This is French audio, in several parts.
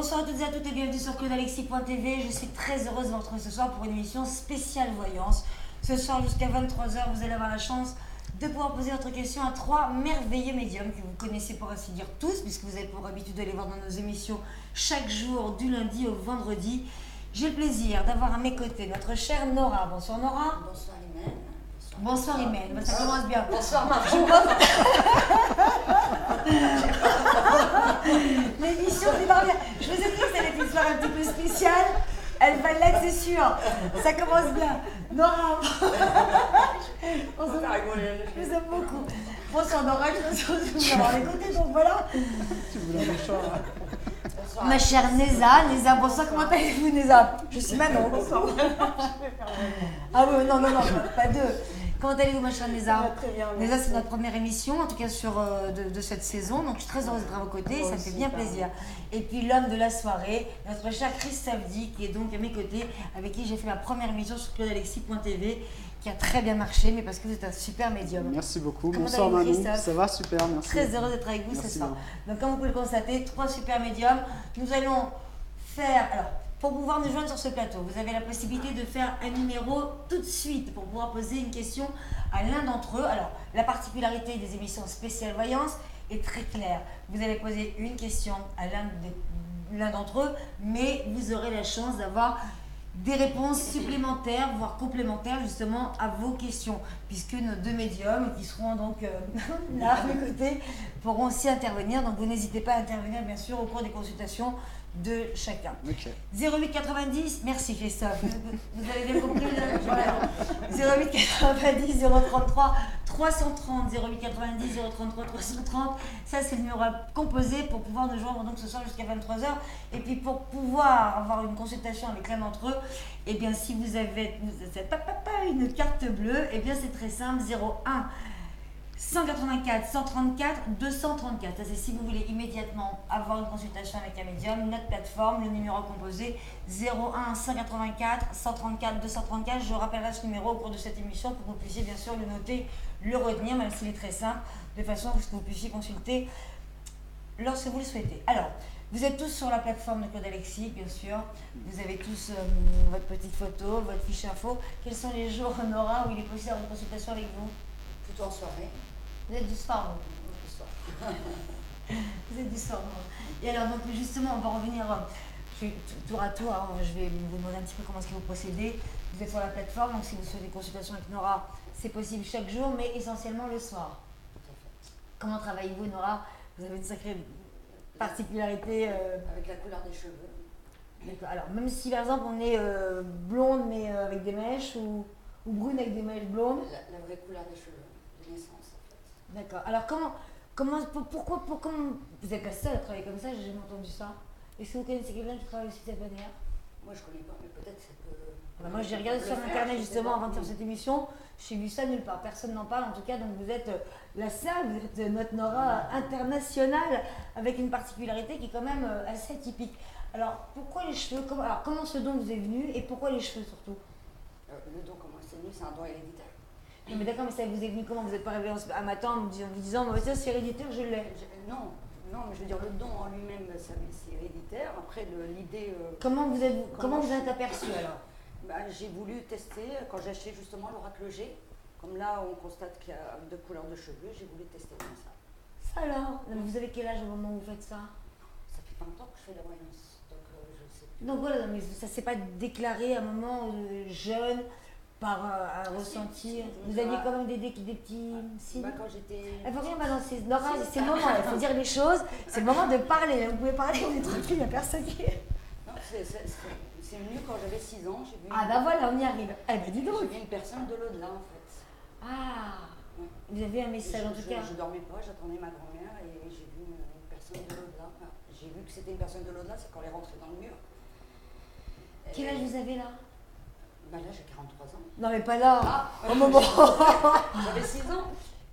Bonsoir à toutes et à toutes et bienvenue sur claudealexis.tv. Je suis très heureuse de vous retrouver ce soir pour une émission spéciale voyance. Ce soir jusqu'à 23h, vous allez avoir la chance de pouvoir poser votre question à 3 merveilleux médiums que vous connaissez pour ainsi dire tous, puisque vous avez pour habitude de les voir dans nos émissions chaque jour du lundi au vendredi. J'ai le plaisir d'avoir à mes côtés notre chère Nora. Bonsoir Nora. Bonsoir Imen. Bonsoir Imen. Ben, ça commence bien. Bonsoir Margot. L'émission démarre bien. Je vous ai dit que ça allait être une soirée un petit peu spéciale. Elle va l'être, c'est sûr. Ça commence bien. Nora. Je vous aime beaucoup. Bonsoir Nora, je me suis retrouvée à les côtés, donc voilà. Tu voulais un méchant. Ma chère Neza, bonsoir, comment allez-vous Neza? Je suis Manon. Bonsoir. Ah oui, non, pas deux. Comment allez-vous ma chère Neza? Très bien. Neza, c'est notre première émission, en tout cas de cette saison, donc je suis très heureuse d'être à vos côtés, ça me fait bien plaisir. Et puis l'homme de la soirée, notre cher Christophe Di, qui est donc à mes côtés, avec qui j'ai fait ma première émission sur claudealexis.tv, qui a très bien marché, mais parce que vous êtes un super médium. Merci beaucoup. Comment Bonsoir allez-vous, Manon. Christophe? Ça va, super, merci. Très heureuse d'être avec vous Merci ce soir. bien. Donc comme vous pouvez le constater, 3 super médiums. Nous allons faire... Alors, pour pouvoir nous joindre sur ce plateau, vous avez la possibilité de faire un numéro tout de suite pour pouvoir poser une question à l'un d'entre eux. Alors, la particularité des émissions spéciales voyance est très claire. Vous allez poser une question à l'un d'entre eux, mais vous aurez la chance d'avoir des réponses supplémentaires, voire complémentaires justement à vos questions, puisque nos 2 médiums qui seront donc là à mes côtés pourront aussi intervenir. Donc vous n'hésitez pas à intervenir bien sûr au cours des consultations de chacun. Ok. 08 90, merci Christophe, vous avez bien compris voilà. 08 90 033 330, 08 90 033 330, ça c'est le numéro à composer pour pouvoir nous joindre donc ce soir jusqu'à 23h. Et puis pour pouvoir avoir une consultation avec l'un d'entre eux, et bien si vous avez une carte bleue, et bien c'est très simple, 01 184 134 234. Ça c'est si vous voulez immédiatement avoir une consultation avec un médium, notre plateforme, le numéro à composer 01 184 134 234. Je rappellerai ce numéro au cours de cette émission pour que vous puissiez bien sûr le noter, le retenir, même s'il est très simple, de façon à ce que vous puissiez consulter lorsque vous le souhaitez. Alors, vous êtes tous sur la plateforme de Claude Alexis, bien sûr. Vous avez tous votre petite photo, votre fiche info. Quels sont les jours, Nora, où il est possible d'avoir une consultation avec vous? Plutôt en soirée. Vous êtes du soir, vous? Le soir. Vous êtes du soir, vous. Et alors, donc, justement, on va revenir tour à tour. Hein, je vais vous demander un petit peu comment est-ce que vous procédez. Vous êtes sur la plateforme, donc si vous souhaitez des consultations avec Nora, c'est possible chaque jour, mais essentiellement le soir. Comment travaillez-vous, Nora? Vous avez une sacrée particularité. Avec la couleur des cheveux. Alors, même si par exemple on est blonde mais avec des mèches ou brune avec des mèches blondes. La vraie couleur des cheveux, de naissance en fait. D'accord. Alors pourquoi vous êtes la seule à travailler comme ça? J'ai jamais entendu ça. Est-ce que vous connaissez quelqu'un qui travaille aussi de cette manière? Moi je connais pas, mais peut-être ça peut. Moi j'ai regardé sur internet justement avant de faire cette émission, j'ai vu ça nulle part, personne n'en parle en tout cas, donc vous êtes la seule, vous êtes notre Nora internationale avec une particularité qui est quand même assez atypique. Alors pourquoi les cheveux? Comment ce don vous est venu et pourquoi les cheveux surtout? Le don, comment c'est venu? C'est un don héréditaire. Non mais d'accord, mais ça vous est venu comment? Vous n'êtes pas réveillé un matin en vous disant ça c'est héréditaire, je l'ai. Non, mais je veux dire, le don en lui-même, c'est héréditaire. Après, l'idée. Comment vous êtes aperçu alors? J'ai voulu tester quand j'ai acheté justement l'Oracle G. Comme là, on constate qu'il y a 2 couleurs de cheveux, j'ai voulu tester comme ça. Ça alors? Vous avez quel âge au moment où vous faites ça? Ça fait 20 ans que je fais de la voyance, donc je sais plus. Donc voilà, mais ça ne s'est pas déclaré à un moment jeune par un ressentir. Vous aviez quand même des petits signes? Quand j'étais. Il ne faut rien balancer. Nora, c'est le moment, il faut dire les choses, c'est le moment de parler. Vous pouvez parler, on est tranquille, il n'y a personne qui est. Non, c'est venu quand j'avais 6 ans. J'ai vu Voilà, on y arrive. Eh ben dis donc. J'ai vu une personne de l'au-delà en fait. Ah, Ouais. vous avez un message en tout cas. Je dormais pas, j'attendais ma grand-mère et j'ai vu une personne de l'au-delà. Enfin, j'ai vu que c'était une personne de l'au-delà, c'est quand elle est rentrée dans le mur. Quel âge vous avez là? Là j'ai 43 ans. Non mais pas là. Au moment. J'avais 6 ans.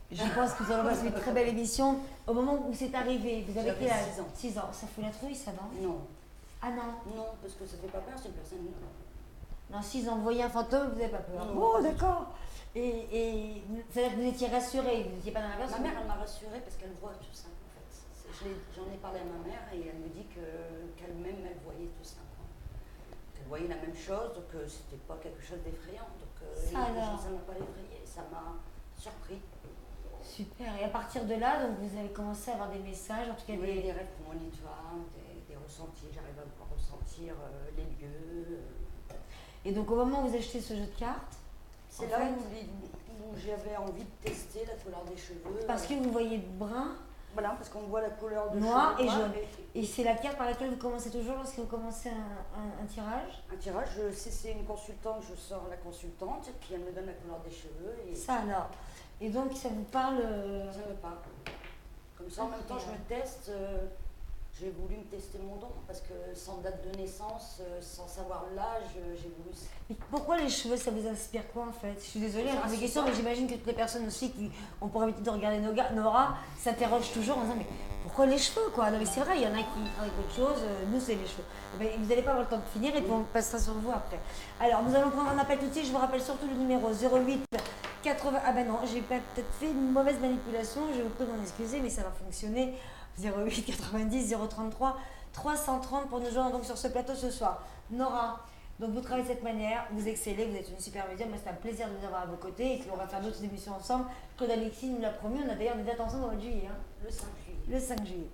Je pense que vous allez passer une très belle émission. Au moment où c'est arrivé, vous avez quel âge? 6 ans. 6 ans. Ça fout la trouille ça, non? Non. Ah non. Non, parce que ça fait pas peur, c'est une personne. Non, 6 ans, vous voyez un fantôme, vous n'avez pas peur. Non. Oh d'accord. Et c'est-à-dire que vous étiez rassurée, vous n'étiez pas dans la Ma personne. mère, elle m'a rassurée parce qu'elle voit tout ça en fait. J'en ai parlé à ma mère et elle me dit qu'elle-même, elle voyait tout ça, quoi. Elle voyait la même chose, donc c'était pas quelque chose d'effrayant. Donc Ça alors. ça m'a pas effrayé, ça m'a surpris. Super. Et à partir de là, donc vous avez commencé à avoir des messages, en tout cas Oui, des... des rêves prémonitoires, des ressentis, j'arrive à ressentir les lieux. Et donc au moment où vous achetez ce jeu de cartes, C'est en là fait, où j'avais envie de tester la couleur des cheveux. parce que vous voyez brun, Voilà, parce qu'on voit la couleur de noir cheveux et jaune. et Et c'est la carte par laquelle vous commencez toujours lorsque vous commencez un tirage. un tirage. Si c'est une consultante, je sors la consultante et puis elle me donne la couleur des cheveux et Ça alors. Et donc ça vous parle... ça me parle. Comme ça, en même temps, je me teste. J'ai voulu me tester mon don parce que sans date de naissance, sans savoir l'âge, j'ai voulu. Mais pourquoi les cheveux, ça vous inspire quoi en fait? Je suis désolée, Ça à poser des m'inspire questions, pas. mais j'imagine que toutes les personnes aussi qui ont pour habitude de regarder Nora s'interrogent toujours en disant mais pourquoi les cheveux quoi? Non mais c'est vrai, il y en a qui avec autre chose, nous c'est les cheveux. Eh ben, vous n'allez pas avoir le temps de finir et puis on passera sur vous après. Alors nous allons prendre un appel tout de suite, je vous rappelle surtout le numéro 08 80... Ah ben non, j'ai peut-être fait une mauvaise manipulation, je vous prie d'en excuser mais ça va fonctionner. 08 90 033 330 pour nous joindre donc sur ce plateau ce soir. Nora, donc vous travaillez de cette manière, vous excellez, vous êtes une super médium, c'est un plaisir de vous avoir à vos côtés et puis on va faire d'autres émissions ensemble. Claude Alexis nous l'a promis, on a d'ailleurs des dates ensemble au mois de juillet. Hein. Le 5 juillet. Le 5 juillet.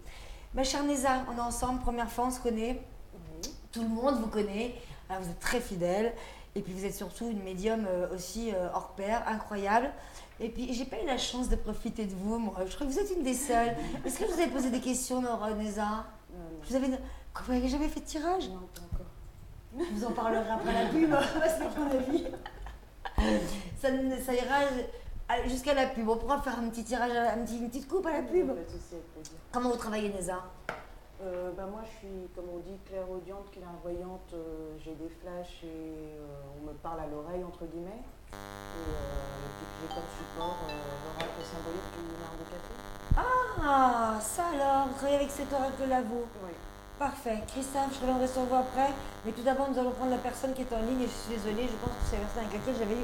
Ma chère Neza, on est ensemble, première fois, on se connaît, tout le monde vous connaît, alors vous êtes très fidèle et puis vous êtes surtout une médium aussi hors pair, incroyable. Et puis j'ai pas eu la chance de profiter de vous, moi. Je crois que vous êtes une des seules. Est-ce que vous avez posé des questions, Nora, Neza? Vous avez jamais fait de tirage? Non, pas encore. Je vous en parlerai après la pub, parce qu'à mon avis, ça ira jusqu'à la pub. On pourra faire un petit tirage, une petite coupe à la pub. Pas de souci, avec plaisir. Comment vous travaillez, Neza? Moi, je suis, comme on dit, clairaudiente, clairvoyante. J'ai des flashs et on me parle à l'oreille, entre guillemets. Et puis j'ai comme support l'oracle symbolique du marc de café. Ah, ça alors, vous travaillez avec cet oracle-là, vous? Oui. Parfait. Christophe, je reviendrai sur vous après. Mais tout d'abord, nous allons prendre la personne qui est en ligne et je suis désolée, je pense que c'est la personne avec laquelle j'avais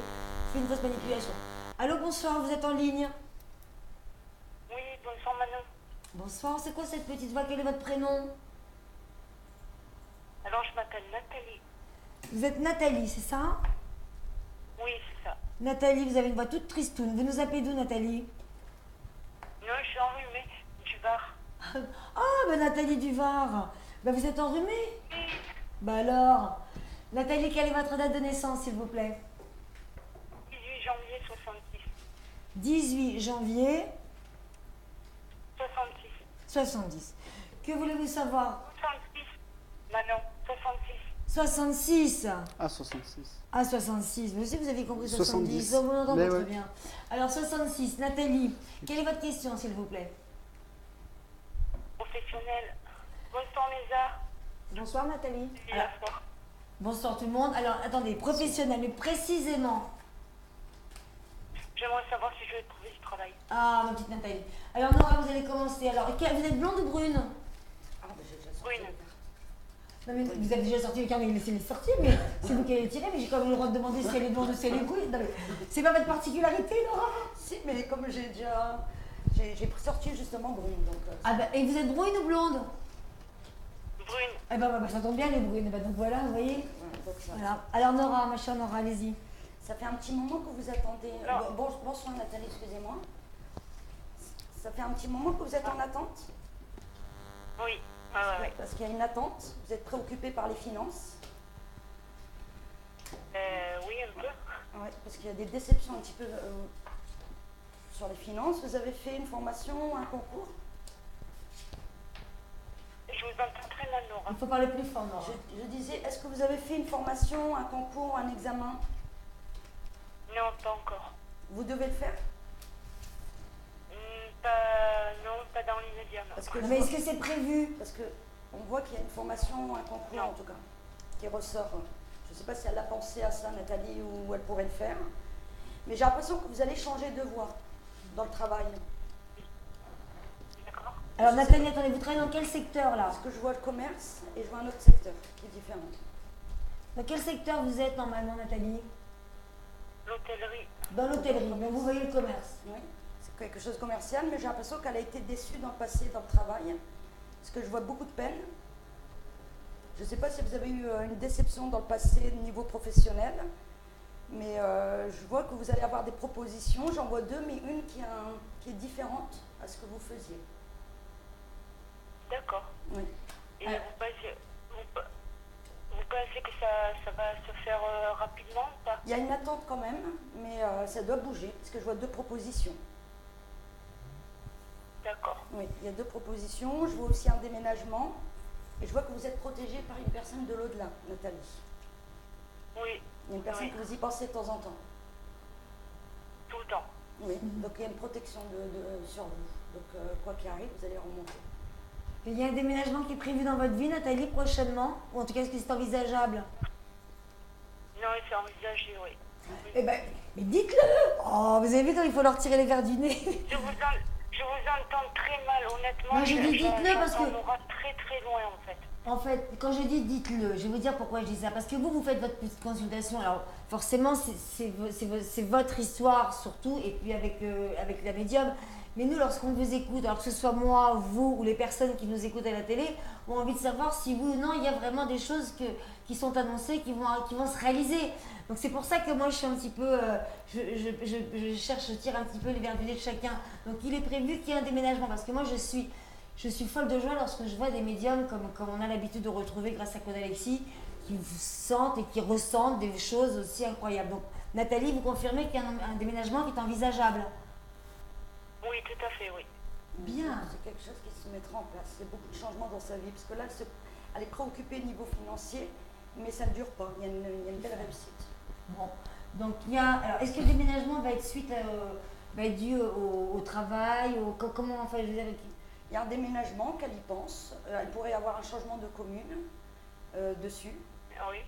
fait une fausse manipulation. Allô, bonsoir, vous êtes en ligne? Oui, bonsoir Manon. Bonsoir, c'est quoi cette petite voix? Quel est votre prénom? Alors je m'appelle Nathalie. Vous êtes Nathalie, c'est ça? Oui, c'est ça. Nathalie, vous avez une voix toute tristoune. Vous nous appelez d'où, Nathalie? Non, je suis enrhumée du Var. Ah, bah Nathalie du Var. Bah vous êtes enrhumée? Oui, Bah alors. Nathalie, quelle est votre date de naissance, s'il vous plaît? 18 janvier 66. 18 janvier 66. 70. Que voulez-vous savoir? 66. Manon, 66. 66. Ah, 66. Ah, 66. Vous aussi, vous avez compris 70. 70. Oh, vous l'entendez Mais très ouais. bien. Alors, 66. Nathalie, quelle est votre question, s'il vous plaît? Professionnel. Bonsoir Lézard. Bonsoir, Nathalie. Et la soir. Bonsoir tout le monde. Alors, attendez, professionnel, mais précisément. J'aimerais savoir si je vais trouver du travail. Ah, ma petite Nathalie. Alors, Nora, vous allez commencer. Alors, vous êtes blonde ou brune? Ah, bah, j'ai déjà sorti. Brune. Non, mais vous avez déjà sorti le carnet, laissez-les sortir, mais c'est vous qui allez tirer, mais j'ai quand même le droit de demander si elle est blonde ou si elle est brune. Non, mais c'est pas votre particularité, Nora? Si, mais comme j'ai déjà. J'ai sorti justement brune. Donc, Ah, bah, et vous êtes brune ou blonde? Brune. Eh ben, ça tombe bien, les brunes. Bah, donc voilà, vous voyez. ouais, donc ça. Voilà. Alors, Nora, ma chère Nora, allez-y. Ça fait un petit moment que vous attendez. Non. Bonsoir Nathalie, excusez-moi. Ça fait un petit moment que vous êtes en attente? Oui. Ah, ouais. Parce qu'il y a une attente. Vous êtes préoccupé par les finances. Oui, un peu. Ouais, parce qu'il y a des déceptions un petit peu sur les finances. Vous avez fait une formation, un concours? Je vous entends très mal, Nora. Il faut parler plus fort, Nora. Je disais, est-ce que vous avez fait une formation, un concours, un examen? Non, pas encore. Vous devez le faire? Non, pas dans l'immédiat, non. Parce que, Non, mais est-ce que c'est prévu? parce que on voit qu'il y a une formation, un concours Non. en tout cas, qui ressort. Je ne sais pas si elle a pensé à ça, Nathalie, ou elle pourrait le faire. Mais j'ai l'impression que vous allez changer de voie dans le travail. D'accord. Alors, Nathalie, attendez, vous travaillez dans quel secteur, là? Parce que je vois le commerce et je vois un autre secteur qui est différent. Dans quel secteur vous êtes, normalement, Nathalie? L'hôtellerie. Dans l'hôtellerie, donc vous voyez le commerce. Oui, c'est quelque chose de commercial, mais j'ai l'impression qu'elle a été déçue dans le passé, dans le travail. Parce que je vois beaucoup de peine. Je ne sais pas si vous avez eu une déception dans le passé au niveau professionnel, mais je vois que vous allez avoir des propositions. J'en vois deux, mais une qui est différente à ce que vous faisiez. D'accord. Oui. Et vous pensez que ça va se faire rapidement ou pas? Il y a une attente quand même, mais ça doit bouger, parce que je vois deux propositions. D'accord. Oui, il y a deux propositions. Je vois aussi un déménagement. Et je vois que vous êtes protégée par une personne de l'au-delà, Nathalie. Oui. Il y a une personne Oui. que vous y pensez de temps en temps. Tout le temps. Oui, donc il y a une protection sur vous. Donc quoi qu'il arrive, vous allez remonter. Il y a un déménagement qui est prévu dans votre vie, Nathalie, prochainement? Ou en tout cas, est-ce que c'est envisageable? Non, c'est envisagé, oui. Eh ben, mais dites-le! Oh, vous avez vu comme il faut leur tirer les verres du nez? Je vous entends très mal, honnêtement. Moi, je dis dites-le parce que... On aura très très loin, en fait. En fait, quand je dis dites-le, je vais vous dire pourquoi je dis ça. Parce que vous faites votre petite consultation. Alors, forcément, c'est votre histoire surtout, et puis avec la médium. Mais nous, lorsqu'on vous écoute, alors que ce soit moi, vous ou les personnes qui nous écoutent à la télé, ont envie de savoir si oui ou non, il y a vraiment des choses qui sont annoncées, qui vont se réaliser. Donc c'est pour ça que moi je suis un petit peu, je tire un petit peu les verres du nez de chacun. Donc il est prévu qu'il y ait un déménagement parce que moi je suis folle de joie lorsque je vois des médiums comme on a l'habitude de retrouver grâce à Claude Alexis, qui sentent et qui ressentent des choses aussi incroyables. Donc Nathalie, vous confirmez qu'il y a un déménagement qui est envisageable? Oui, tout à fait, oui. Bien. C'est quelque chose qui se mettra en place. Il y a beaucoup de changements dans sa vie, parce que là, elle est préoccupée au niveau financier, mais ça ne dure pas. Il y a une belle réussite. Bon. Donc alors est-ce que le déménagement va être dû au travail, comment enfin je veux dire, Il y a un déménagement qu'elle y pense. Elle pourrait avoir un changement de commune dessus. Ah oui.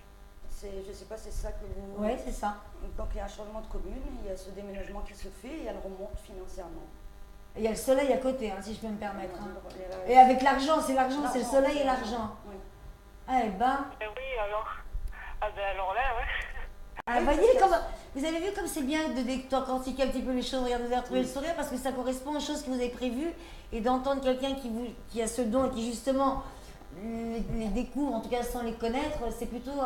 Je ne sais pas, c'est ça que vous... Oui, c'est ça. Donc il y a un changement de commune, il y a ce déménagement qui se fait et elle remonte financièrement. Il y a le soleil à côté, hein, si je peux me permettre. Hein. Et Et avec l'argent, c'est le soleil et l'argent. Oui. Ah, eh ben. Oui, alors. Ah ben alors là, ouais. Ah, Oui, voyez parce que- vous avez vu comme c'est bien de décortiquer un petit peu les choses, regardez, vous avez retrouvé le sourire parce que ça correspond aux choses que vous avez prévues et d'entendre quelqu'un qui a ce don et qui justement les découvre, en tout cas sans les connaître, c'est plutôt,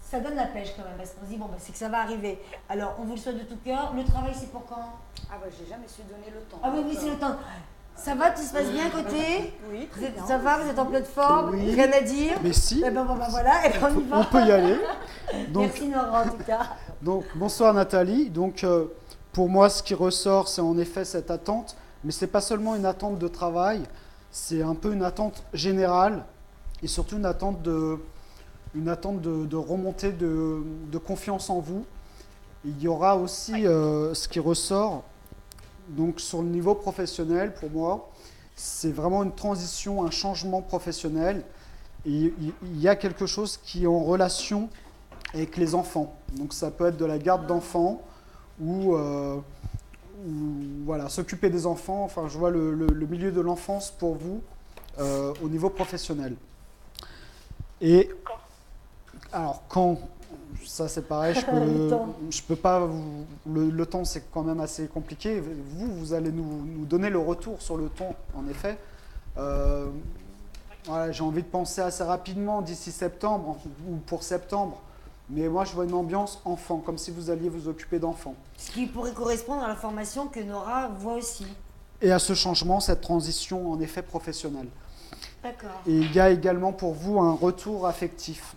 ça donne la pêche quand même parce qu'on se dit bon, c'est que ça va arriver. Alors on vous le souhaite de tout cœur. Le travail c'est pour quand? Ah bah j'ai jamais su donner le temps. Ah oui, c'est le temps. Ça va, tout se passe bien à côté? Oui, Vous très êtes- bien. Ça va, vous êtes en pleine forme? Oui. Rien à dire? Mais si, Eh ben, voilà, et ben, on y va. on peut y aller. Donc, Merci Nora en tout cas. donc bonsoir Nathalie. Donc, pour moi, ce qui ressort, c'est en effet cette attente, mais ce n'est pas seulement une attente de travail, c'est un peu une attente générale et surtout une attente de remontée de confiance en vous. Il y aura aussi ce qui ressort, donc sur le niveau professionnel, pour moi, c'est vraiment une transition, un changement professionnel. Et il y a quelque chose qui est en relation avec les enfants. Donc ça peut être de la garde d'enfants ou voilà, s'occuper des enfants. Enfin, je vois le milieu de l'enfance pour vous au niveau professionnel. Et alors quand ça c'est pareil, je peux pas le temps c'est quand même assez compliqué. Vous allez nous donner le retour sur le temps en effet. Voilà, j'ai envie de penser assez rapidement d'ici septembre ou pour septembre. Mais moi, je vois une ambiance enfant, comme si vous alliez vous occuper d'enfants. Ce qui pourrait correspondre à la formation que Nora voit aussi. Et à ce changement, cette transition en effet professionnelle. D'accord. Et il y a également pour vous un retour affectif.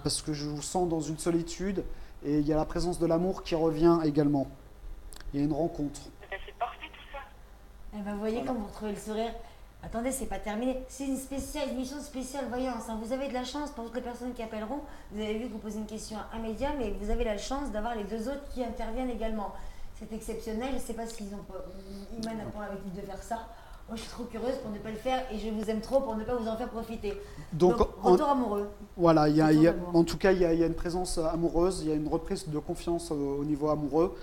Parce que je vous sens dans une solitude et il y a la présence de l'amour qui revient également. Il y a une rencontre. Ben, c'est parfait tout ça. Eh ben, vous voyez Voilà. comme vous retrouvez le sourire. Attendez, c'est pas terminé. C'est une émission spéciale voyance. Hein. Vous avez de la chance pour toutes les personnes qui appelleront. Vous avez vu que vous posez une question à un médium et vous avez la chance d'avoir les deux autres qui interviennent également. C'est exceptionnel. Je ne sais pas s'ils ont pas. Iman n'a pas l'habitude de faire ça. Moi, je suis trop curieuse pour ne pas le faire et je vous aime trop pour ne pas vous en faire profiter. Donc retour amoureux. Voilà, Retour d'amour. en tout cas, il y a une présence amoureuse, il y a une reprise de confiance au niveau amoureux.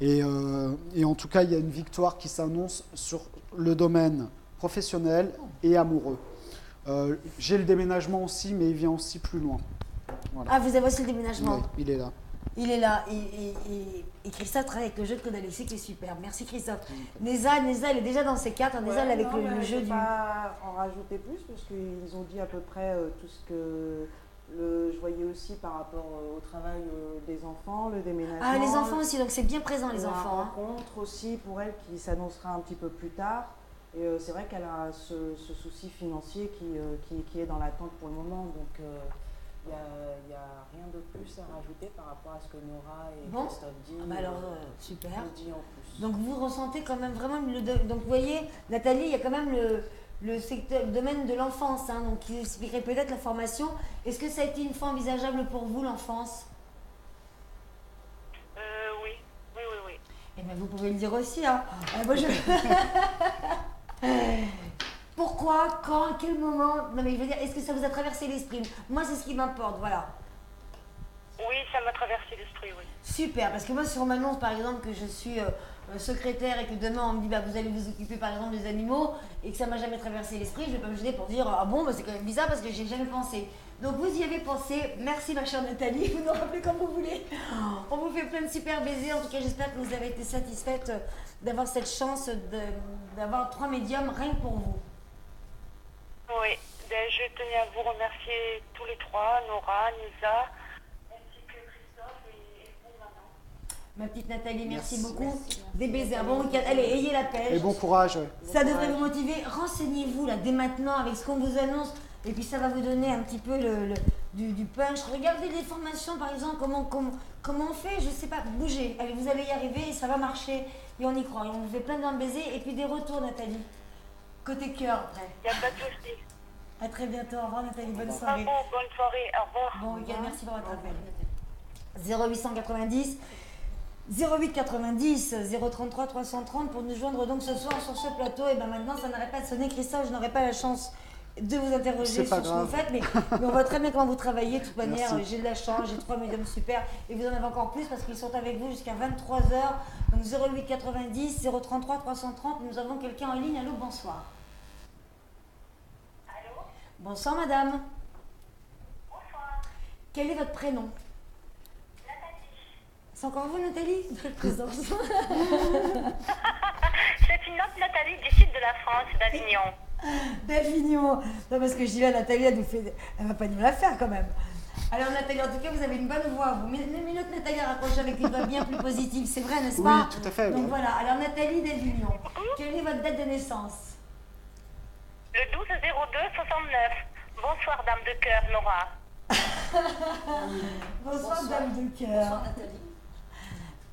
Et en tout cas, il y a une victoire qui s'annonce sur le domaine professionnel et amoureux. J'ai le déménagement aussi, mais il vient aussi plus loin. Voilà. Ah, vous avez aussi le déménagement. Oui, il est là. Il est là. Et Christophe travaille avec le jeu de Code Alexis qui est super. Merci Christophe. Neza, elle est déjà dans ses cartes. Neza, elle est avec le jeu je du. vais pas en rajouter plus parce qu'ils ont dit à peu près tout ce que je voyais aussi par rapport au travail des enfants, le déménagement. Ah, les enfants aussi, donc c'est bien présent les enfants. La rencontre aussi pour elle qui s'annoncera un petit peu plus tard. Et c'est vrai qu'elle a ce souci financier qui est dans l'attente pour le moment. Donc il n'y a rien de plus à rajouter par rapport à ce que Nora et Christophe disent. Ah bah alors, super. Dit en plus. Donc vous ressentez quand même vraiment donc vous voyez, Nathalie, il y a quand même le secteur, le domaine de l'enfance, hein, donc qui expliquerait peut-être la formation. Est-ce que ça a été une fois envisageable pour vous l'enfance? Oui. Eh bien vous pouvez le dire aussi, hein. Moi, Pourquoi, quand, à quel moment? Non mais je veux dire, est-ce que ça vous a traversé l'esprit? Moi c'est ce qui m'importe, voilà. Oui, ça m'a traversé l'esprit, oui. Super, parce que moi si on m'annonce par exemple que je suis secrétaire et que demain on me dit bah, vous allez vous occuper par exemple des animaux et que ça m'a jamais traversé l'esprit, je vais pas me jeter pour dire ah bon bah, c'est quand même bizarre parce que j'ai jamais pensé. Donc vous y avez pensé, merci ma chère Nathalie, vous nous rappelez comme vous voulez. On vous fait plein de super baisers, en tout cas j'espère que vous avez été satisfaite d'avoir cette chance d'avoir 3 médiums rien que pour vous. Oui, je tenais à vous remercier tous les 3, Nora, Nisa, ainsi que Christophe et vous maintenant. Ma petite Nathalie, merci, Merci. beaucoup. Des baisers, bon week-end. Allez, ayez la pêche. Et bon courage. Ouais. Ça devrait vous motiver. Renseignez-vous là dès maintenant avec ce qu'on vous annonce. Et puis ça va vous donner un petit peu du punch. Regardez les formations par exemple, comment on fait, je sais pas, bougez. Allez, vous allez y arriver et ça va marcher. Et on y croit. Et on vous fait plein d'un baiser. Et puis des retours Nathalie. Côté cœur après. Il n'y a pas de souci. À très bientôt. Au revoir Nathalie, bonne soirée. Bonne soirée, au revoir. Bon week-end, merci pour votre appel. 0890 0890 033 330 pour nous joindre donc ce soir sur ce plateau. Et bien maintenant ça n'arrête pas de sonner. Christophe, je n'aurai pas la chance de vous interroger sur ce que vous faites, mais on voit très bien comment vous travaillez. De toute manière, j'ai de la chance, j'ai 3 médiums super et vous en avez encore plus parce qu'ils sont avec vous jusqu'à 23h. Donc 0890 033 330, nous avons quelqu'un en ligne. Allô, bonsoir. Allô? Bonsoir madame. Bonsoir. Quel est votre prénom? C'est encore vous, Nathalie? Belle présence. C'est une autre Nathalie du sud de la France, d'Avignon. D'Avignon. Non, parce que je dis là, Nathalie, elle va pas nous la faire quand même. Alors, Nathalie, en tout cas, vous avez une bonne voix. Vous. Mais une autre Nathalie raccroche avec une voix bien plus positive, c'est vrai, n'est-ce pas? Oui, tout à fait. Donc voilà. Alors, Nathalie d'Avignon, quelle est votre date de naissance? Le 12-02-69. Bonsoir, dame de cœur, Nora. Bonsoir, dame de cœur. Bonsoir Nathalie.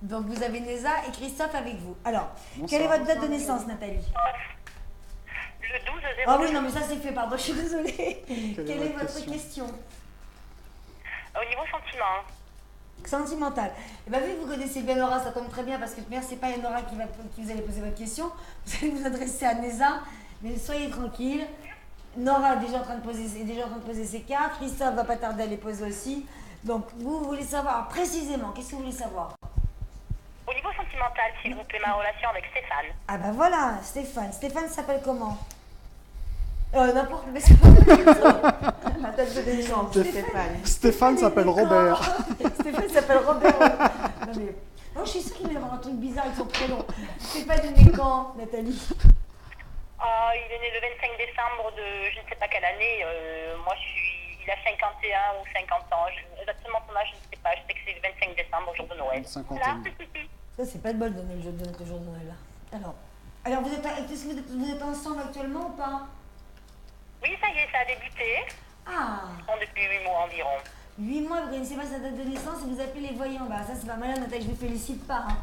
Donc, vous avez Neza et Christophe avec vous. Alors, Bonsoir. quelle est votre date de naissance, Nathalie? Le 12-02. Ah oui, non, mais ça, c'est fait, pardon, je suis désolée. Quelle est votre question? Au niveau sentiment. Sentimentale. Et bien, vu que vous connaissez bien Nora, ça tombe très bien parce que c'est pas Nora qui vous allez poser votre question. Vous allez vous adresser à Neza, mais soyez tranquille. Nora est déjà en train de poser ses cartes. Christophe va pas tarder à les poser aussi. Donc, vous voulez savoir précisément, qu'est-ce que vous voulez savoir? Au niveau sentimental, s'il vous plaît, ma relation avec Stéphane. Ah ben voilà, Stéphane. Stéphane s'appelle comment? N'importe, mais c'est pas Ma tête de naissance, Stéphane. Stéphane s'appelle Robert. Stéphane s'appelle Robert. Non mais, oh, je suis sûre qu'il va y avoir un truc bizarre avec son prénom. Stéphane est né quand, Nathalie? Il est né le 25 décembre de je ne sais pas quelle année. Moi, il a 51 ou 50 ans. Exactement son âge, je ne sais pas. Je sais que c'est le 25 décembre, au jour de Noël. 51. Voilà. Ça, c'est pas de bol de donner le jour de Noël là. Alors vous êtes ensemble actuellement ou pas? Oui, ça y est, ça a débuté. Ah, Depuis 8 mois environ. 8 mois, vous connaissez pas sa date de naissance et vous appelez les voyants. Bah ça c'est pas mal, Nathalie, je vous félicite pas. Hein.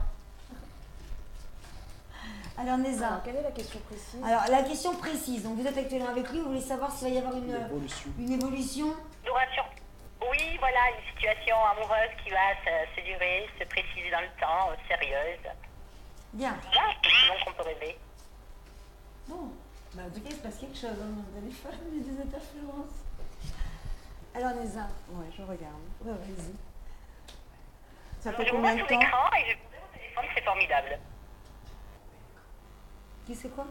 Alors Neza. Alors, quelle est la question précise? Alors la question précise, donc vous êtes actuellement avec lui, vous voulez savoir s'il va y avoir une évolution? Duration. Oui, voilà, une situation amoureuse qui va se durer, se préciser dans le temps, sérieuse. Bien. Là, donc on peut rêver. Bon, bah, en tout cas il se passe quelque chose dans mon téléphone, il y a des interférences. Alors Neza. Ouais, je regarde. Ouais, vas-y. Ça fait Je vous combien vois de sur temps? l'écran et je vous ai au téléphone, c'est formidable. Qui c'est quoi?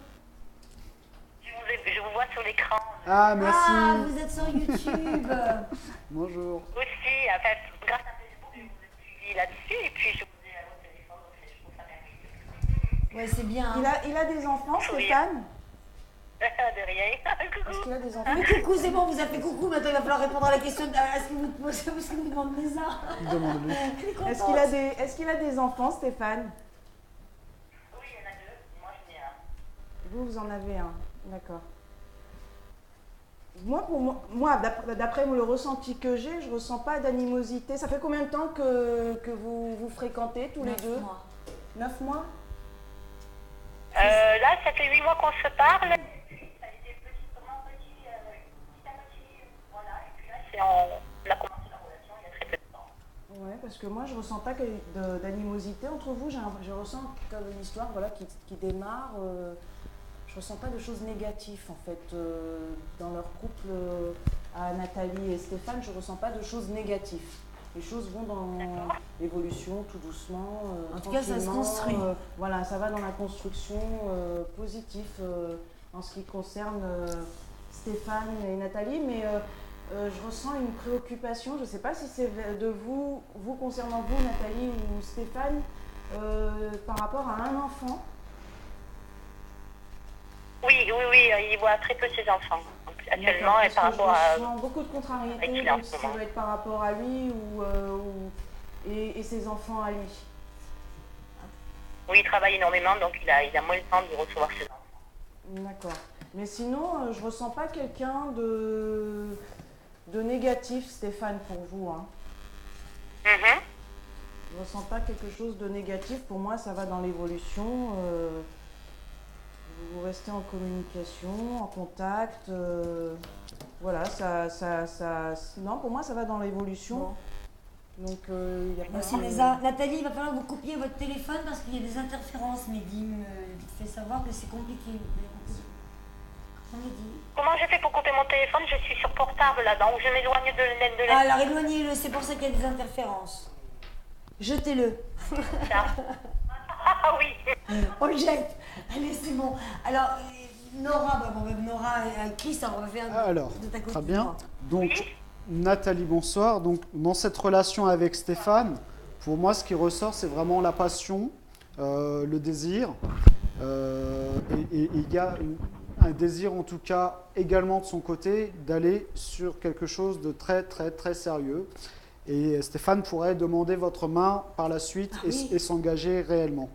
Je vous vois sur l'écran. Ah, merci. Ah, vous êtes sur YouTube. Bonjour. Aussi, enfin, grâce à Facebook, je vous ai suivi dit là-dessus. Et puis, je vous ai à votre téléphone, donc je trouve ça merveilleux. Ouais, c'est bien. Hein. Il a des enfants, Oui. Stéphane? De rien. Est-ce Coucou. qu'il a des enfants? Mais coucou, c'est bon, vous avez fait coucou, maintenant il va falloir répondre à la question à ce que vous posez, parce que vous demandez ça. Demande-lui. Elle est contente. Est-ce qu'il a des enfants, Stéphane? Oui, il y en a deux. Moi, j'en ai un. Vous en avez un, d'accord. Moi, d'après le ressenti que j'ai, je ne ressens pas d'animosité. Ça fait combien de temps que vous fréquentez tous les 9 deux? mois. 9 mois? Là, ça fait 8 mois qu'on se parle. Ça a été petit à petit, voilà. Et puis là, on a commencé la relation il y a très peu de temps. Ouais, parce que moi, je ne ressens pas d'animosité entre vous. Je ressens comme une histoire voilà, qui démarre. Je ne ressens pas de choses négatives, en fait. Dans leur couple, à Nathalie et Stéphane, je ne ressens pas de choses négatives. Les choses vont dans l'évolution, tout doucement. En tout cas, ça se tranquillement. construit. Voilà, ça va dans la construction positive en ce qui concerne Stéphane et Nathalie. Mais je ressens une préoccupation. Je ne sais pas si c'est de vous concernant vous, Nathalie ou Stéphane, par rapport à un enfant. Oui, il voit très peu ses enfants actuellement et par rapport à. Je sens beaucoup de contrariété, avec qui il est en donc ce ça moment. doit être par rapport à lui et ses enfants à lui. Oui, il travaille énormément, donc il a moins le temps de recevoir ses enfants. D'accord. Mais sinon, je ne ressens pas quelqu'un de négatif, Stéphane, pour vous. Hein. Mhm. Je ne ressens pas quelque chose de négatif. Pour moi, ça va dans l'évolution. Vous restez en communication, en contact. Voilà, non, pour moi, ça va dans l'évolution. Bon. Donc, il y a pas Merci de- Lisa. Nathalie, il va falloir que vous coupiez votre téléphone parce qu'il y a des interférences. Mehdi me fait savoir que c'est compliqué. Mehdi. Comment j'ai fait pour couper mon téléphone? Je suis sur portable là, donc je m'éloigne de la. Alors éloignez-le, c'est pour ça qu'il y a des interférences. Jetez-le. Ah oui. On le jette. Allez, c'est bon. Alors, Nora, Nora et Chris, on va faire Alors, de ta côté. très bien. Donc, Nathalie, bonsoir. Donc, dans cette relation avec Stéphane, pour moi, ce qui ressort, c'est vraiment la passion, le désir. Et il y a un désir, en tout cas, également de son côté, d'aller sur quelque chose de très, très, très sérieux. Et Stéphane pourrait demander votre main par la suite et s'engager réellement.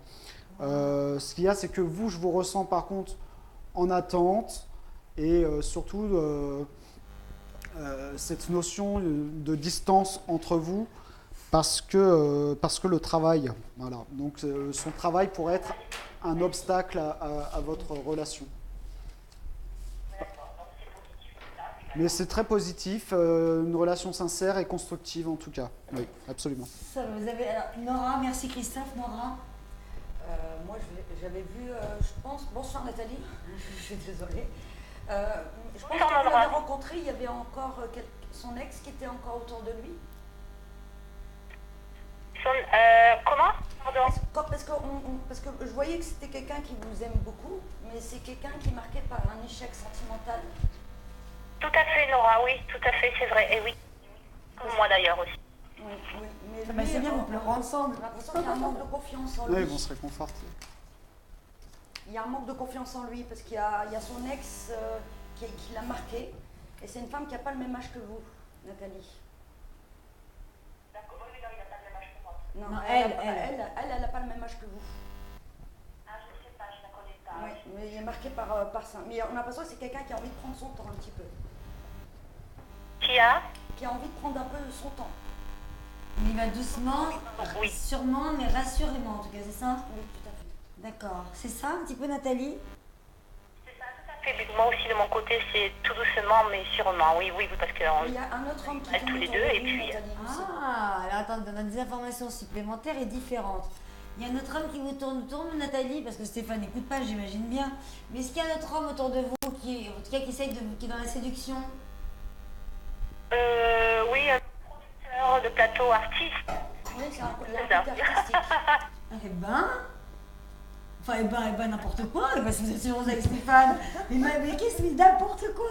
Ce qu'il y a, c'est que vous, je vous ressens par contre en attente et surtout cette notion de distance entre vous parce que le travail, voilà. Donc son travail pourrait être un obstacle à votre relation. Mais c'est très positif, une relation sincère et constructive en tout cas. Oui, absolument. Ça, vous avez, alors, Nora, merci Christophe. Nora. Moi, j'avais vu, je pense, bonsoir Nathalie, je suis désolée. Je pense que Bonsoir, vous Nora. l'avez rencontré, il y avait encore son ex qui était encore autour de lui. Comment? Pardon. Parce que je voyais que c'était quelqu'un qui vous aime beaucoup, mais c'est quelqu'un qui est marqué par un échec sentimental. Tout à fait, Nora, oui, tout à fait, c'est vrai. Et oui. Comme moi d'ailleurs aussi. Oui, mais Ah bah, c'est bien, vous pleurez ensemble. J'ai l'impression qu'il y a un manque de confiance en Oui, lui. ils vont se réconforter. Il y a un manque de confiance en lui parce qu'il y a son ex qui l'a marqué. Et c'est une femme qui n'a pas le même âge que vous, Nathalie. D'accord, oui, non, il n'a pas le même âge que moi. Non, Elle n'a pas le même âge que vous. Ah, je ne sais pas, je ne la connais pas. Oui, mais il est marqué par ça. Mais on a l'impression que c'est quelqu'un qui a envie de prendre son temps un petit peu. Qui a? Qui a envie de prendre un peu son temps. Il y va doucement, Oui. sûrement, mais rassurément en tout cas, c'est ça? Oui, tout à fait. D'accord. C'est ça un petit peu Nathalie? C'est ça, tout à fait. Mais moi aussi, de mon côté, c'est tout doucement, mais sûrement. Oui, parce que. Il y a un autre homme qui Tous tourne les autour deux, de et vous, puis- Nathalie, aussi. Ah, alors attends, on a des informations supplémentaires et différentes. Il y a un autre homme qui vous tourne Nathalie, parce que Stéphane n'écoute pas, j'imagine bien. Mais est-ce qu'il y a un autre homme autour de vous qui, en tout cas, qui est dans la séduction? Oui, un producteur de plateau artiste. Oui, c'est un côté ça. artistique. Eh ben, enfin, n'importe quoi, parce que vous êtes sur avec Stéphane. Mais qu'est-ce que n'importe quoi?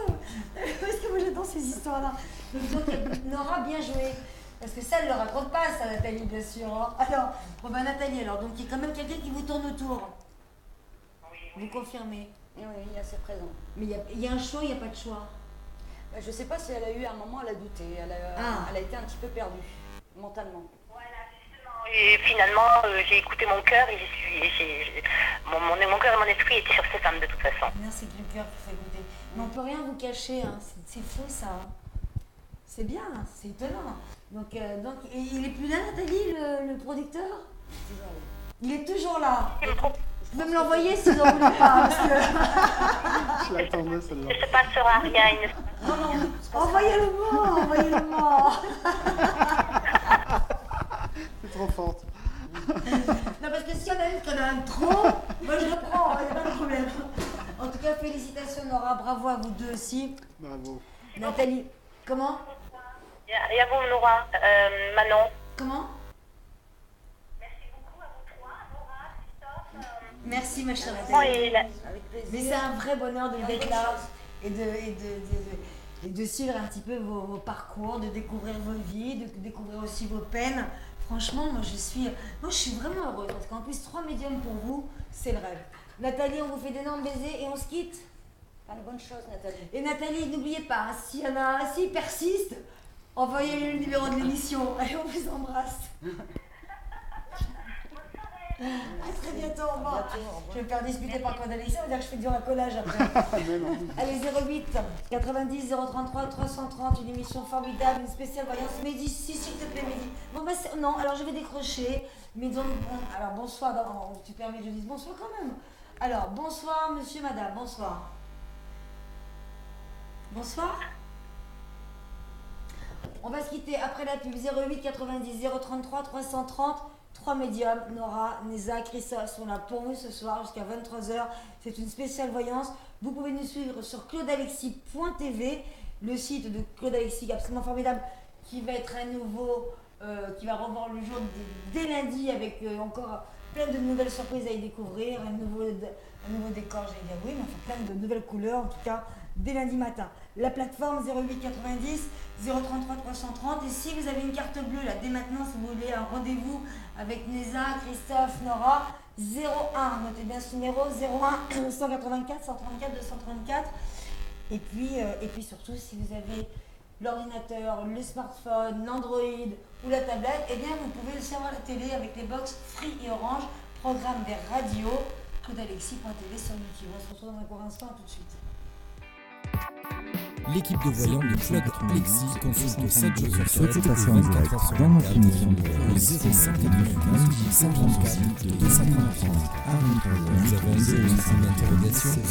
Où est-ce que vous êtes dans ces histoires-là? Donc, Nora, bien joué. Parce que ça, elle ne le raconte pas, ça, Nathalie, bien sûr. Hein. Alors, bon, ben, Nathalie, alors, donc il y a quand même quelqu'un qui vous tourne autour. Vous confirmez? Oui, il est assez présent. Mais il y a un choix, il n'y a pas de choix. Je ne sais pas si elle a eu un moment, elle a douté. Elle a été un petit peu perdue, mentalement. Voilà, justement. Et finalement, j'ai écouté mon cœur et mon cœur et mon esprit étaient sur ces femmes de toute façon. Merci que le cœur vous fait goûter. Mais on ne peut rien vous cacher, hein. C'est faux ça. Hein. C'est bien, c'est étonnant. Donc, et il est plus là, Nathalie, le producteur? Il est toujours là. Vous pouvez me l'envoyer si vous en voulez pas. Parce que... Je l'attendais celle-là. Il ne se passera rien. Non, envoyez-le-moi. C'est trop forte. Non, parce que si on a une qui en a un trop, moi je le prends, il n'y a pas de problème. En tout cas, félicitations Nora, bravo à vous deux aussi. Bravo. Nathalie, comment? Et à vous, Nora, Manon. Comment? Merci beaucoup à vous trois, Nora, Christophe. Merci ma chère Moi Nathalie. et la- Avec plaisir. Mais c'est un vrai bonheur d'être là et de suivre un petit peu vos parcours, de découvrir vos vies, de découvrir aussi vos peines. Franchement, moi je suis vraiment heureuse parce qu'en plus 3 médiums pour vous, c'est le rêve. Nathalie, on vous fait d'énormes baisers et on se quitte. Pas de bonne chose, Nathalie. Et Nathalie, n'oubliez pas, s'il persiste, envoyez-lui le numéro de l'émission. Allez, on vous embrasse. À très bientôt, au revoir. Je vais me faire disputer par Claude Alexis, on va dire que je fais du racolage après. Mais non. Allez, 08 90 033 330, une émission formidable, une spéciale voyance. Mehdi, s'il te plaît, Mehdi. Bon, bah, non, alors je vais décrocher. Mais donc, alors bonsoir, tu permets que je dise bonsoir quand même. Alors, bonsoir, monsieur, madame, bonsoir. Bonsoir. On va se quitter après la pub. 08 90 033 330. 3 médiums, Nora, Neza, Christophe sont là pour vous ce soir jusqu'à 23h. C'est une spéciale voyance. Vous pouvez nous suivre sur claudealexis.tv, le site de Claude Alexis absolument formidable qui va être à nouveau, qui va revoir le jour dès lundi avec encore plein de nouvelles surprises à y découvrir, un nouveau décor, j'allais dire oui, mais enfin plein de nouvelles couleurs en tout cas dès lundi matin. La plateforme 08 90 033 330 et si vous avez une carte bleue là dès maintenant, si vous voulez un rendez-vous avec Neza, Christophe, Nora, 01, notez bien ce numéro, 01 184 134 234 et puis surtout si vous avez l'ordinateur, le smartphone, l'Android ou la tablette, eh bien vous pouvez aussi avoir la télé avec les box Free et Orange, programme des radios, claudealexis.tv sur YouTube. On se retrouve dans un court instant, tout de suite. L'équipe de voyants de Claude Alexis consulte 7 jours sur 7 Souhaitez passer en direct dans notre émission de au 0195 134 230 à 23h. Vous avez un signe d'interrogation?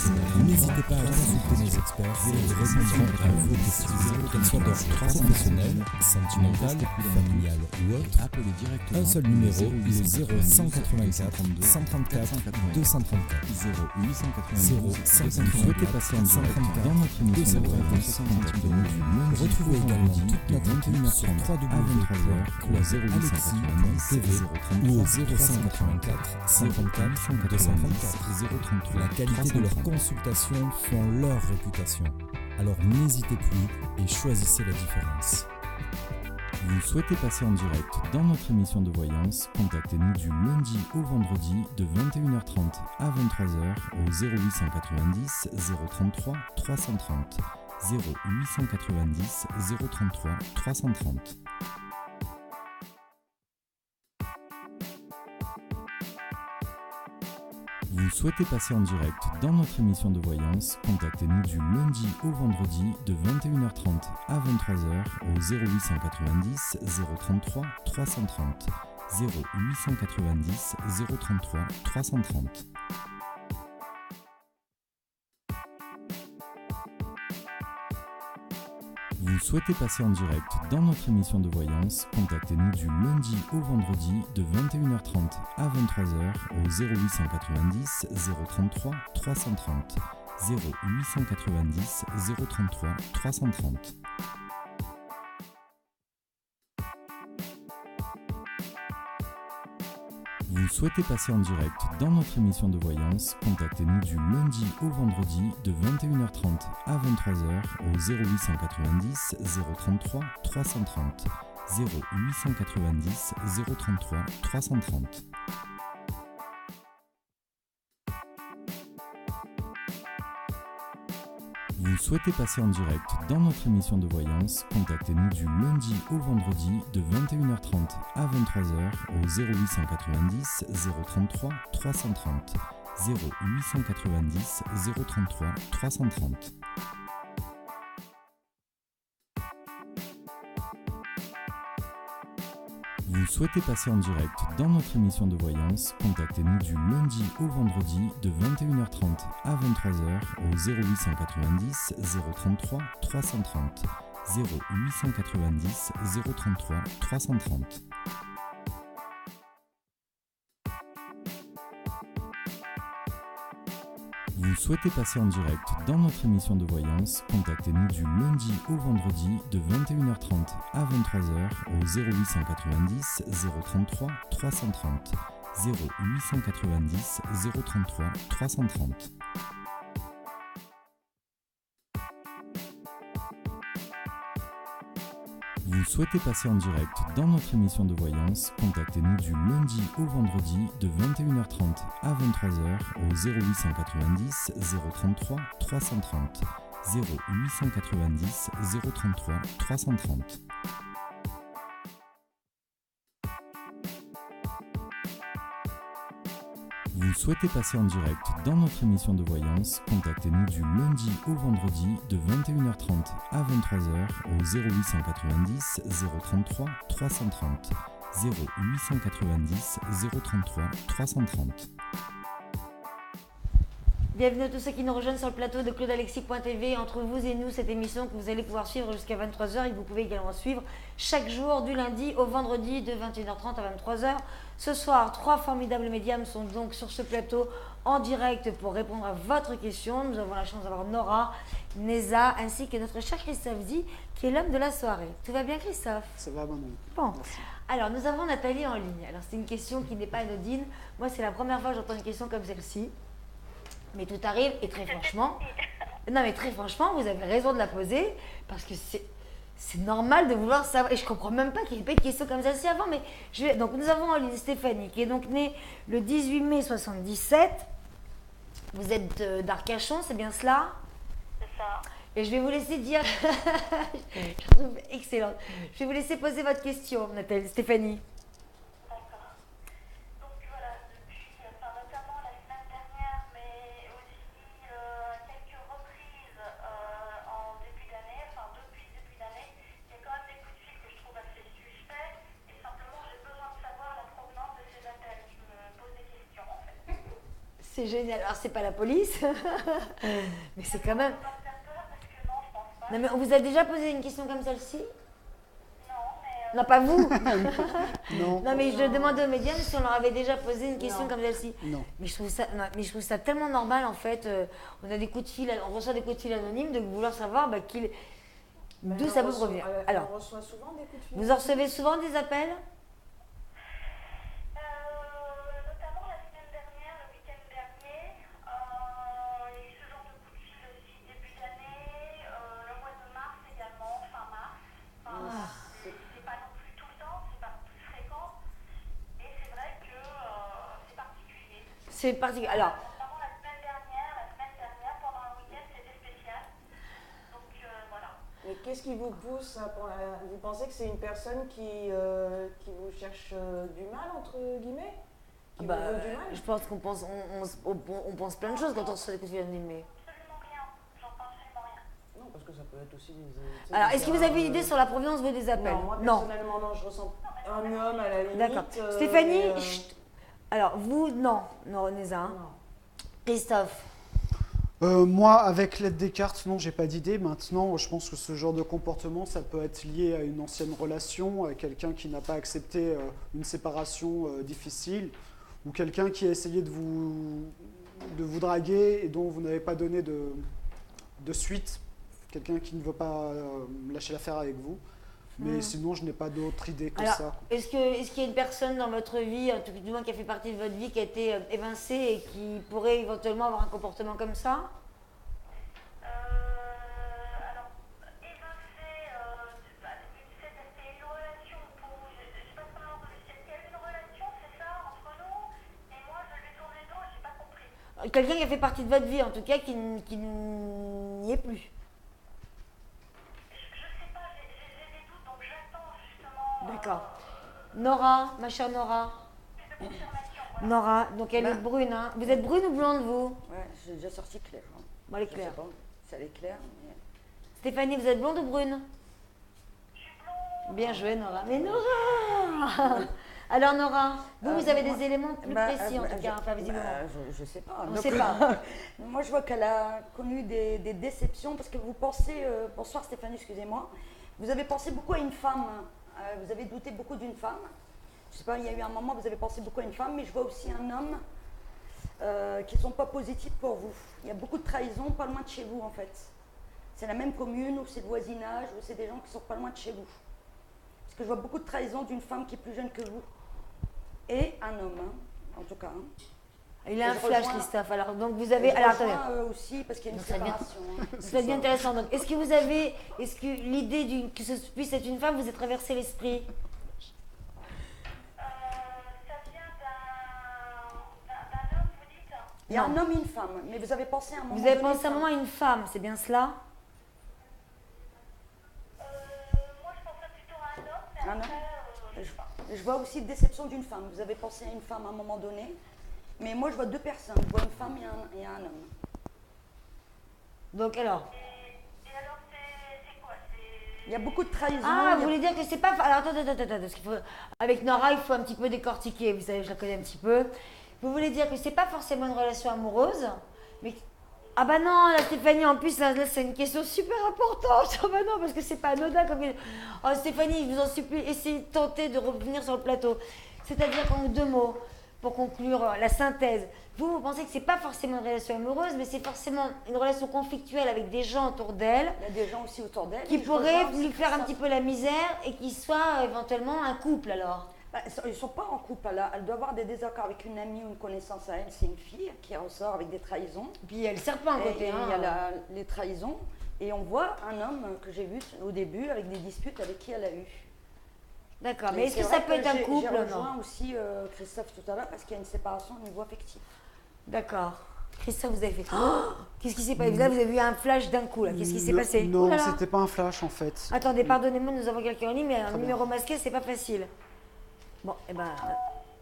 N'hésitez pas à consulter nos experts et ils répondront à vos questions, qu'elles soient d'ordre professionnel, sentimental, familial ou autre. Appelez directement Un seul numéro, le 0184 134 234. 0890 souhaitez passer en direct dans notre émission de voyance. Retrouvez également toute notre équipe sur www.claudealexis.tv ou au 0184 54 234 033. La qualité de leurs consultations font leur réputation. Alors n'hésitez plus et choisissez la différence. Vous souhaitez passer en direct dans notre émission de voyance, contactez-nous du lundi au vendredi de 21h30 à 23h au 0890 033 330. 0890 033 330. Vous souhaitez passer en direct dans notre émission de voyance, contactez-nous du lundi au vendredi de 21h30 à 23h au 0890 033 330. 0890 033 330. Vous souhaitez passer en direct dans notre émission de voyance, contactez-nous du lundi au vendredi de 21h30 à 23h au 0890 033 330. 0890 033 330. Vous souhaitez passer en direct dans notre émission de voyance, contactez-nous du lundi au vendredi de 21h30 à 23h au 0890 033 330. 0890 033 330. Vous souhaitez passer en direct dans notre émission de voyance, contactez-nous du lundi au vendredi de 21h30 à 23h au 0890 033 330. 0890 033 330. Vous souhaitez passer en direct dans notre émission de voyance, contactez-nous du lundi au vendredi de 21h30 à 23h au 0890 033 330. 0890 033 330. Vous souhaitez passer en direct dans notre émission de voyance, contactez-nous du lundi au vendredi de 21h30 à 23h au 0890 033 330. 0890 033 330. Vous souhaitez passer en direct dans notre émission de voyance, contactez-nous du lundi au vendredi de 21h30 à 23h au 0890 033 330. 0890 033 330. Vous souhaitez passer en direct dans notre émission de voyance, contactez-nous du lundi au vendredi de 21h30 à 23h au 0890 033 330. 0890 033 330. Bienvenue à tous ceux qui nous rejoignent sur le plateau de claudealexis.tv. Entre vous et nous, cette émission que vous allez pouvoir suivre jusqu'à 23h et que vous pouvez également suivre chaque jour du lundi au vendredi de 21h30 à 23h. Ce soir, 3 formidables médiums sont donc sur ce plateau en direct pour répondre à votre question. Nous avons la chance d'avoir Nora, Neza ainsi que notre cher Christophe Di qui est l'homme de la soirée. Tout va bien Christophe? Ça va Manon. Bon. Merci. Alors nous avons Nathalie en ligne. Alors c'est une question qui n'est pas anodine. Moi c'est la première fois que j'entends une question comme celle-ci. Mais tout arrive et très franchement, non mais très franchement, vous avez raison de la poser parce que c'est normal de vouloir savoir. Et je comprends même pas qu'il n'y ait pas de questions comme celle-ci avant. Mais donc nous avons en ligne Stéphanie qui est donc née le 18 mai 77. Vous êtes d'Arcachon, c'est bien cela? C'est ça. Et je vais vous laisser dire. Je trouve excellente. Je vais vous laisser poser votre question, Nathalie, Stéphanie. D'accord. Donc voilà, depuis, notamment la semaine dernière, mais aussi quelques reprises en début d'année, enfin depuis le début d'année, il y a quand même des coups de fil que je trouve assez suspects et simplement j'ai besoin de savoir la provenance de ces appels. Je me pose des questions en fait. C'est génial. Alors, c'est pas la police, mais c'est quand même. Pas me faire peur parce que non, je pense pas. Non, mais on vous a déjà posé une question comme celle-ci? Non, mais Non, pas vous. Non. Non, mais je demande aux médias si on leur avait déjà posé une question Non. comme celle-ci. Non. Mais je trouve ça tellement normal en fait. On a des coups de fil, on reçoit des coups de fil anonymes de vouloir savoir d'où ça peut provenir. Alors, on reçoit souvent des coups de fil. vous en recevez souvent des appels? notamment la semaine dernière, le week-end dernier, il y a eu ce genre de coup de fil aussi début d'année, le mois de mars également, fin mars. Enfin, c'est pas non plus tout le temps, c'est pas non plus fréquent. Et c'est vrai que c'est particulier. C'est particulier. Alors, Notamment la semaine dernière, pendant un week-end, c'était spécial. Donc voilà. Mais qu'est-ce qui vous pousse vous pensez que c'est une personne qui vous cherche du mal, entre guillemets? Qui bah, vous veut du mal? je pense qu'on pense, on pense plein de choses quand on reçoit des coups de fil anonymes. mais- Absolument rien. J'en pense absolument rien. Non, parce que ça peut être aussi des... Alors, est-ce que vous avez une idée sur la provenance des appels? Non, moi personnellement, non, je ressens un homme à la limite. D'accord. Stéphanie, mais, chut. Alors, vous, non, Néza. Hein. non. Christophe, Moi, avec l'aide des cartes, non, j'ai pas d'idée. Maintenant, je pense que ce genre de comportement, ça peut être lié à une ancienne relation, à quelqu'un qui n'a pas accepté une séparation difficile, ou quelqu'un qui a essayé de vous draguer et dont vous n'avez pas donné de suite. Quelqu'un qui ne veut pas lâcher l'affaire avec vous. Mais sinon, je n'ai pas d'autre idée que alors, ça. est-ce qu'il y a une personne dans votre vie, en tout cas, du moins qui a fait partie de votre vie, qui a été évincée et qui pourrait éventuellement avoir un comportement comme ça? Alors, évincé, c'était une relation quelqu'un qui a fait partie de votre vie, en tout cas, qui n'y est plus. Je sais pas, j'ai des doutes, donc j'attends justement D'accord. Nora, ma chère Nora. plus de confirmation. Voilà. Nora, donc elle est brune, hein. Vous êtes brune ou blonde, vous? Ouais, j'ai déjà sorti clair. Hein. Bon, elle est Je claire. sais pas si elle est claire. Mais... Stéphanie, vous êtes blonde ou brune? Je suis blonde. Bien joué, Nora. Mais Nora Alors, Nora, vous avez des éléments plus précis, en tout cas, enfin, visiblement. Je sais pas. On ne Donc, sait pas. moi, je vois qu'elle a connu des déceptions parce que vous pensez. Bonsoir Stéphanie, excusez-moi. Vous avez pensé beaucoup à une femme. Vous avez douté beaucoup d'une femme. Je sais pas, il y a eu un moment où vous avez pensé beaucoup à une femme, mais je vois aussi un homme qui ne sont pas positifs pour vous. Il y a beaucoup de trahisons pas loin de chez vous, en fait. C'est la même commune, ou c'est le voisinage, ou c'est des gens qui sont pas loin de chez vous. Parce que je vois beaucoup de trahisons d'une femme qui est plus jeune que vous. Et un homme, hein, en tout cas. Hein. Il a un je flash, rejoins- Christophe. Alors, donc vous avez. Je Alors, rejoins, attendez. aussi, parce qu'il y a une Donc, ça vient- séparation. Hein. Ça devient intéressant. Donc, est-ce que vous avez. Est-ce que l'idée que ce puisse être une femme vous est traversé l'esprit? Ça vient d'un homme, vous dites? Il y a Non. un homme et une femme, mais vous avez pensé à un moment Vous avez donné, pensé à un moment à une femme, c'est bien cela? Moi, je pensais plutôt à un homme, mais Un homme. après, je sais pas. Je vois aussi déception d'une femme. Vous avez pensé à une femme à un moment donné, mais moi je vois deux personnes. Je vois une femme et un homme. Donc, alors. Et alors, c'est quoi? Il y a beaucoup de trahison. Ah, il y vous a- voulez dire que c'est pas. Alors, attendez, parce qu'il faut. Avec Nora, il faut un petit peu décortiquer. Vous savez, je la connais un petit peu. Vous voulez dire que c'est pas forcément une relation amoureuse, mais. Ah bah non, la Stéphanie, en plus, là, c'est une question super importante. Ah bah non, parce que c'est pas anodin comme... Oh Stéphanie, je vous en supplie, essayez de tenter de revenir sur le plateau. C'est-à-dire qu'en deux mots, pour conclure la synthèse, vous pensez que c'est pas forcément une relation amoureuse, mais c'est forcément une relation conflictuelle avec des gens autour d'elle, Il y a des gens aussi autour d'elle. qui Je pourraient rejoins aussi lui faire un ça. petit peu la misère et qui soit éventuellement un couple alors. Bah, ils ne sont pas en couple. Elle doit avoir des désaccords avec une amie ou une connaissance à elle. C'est une fille qui ressort avec des trahisons. Puis il y a le serpent à Et côté. il y hein. a les trahisons. Et on voit un homme que j'ai vu au début avec des disputes avec qui elle a eu. D'accord, Et mais est-ce c'est que vrai ça peut être un j'ai couple rejoint non? aussi Christophe tout à l'heure parce qu'il y a une séparation au niveau affectif. D'accord. Christophe, vous avez fait. Oh, qu'est-ce qui s'est passé? Là, vous avez eu un flash d'un coup. Là. Qu'est-ce qui s'est passé? Oh Non, là là. c'était pas un flash en fait. Attendez, pardonnez-moi, nous avons quelqu'un en ligne, mais un Très numéro masqué, c'est pas facile. Bon, eh ben,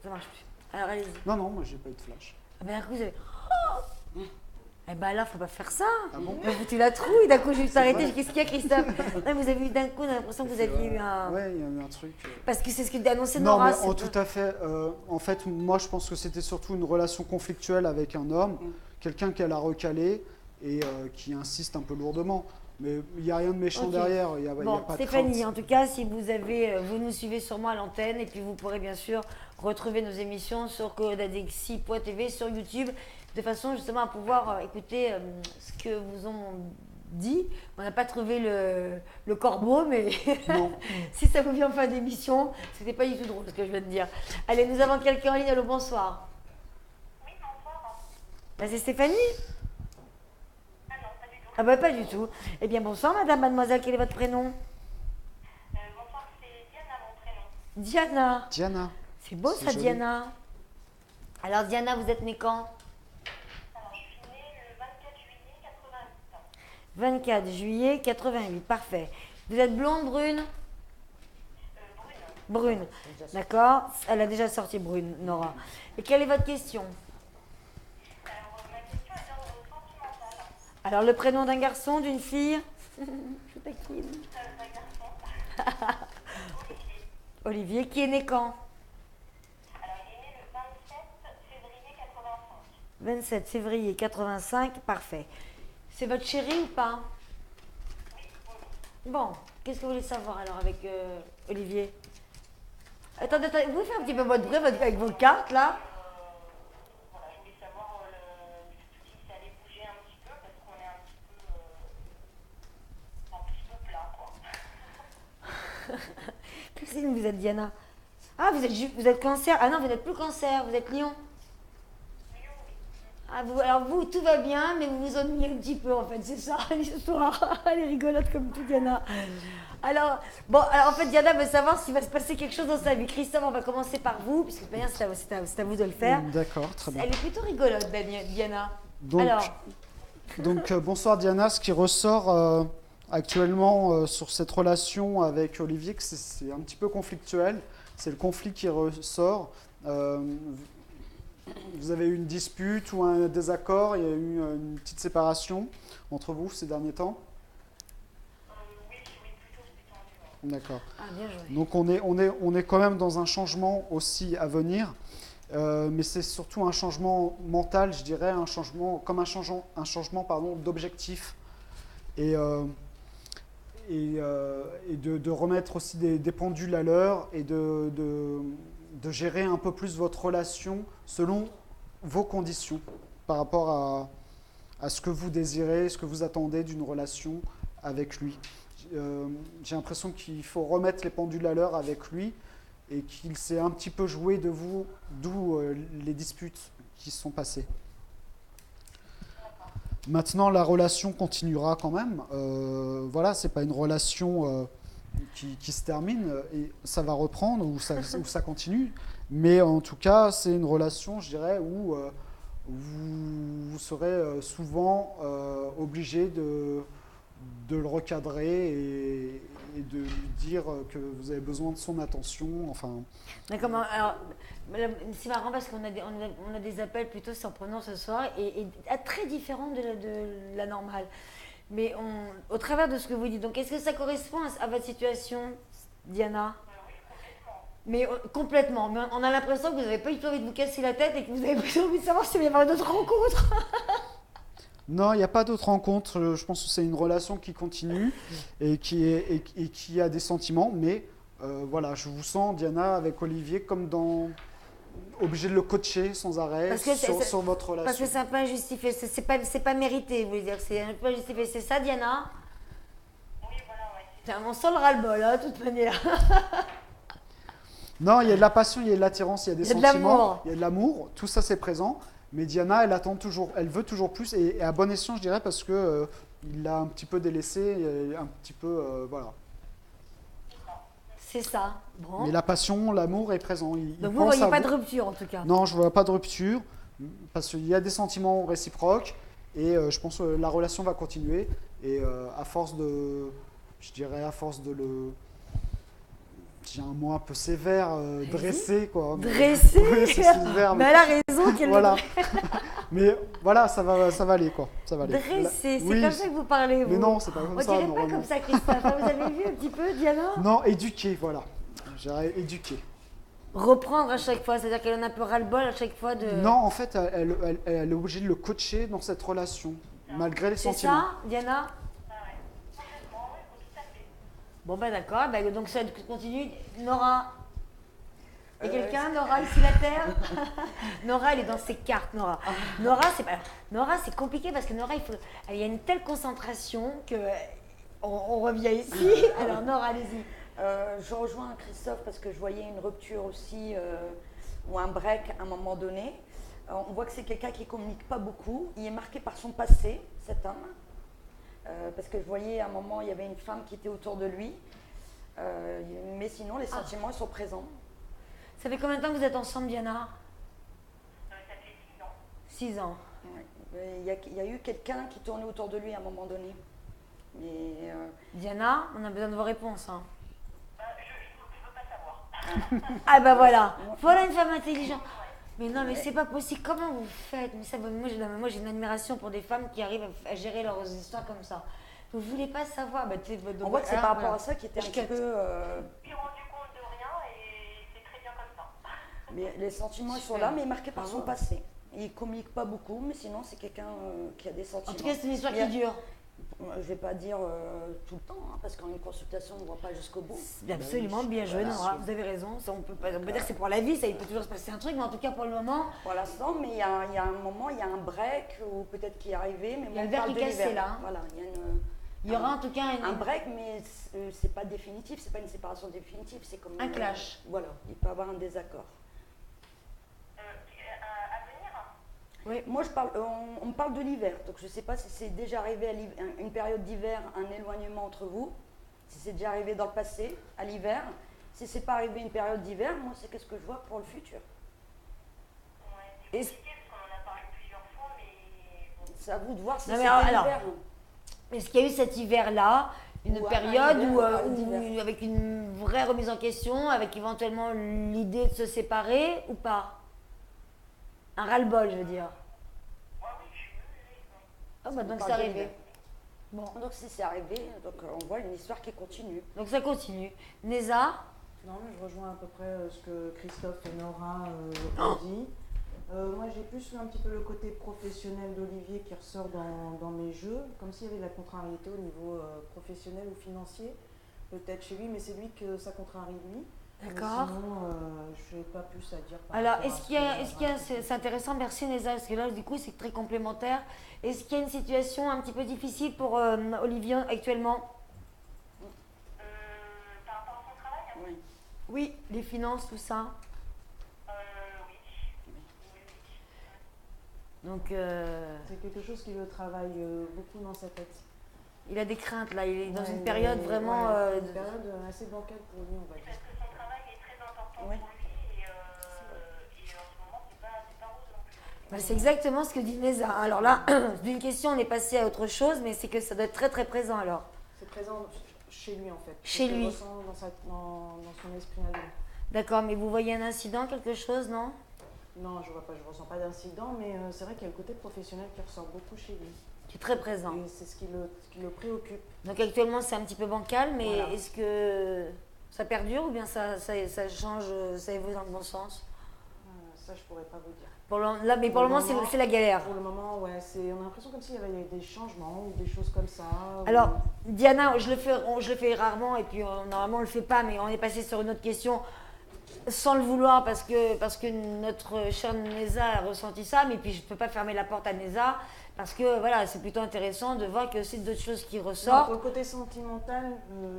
ça marche plus. Alors, allez-y. Non, non, moi j'ai pas eu de flash. Ah ben, d'un coup, vous avez. Oh eh ben là, faut pas faire ça. Ah bon? Vous avez foutu la trouille. D'un coup, j'ai juste arrêté. vrai. Qu'est-ce qu'il y a, Christophe? Non, vous avez eu d'un coup, on a l'impression que vous aviez eu un. Ouais, il y a eu un truc. Parce que c'est ce que annoncé Non, Nora. mais c'est en pas- tout à fait. En fait, moi, je pense que c'était surtout une relation conflictuelle avec un homme, quelqu'un qu'elle a recalé et qui insiste un peu lourdement. Mais il n'y a rien de méchant Ok. derrière. Il y a Bon, pas de Stéphanie, crainte. en tout cas, si vous avez, vous nous suivez sûrement à l'antenne et puis vous pourrez bien sûr retrouver nos émissions sur codadexi.tv sur YouTube de façon justement à pouvoir écouter ce que vous ont dit. On n'a pas trouvé le corbeau, mais Non. si ça vous vient en fin d'émission, c'était pas du tout drôle ce que je viens de dire. Allez, nous avons quelqu'un en ligne. Allô, bonsoir. Oui, bonsoir. Bah, c'est Stéphanie? Ah non, pas du tout. Ah bah pas du tout. Eh bien bonsoir madame, mademoiselle, quel est votre prénom? Bonsoir, c'est Diana, mon prénom. Diana. Diana. C'est beau C'est ça, joli. Diana. Alors Diana, vous êtes née quand? Alors, je suis née le 24 juillet 88. 24 juillet 88, parfait. Vous êtes blonde, brune? Brune. Brune, d'accord. Elle a déjà sorti brune, Nora. Et quelle est votre question? Alors, ma question est d'ordre sentimental. Alors le prénom d'un garçon, d'une fille? Je taquine. D'un garçon. Olivier, qui est né quand? Alors, il est né le 27 février 85. 27 février 85, parfait. C'est votre chéri ou pas? Bon, qu'est-ce que vous voulez savoir alors avec Olivier? Attendez, vous pouvez faire un petit peu votre bruit avec vos cartes là? Voilà, je voulais savoir si ça allait bouger un petit peu parce qu'on est un petit peu plat, quoi. Quel signe vous êtes, Diana? Ah, vous êtes cancer. Ah non, vous n'êtes plus cancer, vous êtes lion. Ah, alors vous, tout va bien, mais vous vous ennuyez un petit peu en fait, c'est ça l'histoire. Elle est rigolote comme tout, Diana. Alors, en fait, Diana veut savoir s'il va se passer quelque chose dans sa vie. Christophe, on va commencer par vous, puisque de toute manière, c'est à vous de le faire. D'accord, très bien. Elle est plutôt rigolote, Diana. Donc, bonsoir Diana. Ce qui ressort actuellement sur cette relation avec Olivier, que c'est un petit peu conflictuel. C'est le conflit qui ressort. Vous avez eu une dispute ou un désaccord, il y a eu une petite séparation entre vous ces derniers temps? Oui, plutôt tendu. D'accord. Ah, bien joué. Donc on est quand même dans un changement aussi à venir, mais c'est surtout un changement mental, je dirais, un changement d'objectif et de remettre aussi des pendules à l'heure et de gérer un peu plus votre relation selon vos conditions par rapport à ce que vous désirez, ce que vous attendez d'une relation avec lui. J'ai l'impression qu'il faut remettre les pendules à l'heure avec lui et qu'il s'est un petit peu joué de vous, d'où les disputes qui se sont passées. Maintenant, la relation continuera quand même. Voilà, c'est pas une relation qui se termine et ça va reprendre ou ça continue. Mais en tout cas, c'est une relation, je dirais, où vous serez souvent obligé de le recadrer et de lui dire que vous avez besoin de son attention. Enfin. D'accord, alors c'est marrant parce qu'on a des appels plutôt surprenants ce soir et très différents de la normale. Mais au travers de ce que vous dites, donc est-ce que ça correspond à votre situation, Diana? Mais complètement. Mais on a l'impression que vous n'avez pas du tout envie de vous casser la tête et que vous avez plutôt envie de savoir s'il va y avoir d'autres rencontres. Non, il n'y a pas d'autres rencontres. Je pense que c'est une relation qui continue et qui a des sentiments. Mais voilà, je vous sens, Diana, avec Olivier, comme obligé de le coacher sans arrêt sur votre relation. Parce que c'est un peu injustifié. C'est pas mérité, vous voulez dire. C'est un peu injustifié. C'est ça, Diana? Oui, voilà, ouais. On sent le ras-le-bol, de toute manière. Non, il y a de la passion, il y a de l'attirance, il y a des sentiments, il y a de l'amour. Tout ça, c'est présent. Mais Diana, elle veut toujours plus et à bon escient, je dirais, parce que il l'a un petit peu délaissé, un petit peu, voilà. C'est ça. Bon. Mais la passion, l'amour est présent. Donc vous ne voyez pas de rupture, en tout cas? Non, je ne vois pas de rupture, parce qu'il y a des sentiments réciproques et je pense que la relation va continuer. Et à force de le... J'ai un mot un peu sévère, dressé, quoi. Dressé. Oui, c'est sévère, mais elle a raison qu'elle voilà. Mais voilà, ça va aller, quoi. Ça va aller. Dressé, c'est comme ça que vous parlez, vous. Mais non, c'est pas comme ça, on dirait pas comme ça, Christophe. Vous avez vu un petit peu, Diana? Non, éduquer, voilà. J'irais éduquer. Reprendre à chaque fois, c'est-à-dire qu'elle en a un peu ras-le-bol à chaque fois de... Non, en fait, elle est obligée de le coacher dans cette relation, malgré les sentiments. C'est ça, Diana? Bon ben d'accord, donc ça continue. Nora, il y a quelqu'un, Nora, ici la terre? Nora, elle est dans ses cartes, Nora. Nora, c'est compliqué parce que Nora, il y a une telle concentration que on revient ici. Alors Nora, allez-y. Je rejoins Christophe parce que je voyais une rupture aussi ou un break à un moment donné. On voit que c'est quelqu'un qui ne communique pas beaucoup. Il est marqué par son passé, cet homme. Parce que je voyais à un moment, il y avait une femme qui était autour de lui. Mais sinon, les sentiments ils sont présents. Ça fait combien de temps que vous êtes ensemble, Diana? Ça fait 6 ans. Oui. Il y a eu quelqu'un qui tournait autour de lui à un moment donné. Mais, Diana, on a besoin de vos réponses. Hein. Je veux pas savoir. Ah bah voilà, voilà une femme intelligente. Mais non, mais c'est pas possible. Comment vous faites? Mais ça, moi, j'ai une admiration pour des femmes qui arrivent à gérer leurs histoires comme ça. Vous voulez pas savoir? On voit que c'est par rapport à ça qui était un petit peu... Je suis rendu compte de rien et c'est très bien comme ça. Mais les sentiments ils sont là, mais marqués par son passé. Il ne communique pas beaucoup, mais sinon c'est quelqu'un qui a des sentiments. En tout cas, c'est une histoire qui dure. Je ne vais pas dire tout le temps, hein, parce qu'en une consultation, on ne voit pas jusqu'au bout. Absolument, bien joué, Nora, vous avez raison. Ça, on peut dire que c'est pour la vie, ça, il peut toujours se passer un truc, mais en tout cas pour le moment... Pour l'instant, mais il y a un moment, il y a un break, ou peut-être qui est arrivé, mais il y a le verre qui est cassé là. Voilà, il y aura en tout cas un break, mais c'est pas définitif, c'est pas une séparation définitive, c'est comme... Un clash. Voilà, il peut y avoir un désaccord. Oui, moi on me parle de l'hiver, donc je ne sais pas si c'est déjà arrivé à une période d'hiver, un éloignement entre vous. si c'est déjà arrivé dans le passé, à l'hiver. Si c'est pas arrivé une période d'hiver, moi c'est qu'est-ce que je vois pour le futur. Ouais, c'est Est-ce- compliqué parce qu'on en a parlé plusieurs fois, mais bon. C'est à vous de voir si Non, c'est mais alors, l'hiver. Est-ce qu'il y a eu cet hiver-là, une Ou un période hiver, où, une période d'hiver. avec une vraie remise en question, avec éventuellement l'idée de se séparer ou pas? Un ras-le-bol, je veux dire. Ouais, oui, je suis oui. Ah bah donc parle c'est de arrivé. l'hiver. Bon, Donc si c'est arrivé, donc on voit une histoire qui continue. donc ça continue. Neza, Non, mais je rejoins à peu près ce que Christophe et Nora ont dit. Moi, j'ai plus un petit peu le côté professionnel d'Olivier qui ressort dans mes jeux, comme s'il y avait de la contrariété au niveau professionnel ou financier, peut-être chez lui, mais c'est lui que ça contrarie lui. Mais d'accord. sinon, je n'ai pas plus à dire. Par Alors, rapport à est-ce ce qu'il y a, que est-ce qu'il y a, raconté. c'est intéressant, merci Neza, parce que là, du coup, c'est très complémentaire. Est-ce qu'il y a une situation un petit peu difficile pour Olivier actuellement? Par rapport à son travail, hein. Oui. Oui, les finances, tout ça. Oui. Donc, C'est quelque chose qui le travaille beaucoup dans sa tête. il a des craintes, là. Il est dans Ouais, une période mais- vraiment... ouais, une période assez bancale pour lui, on va dire. Parce que son travail est très important Oui. pour lui et en ce moment, c'est pas rose non plus. Bah, c'est exactement ce que dit Neza. Alors là, d'une question, on est passé à autre chose, mais c'est que ça doit être très très présent alors. C'est présent chez lui en fait. Chez C'est ce qu'il lui. ressent dans son esprit à lui. D'accord, mais vous voyez un incident, quelque chose, non? Non, je ressens pas d'incident, mais c'est vrai qu'il y a le côté professionnel qui ressort beaucoup chez lui. Qui est très présent. Et c'est ce qui le préoccupe. Donc actuellement, c'est un petit peu bancal, mais Voilà. est-ce que ça perdure ou bien ça change, ça évolue dans le bon sens? Ça, je pourrais pas vous dire. Là, mais pour le moment, c'est la galère. Pour le moment, ouais, on a l'impression comme s'il y avait des changements ou des choses comme ça. Alors, ou- Diana, je le fais rarement, et puis normalement on le fait pas, mais on est passé sur une autre question sans le vouloir parce que notre chère Neza a ressenti ça, mais puis je peux pas fermer la porte à Neza parce que voilà, c'est plutôt intéressant de voir que c'est d'autres choses qui Non, ressortent. pour le côté sentimental,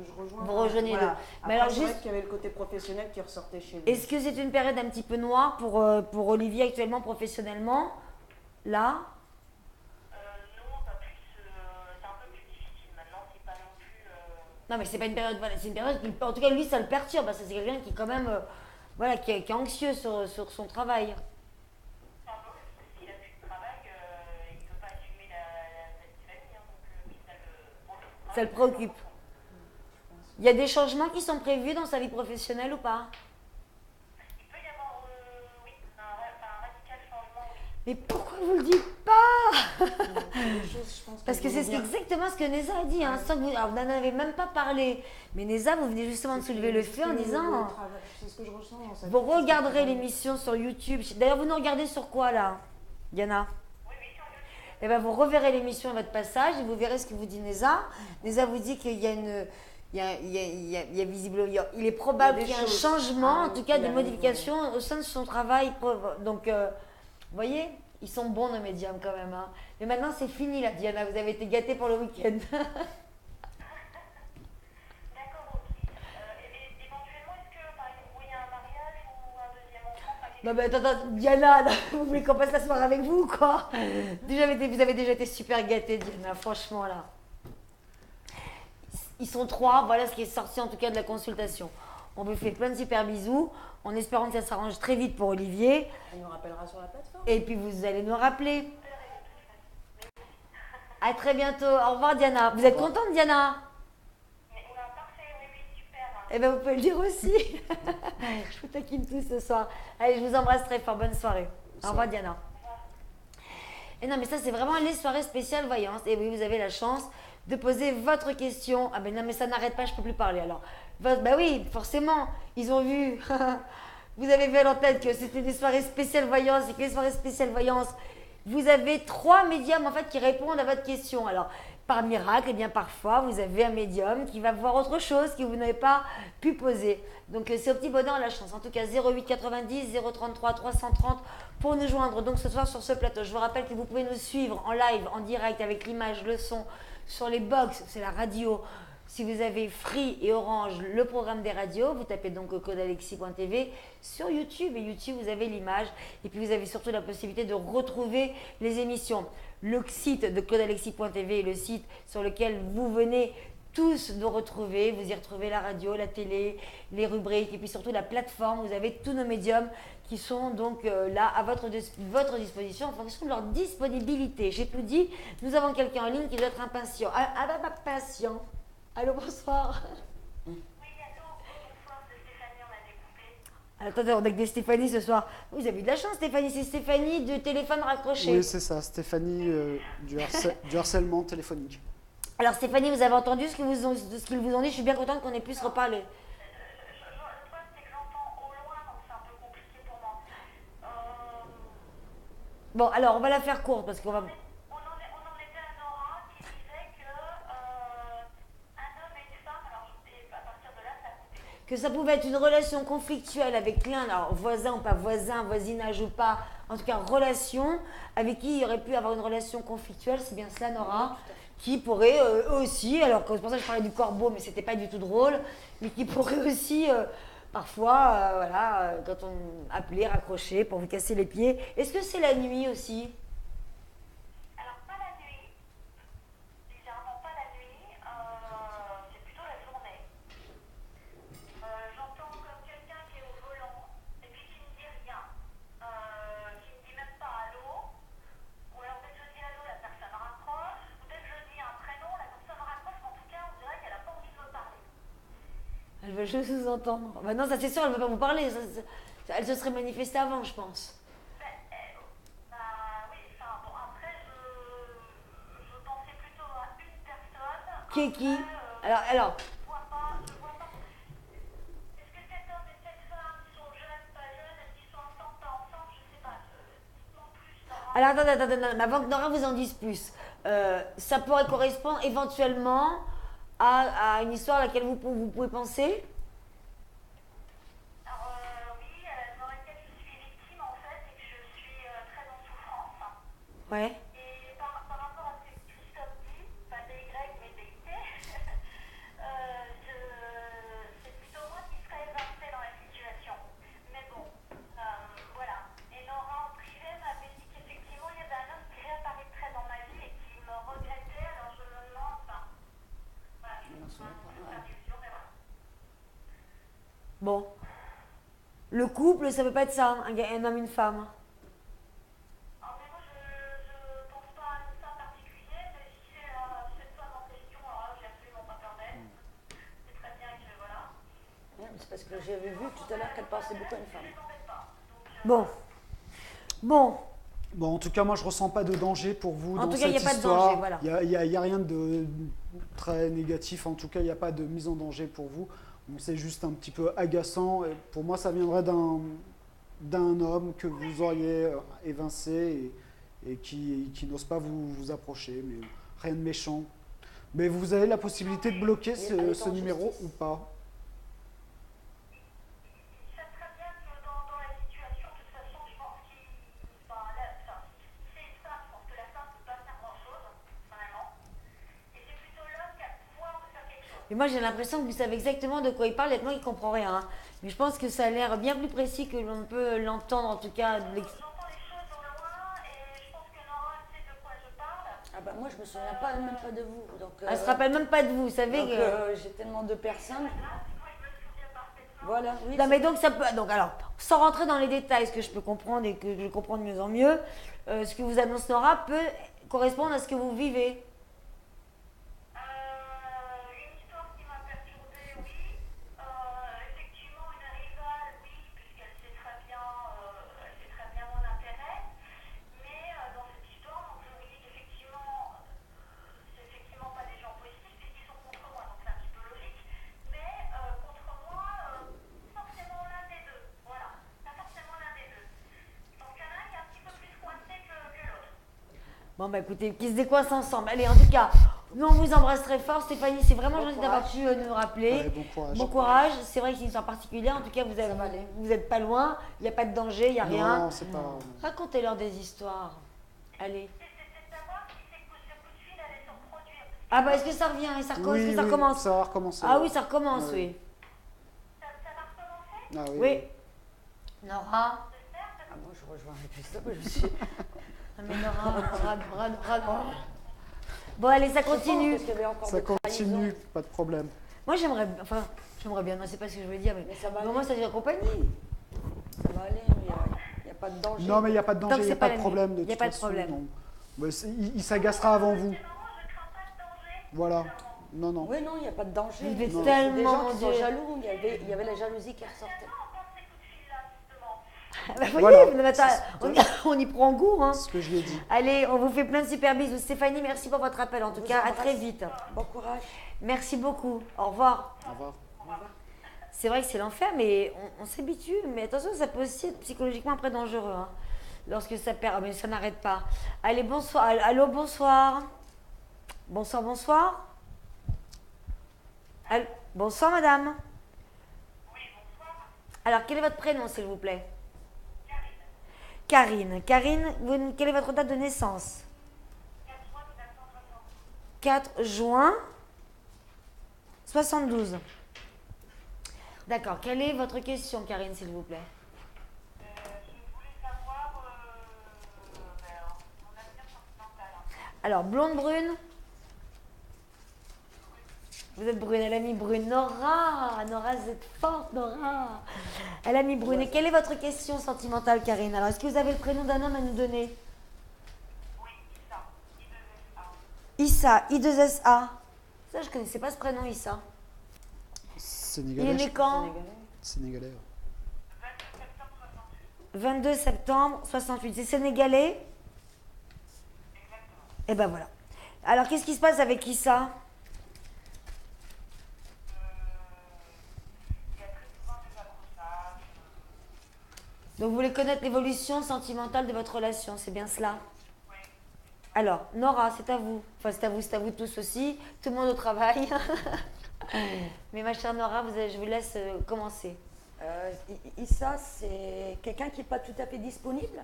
je rejoins. Vous rejoignez voilà. le- Après, Mais alors, c'est juste- vrai qu'il y avait le côté professionnel qui ressortait chez lui. Est-ce que c'est une période un petit peu noire pour Olivier actuellement professionnellement? Là? Non, pas plus. C'est un peu plus difficile maintenant. C'est pas non plus. Non, mais c'est pas une période, voilà, c'est une période qui, en tout cas, lui, ça le perturbe. Parce que c'est quelqu'un qui, quand même, voilà, qui est anxieux sur son travail. Enfin, bon, s'il a plus de travail, il peut pas assumer sa petite famille. Hein, donc, oui, Ça le préoccupe. Il y a des changements qui sont prévus dans sa vie professionnelle ou pas? Il peut y avoir, oui, un radical changement. Oui. Mais pourquoi vous le dites pas? Des choses, je pense, Parce que c'est exactement ce que Neza a dit. Hein, sans que alors, vous n'en avez même pas parlé. Mais Neza, vous venez justement de soulever le feu en disant... C'est ce que je ressens dans sa Vous vie, c'est regarderez ce que- l'émission sur YouTube. D'ailleurs, vous nous regardez sur quoi là, Diana? Oui, sur YouTube. Eh ben, vous reverrez l'émission à votre passage et vous verrez ce que vous dit Neza. Neza vous dit qu'il y a une... Il y a visiblement, il est probable Il y a qu'il y des ait un choses. changement, Ah, en tout cas il des a modifications au sein de son travail. Donc, vous voyez, ils sont bons nos médiums quand même. Hein. Mais maintenant, c'est fini là, Diana. Vous avez été gâtée pour le week-end. D'accord, ok. Éventuellement, est-ce que, par exemple, vous voyez un mariage ou un deuxième enfant enfin, quelque Non mais attends, Diana, là, vous voulez qu'on passe la soirée avec vous ou quoi? Vous avez déjà été super gâtée, Diana, franchement là. Ils sont 3, voilà ce qui est sorti en tout cas de la consultation. On vous fait plein de super bisous, en espérant que ça s'arrange très vite pour Olivier. Elle nous rappellera sur la plateforme. Et puis vous allez nous rappeler. À très bientôt, au revoir Diana. Vous êtes contente Diana? Mais on a parfait, oui, oui, super. Eh bien vous pouvez le dire aussi. Je vous taquine tous ce soir. Allez, je vous embrasse très fort, bonne soirée. Au revoir Diana. Et non mais ça c'est vraiment les soirées spéciales voyance. Et oui, vous avez la chance de poser votre question. Ah ben non mais ça n'arrête pas, je peux plus parler alors. Bah oui, forcément, ils ont vu. Vous avez vu à l'antenne que c'était des soirées spéciales voyance et que les soirées spéciales voyance, vous avez 3 médiums en fait qui répondent à votre question. Alors par miracle, eh bien parfois vous avez un médium qui va voir autre chose que vous n'avez pas pu poser. Donc c'est au petit bonheur la chance. En tout cas 08 90 033 330 pour nous joindre donc ce soir sur ce plateau. Je vous rappelle que vous pouvez nous suivre en live, en direct avec l'image, le son, sur les box, c'est la radio. Si vous avez Free et Orange, le programme des radios, vous tapez donc codealexis.tv sur YouTube. Et YouTube, vous avez l'image. Et puis, vous avez surtout la possibilité de retrouver les émissions. Le site de codealexis.tv est le site sur lequel vous venez tous nous retrouver. Vous y retrouvez la radio, la télé, les rubriques et puis surtout la plateforme. Vous avez tous nos médiums qui sont donc là à votre disposition en fonction de leur disponibilité. J'ai tout dit. Nous avons quelqu'un en ligne qui doit être impatient. Patient. Allô, bonsoir. Oui, allô, bonsoir, c'est Stéphanie, on a découpé. Attendez, on a que des Stéphanie ce soir. Vous avez eu de la chance, Stéphanie. C'est Stéphanie de téléphone raccroché. Oui, c'est ça, Stéphanie du harcèlement téléphonique. Alors Stéphanie, vous avez entendu ce qu'ils vous ont dit. Je suis bien contente qu'on ait pu se reparler. Le problème, c'est que j'entends au loin, donc c'est un peu compliqué pour moi. Bon, alors on va la faire courte parce qu'on va... On en était à Nora qui disait que un homme et une femme, alors à partir de là, ça a coupé. Que ça pouvait être une relation conflictuelle avec l'un, alors voisin ou pas voisin, voisinage ou pas, en tout cas relation, avec qui il aurait pu avoir une relation conflictuelle, c'est bien cela Nora, qui pourrait eux aussi, alors c'est pour ça que je parlais du corbeau, mais c'était pas du tout drôle, mais qui pourrait aussi parfois, voilà, quand on appelait, raccrocher pour vous casser les pieds. Est-ce que c'est la nuit aussi? Alors, pas la nuit, bizarrement pas la nuit, c'est plutôt la journée. J'entends comme quelqu'un qui est au volant et puis qui ne dit rien, qui ne dit même pas allô, ou alors dès que je dis allô, la personne raccroche, ou dès que je dis un prénom, la personne raccroche, mais en tout cas, on dirait qu'elle n'a pas envie de me parler. Elle veut juste vous entendre. Maintenant, ça c'est sûr, elle ne veut pas vous parler. Elle se serait manifestée avant, je pense. Oui, enfin, bon, après, je pensais plutôt à une personne. Qui? Après, Alors, je vois pas. Est-ce que cet homme et cette femme sont jeunes, pas jeunes? Est-ce qu'ils sont ensemble, pas ensemble? Je sais pas. Dites-moi plus, Nora. alors attendez, mais avant que Nora vous en dise plus, ça pourrait correspondre éventuellement à une histoire à laquelle vous pouvez penser? Alors, oui, dans laquelle je suis victime, en fait, et que je suis très en souffrance. Ouais. Et par rapport à ce que Christophe dit, pas DY, mais DIT, c'est plutôt moi qui serais évincée dans la situation. Mais bon, voilà. Et Nora, en privé, m'avait dit qu'effectivement, il y avait un homme qui réapparaîtrait dans ma vie et qui me regrettait. Alors, je me demande, voilà, je me suis faire d'illusions, mais voilà. Bon. Le couple, ça peut pas être ça, un homme, une femme. Alors, mais moi, je pense pas à ça en particulier, mais si c'est cette femme en question, alors là, j'ai absolument pas peur d'elle. C'est très bien que, voilà. C'est parce que j'avais vu tout à l'heure qu'elle pensait beaucoup à une femme. Bon. Bon. Bon, en tout cas, moi, je ressens pas de danger pour vous En dans tout cas, il cette n'y a pas de histoire. danger, voilà. Il y a rien de très négatif. En tout cas, il n'y a pas de mise en danger pour vous. Bon, c'est juste un petit peu agaçant. Et pour moi, ça viendrait d'un homme que vous auriez évincé et qui n'ose pas vous approcher. Mais rien de méchant. Mais vous avez la possibilité de bloquer ce numéro ou pas? Ça serait bien que dans la situation, de toute façon, je pense qu'il. Enfin, si c'est une femme, je pense que la femme ne peut pas faire grand-chose, vraiment. Et c'est plutôt l'homme qui a le pouvoir de faire quelque chose. Et moi, j'ai l'impression que vous savez exactement de quoi il parle, et moi, il ne comprend rien. Hein. Mais je pense que ça a l'air bien plus précis que l'on peut l'entendre, en tout cas. J'entends les choses au loin et je pense que Nora sait de quoi je parle. Ah bah moi je me souviens pas même pas de vous. Donc, Elle se rappelle même pas de vous, vous savez donc, que... j'ai tellement de personnes. Moi, je me souviens parfaitement. Voilà, oui. Non mais donc ça peut... Donc alors, sans rentrer dans les détails, ce que je peux comprendre et que je comprends de mieux en mieux, ce que vous annonce Nora peut correspondre à ce que vous vivez. Une histoire qui m'a perturbée, oui. Effectivement, une rivale, oui, puisqu'elle sait très bien mon intérêt. Mais dans cette histoire, donc, je me dis qu'effectivement, c'est effectivement pas des gens positifs puisqu'ils sont contre moi, donc c'est un petit peu logique. Mais contre moi, forcément l'un des deux. Voilà, pas forcément l'un des deux. Donc il y en a un qui est un petit peu plus coincé que l'autre. Bon bah écoutez, qui se décoincent ensemble. Allez, en tout cas, nous on vous embrasse très fort. Stéphanie, c'est vraiment gentil d'avoir pu nous rappeler. Ouais, bon courage. Bon courage. C'est vrai que c'est une histoire particulière. En tout cas, vous Ça va aller. n'êtes pas loin. Il n'y a pas de danger, il n'y a rien. Non, c'est pas... Racontez-leur des histoires. Allez. C'est de savoir si ce coup de fil allait se reproduire. Ah bah est-ce que ça revient? Est-ce que ça recommence? ça va recommencer. Ah oui, ça recommence, Ouais. oui. Ça va recommencer? Ah oui. Oui. Nora. Ah, moi je rejoins Christophe, je suis. Ah, mais Nora. Bon, allez, ça Je pense continue. parce qu'il y avait encore Ça des trahisons. continue, pas de problème. Moi, j'aimerais bien, non, c'est pas ce que je veux dire, mais Mais ça va au moins, aller. ça devient compagnie. Ça va aller, mais il n'y a pas de danger. Non, mais il n'y a pas de Tant danger, que il n'y a c'est pas pas de la problème nuit. de Y a toute pas de façon, problème. non. Mais il s'agacera avant vous. Non, je crains pas de danger. Voilà. Non, non. Oui, non, il n'y a pas de danger. Vous êtes Non. tellement, Des gens mon qui sont Dieu. jaloux, il y avait la jalousie qui ressortait. Entendre ces coups de fil là, justement. Bah, voyez, Voilà. mais attends, on y prend goût. Hein. C'est ce que je lui ai dit. Allez, on vous fait plein de super bisous. Stéphanie, merci pour votre appel. En tout vous cas, à embrasse. très vite. Bon courage. Merci beaucoup. Au revoir. Au revoir. C'est vrai que c'est l'enfer, mais on s'habitue. Mais attention, ça peut aussi être psychologiquement après dangereux. Hein, lorsque ça perd, mais ça n'arrête pas. Allez, bonsoir. Allô, bonsoir. Bonsoir, bonsoir. Bonsoir, madame. Oui, bonsoir. Alors, quel est votre prénom, s'il vous plaît? Karine. Karine, quelle est votre date de naissance? 4 juin 72. D'accord. Quelle est votre question, Karine, s'il vous plaît? Je voulais savoir mon avenir sentimental. Alors, blonde, brune? Vous êtes brune, elle a mis brune. Nora, vous êtes forte, Nora. Elle a mis brune. Et quelle est votre question sentimentale, Karine? Alors, est-ce que vous avez le prénom d'un homme à nous donner? Oui, Issa. Issa, I2SA. Ça, je connaissais pas ce prénom, Issa. Il est Sénégalais. né quand? Sénégalais. 22 septembre 68. C'est sénégalais? Et ben voilà. Alors, qu'est-ce qui se passe avec Issa? Il y a très souvent des accrochages. Donc, vous voulez connaître l'évolution sentimentale de votre relation, c'est bien cela? Alors, Nora, c'est à vous. Enfin, c'est à vous tous aussi. Tout le monde au travail. Mais ma chère Nora, je vous laisse commencer. Issa, c'est quelqu'un qui n'est pas tout à fait disponible.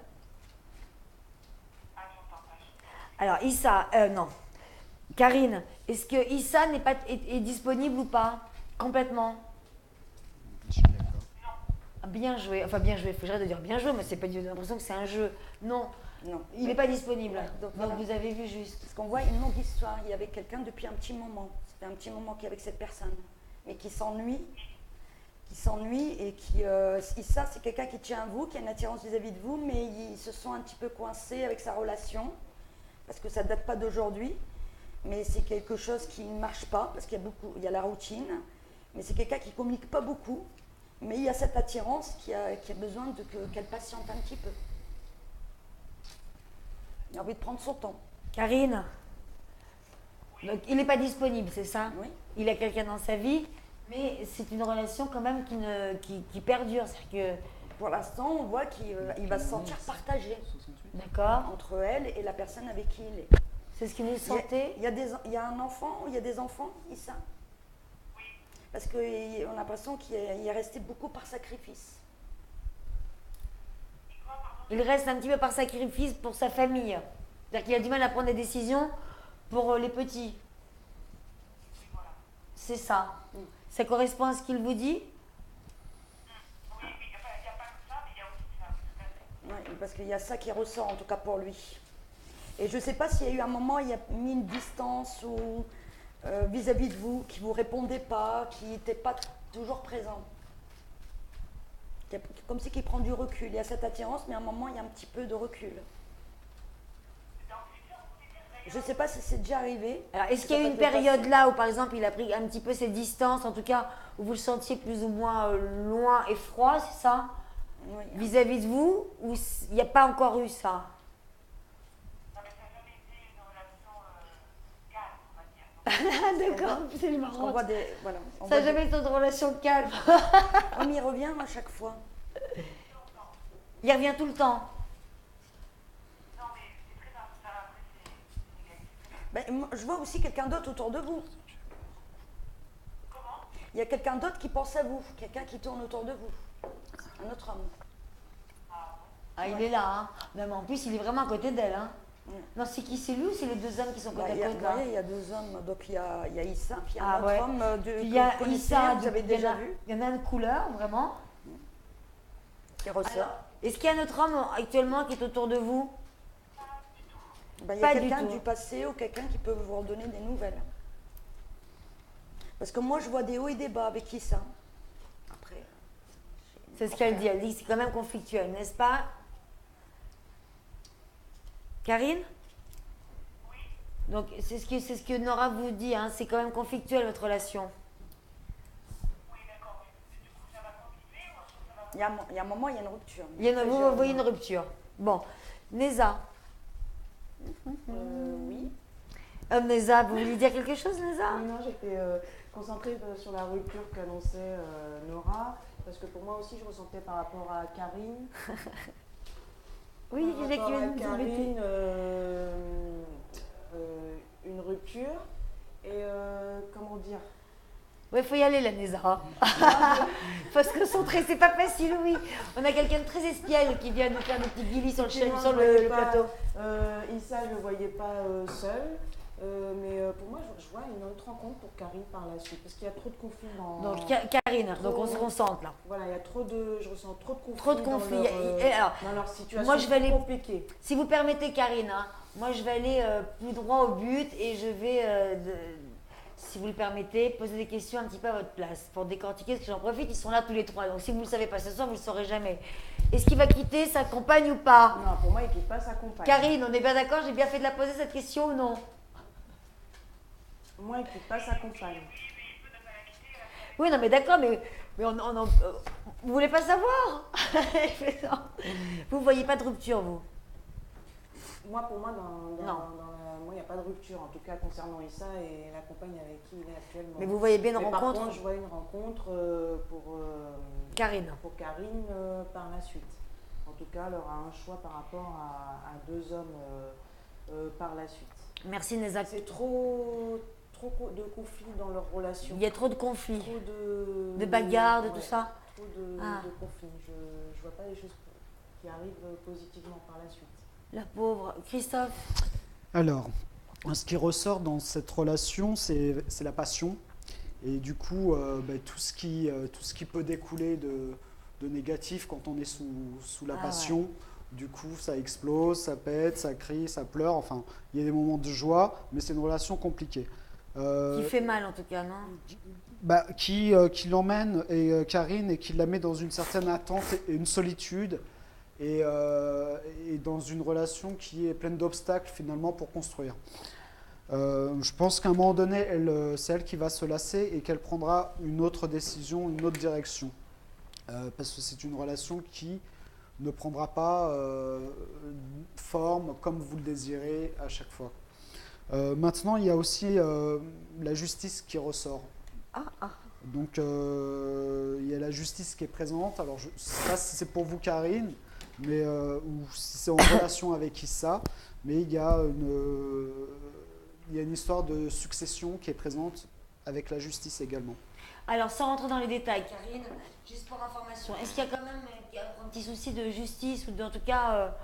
Alors, Issa, non. Karine, est-ce que Issa est disponible ou pas? Complètement. Je suis d'accord. Ah, bien joué. Enfin, bien joué. Il faut que j'arrête de dire bien joué, mais c'est pas j'ai l'impression que c'est un jeu. Non, Non. il n'est pas disponible. Ouais, donc Donc, voilà. vous avez vu juste. Parce qu'on voit une longue histoire. Il y avait quelqu'un depuis un petit moment. Ça fait un petit moment qu'il est avec cette personne. Mais qui s'ennuie. Et qui. Issa, c'est quelqu'un qui tient à vous, qui a une attirance vis-à-vis de vous, mais il se sent un petit peu coincé avec sa relation. Parce que ça ne date pas d'aujourd'hui. Mais c'est quelque chose qui ne marche pas. Parce qu'il y a la routine. Mais c'est quelqu'un qui ne communique pas beaucoup. Mais il y a cette attirance qui a besoin qu'elle patiente un petit peu. Il a envie de prendre son temps. Karine, donc, il n'est pas disponible, c'est ça? Oui. Il a quelqu'un dans sa vie, mais c'est une relation quand même qui perdure. C'est-à-dire que, Pour l'instant, on voit qu'il va se sentir partagé d'accord, entre elle et la personne avec qui il est. c'est ce que vous sentez. Il y a un enfant, il y a des enfants, Issa? Oui. Parce qu'on a l'impression qu'il est resté beaucoup par sacrifice. Il reste un petit peu par sacrifice pour sa famille. C'est-à-dire qu'il a du mal à prendre des décisions pour les petits. C'est ça. Ça correspond à ce qu'il vous dit? Oui, mais il n'y a pas que ça, mais il y a aussi ça. Tout à fait. Ouais, parce qu'il y a ça qui ressort, en tout cas pour lui. Et je ne sais pas s'il y a eu un moment, il a mis une distance ou vis-à-vis de vous, qui ne vous répondait pas, qui n'était pas toujours présent. Comme si qu'il prend du recul. Il y a cette attirance, mais à un moment, il y a un petit peu de recul. Je ne sais pas si c'est déjà arrivé. Alors, est-ce qu'il y a eu une période là où, par exemple, il a pris un petit peu ses distances, en tout cas, où vous le sentiez plus ou moins loin et froid, c'est ça? Oui. Vis-à-vis de vous, ou il n'y a pas encore eu ça? Non, mais ça n'a jamais été une relation calme, on va dire. Ah, d'accord, c'est On marrant. voit des, voilà, on Ça n'a voit jamais été une relation calme. On y revient à chaque fois. Il revient tout le temps. Non, mais c'est très important. Après, c'est Ben, moi, je vois aussi quelqu'un d'autre autour de vous. comment? Il y a quelqu'un d'autre qui pense à vous, quelqu'un qui tourne autour de vous. Un autre homme. Ah, il est là, hein. Non, mais en plus, il est vraiment à côté d'elle, hein. Non, c'est qui? C'est lui ou c'est les deux hommes qui sont côte Bah, à il y a, côte, vous là? voyez, il y a deux hommes. Donc il y a Issa, puis il y a Ah, un autre ouais. homme Puis que il y a vous connaissez, Issa, vous avez déjà vu, il y en a une couleur, vraiment. qui ressort. Alors, est-ce qu'il y a un autre homme actuellement qui est autour de vous? Ben, il y a Pas du quelqu'un tout. du passé ou quelqu'un qui peut vous redonner des nouvelles. Parce que moi, je vois des hauts et des bas avec qui ça. Après, C'est ce qu'elle dit. Elle dit que c'est quand même conflictuel, n'est-ce pas? Karine? Oui. Donc, c'est ce que Nora vous dit, hein, c'est quand même conflictuel votre relation. il y a un moment, il y a une rupture. Vous voyez une rupture. Bon. Neza. Oui. Neza, vous voulez dire quelque chose, Neza? Oui, non, j'étais concentrée sur la rupture qu'annonçait Nora, parce que pour moi aussi, je ressentais par rapport à Karine. Oui, Par il y a rapport qui à vient de nous Karine, embêter. une rupture. Et comment dire? Ouais, faut y aller, la Neza. Faut se concentrer, c'est pas facile, oui. On a quelqu'un de très espiègle qui vient nous faire des petits guillis sur le plateau. Issa, je ne le voyais pas seul. Mais pour moi, je vois une autre rencontre pour Karine par la suite. Parce qu'il y a trop de conflits dans. Donc, Karine, donc on se concentre là. Voilà, il y a je ressens trop de conflits. Trop de conflits. Alors, dans leur situation moi, je vais aller compliquée. Si vous permettez, Karine, hein, moi je vais aller plus droit au but et je vais, si vous le permettez, poser des questions un petit peu à votre place pour décortiquer, parce que j'en profite, ils sont là tous les trois. Donc si vous ne le savez pas ce soir, vous ne le saurez jamais. Est-ce qu'il va quitter sa compagne ou pas? Non, pour moi, il ne quitte pas sa compagne. Karine, on est bien d'accord? J'ai bien fait de la poser cette question ou non? Moi, il ne quitte pas sa compagne. Oui, non, mais d'accord, mais vous voulez pas savoir? Vous voyez pas de rupture, vous? Moi, pour moi, Non. moi, il n'y a pas de rupture, en tout cas concernant Issa et la compagne avec qui il est actuellement. Mais vous voyez bien une Mais rencontre? Par contre, je vois une rencontre pour Karine. Karine par la suite. En tout cas, elle aura un choix par rapport à deux hommes par la suite. Merci, Neza. C'est trop de conflits dans leur relation. Il y a trop de conflits, Trop de bagarres, de ouais, tout ça. Trop Ah. de conflits. Je ne vois pas les choses qui arrivent positivement par la suite. La pauvre. Christophe? Alors, ce qui ressort dans cette relation, c'est la passion. Et du coup, tout ce qui peut découler de négatif quand on est sous la passion, du coup, ça explose, ça pète, ça crie, ça pleure. Enfin, il y a des moments de joie, mais c'est une relation compliquée. Qui fait mal en tout cas, non? Qui l'emmène, Karine, et qui la met dans une certaine attente et une solitude. Et dans une relation qui est pleine d'obstacles finalement pour construire. Je pense qu'à un moment donné, c'est elle qui va se lasser et qu'elle prendra une autre décision, une autre direction. Parce que c'est une relation qui ne prendra pas forme comme vous le désirez à chaque fois. Maintenant, il y a aussi la justice qui ressort. Donc, il y a la justice qui est présente. Alors, je ne sais pas si c'est pour vous, Karine, mais, ou si c'est en relation avec Issa, mais il y a une histoire de succession qui est présente avec la justice également. Alors, sans rentrer dans les détails, Karine, juste pour information, est-ce qu'il y a quand même un petit souci de justice ou en tout cas...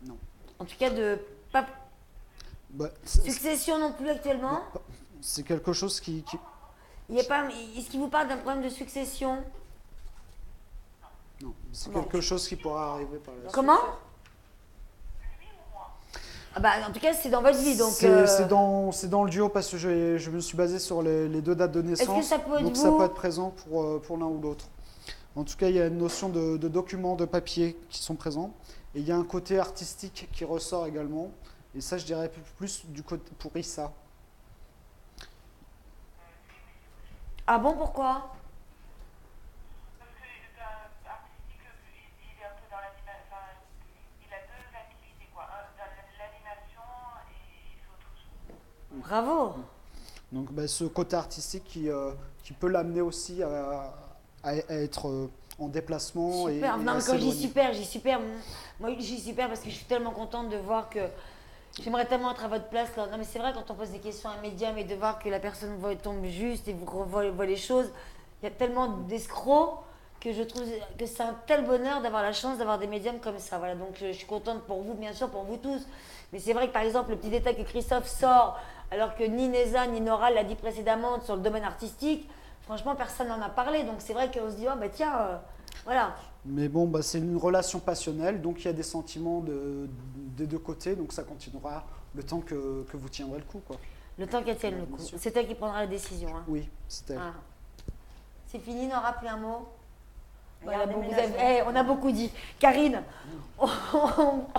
Non. En tout cas, de pas succession non plus actuellement. C'est quelque chose qui... Il y a pas. Est-ce qu'il vous parle d'un problème de succession? Non, c'est quelque chose qui pourra arriver par la suite. Comment? Ah bah, en tout cas, c'est dans votre vie, donc... C'est dans le duo parce que je me suis basé sur les deux dates de naissance, ça peut être donc vous? ça peut être présent pour l'un ou l'autre. En tout cas, il y a une notion de documents, de papier qui sont présents, et il y a un côté artistique qui ressort également, et ça, je dirais plus du côté pour Issa. Ah bon, pourquoi? Parce que artistique, il est un peu dans l'animation, il a deux activités, quoi. Dans l'animation et l'autre. Bravo. Donc ce côté artistique qui peut l'amener aussi à être en déplacement. Super. Et Non, à mais quand je dis s'éloigner. super, moi je dis super parce que je suis tellement contente de voir que j'aimerais tellement être à votre place. Là. Non, mais c'est vrai, quand on pose des questions à un médium et de voir que la personne tombe juste et vous voit les choses, il y a tellement d'escrocs que je trouve que c'est un tel bonheur d'avoir la chance d'avoir des médiums comme ça. Voilà, donc je suis contente pour vous, bien sûr, pour vous tous. Mais c'est vrai que par exemple, le petit détail que Christophe sort, alors que ni Neza ni Nora l'a dit précédemment sur le domaine artistique, franchement, personne n'en a parlé. Donc c'est vrai qu'on se dit, oh bah tiens. Voilà. Mais bon, bah, c'est une relation passionnelle, donc il y a des sentiments des deux côtés, donc ça continuera le temps que vous tiendrez le coup, quoi. Le temps qu'elle tienne le coup. Bien sûr. C'est elle qui prendra la décision. Hein. Oui, c'est elle. Ah. C'est fini, Nora, plus un mot. Il y a Voilà, un bon, déménagement. on a beaucoup dit. Karine, on a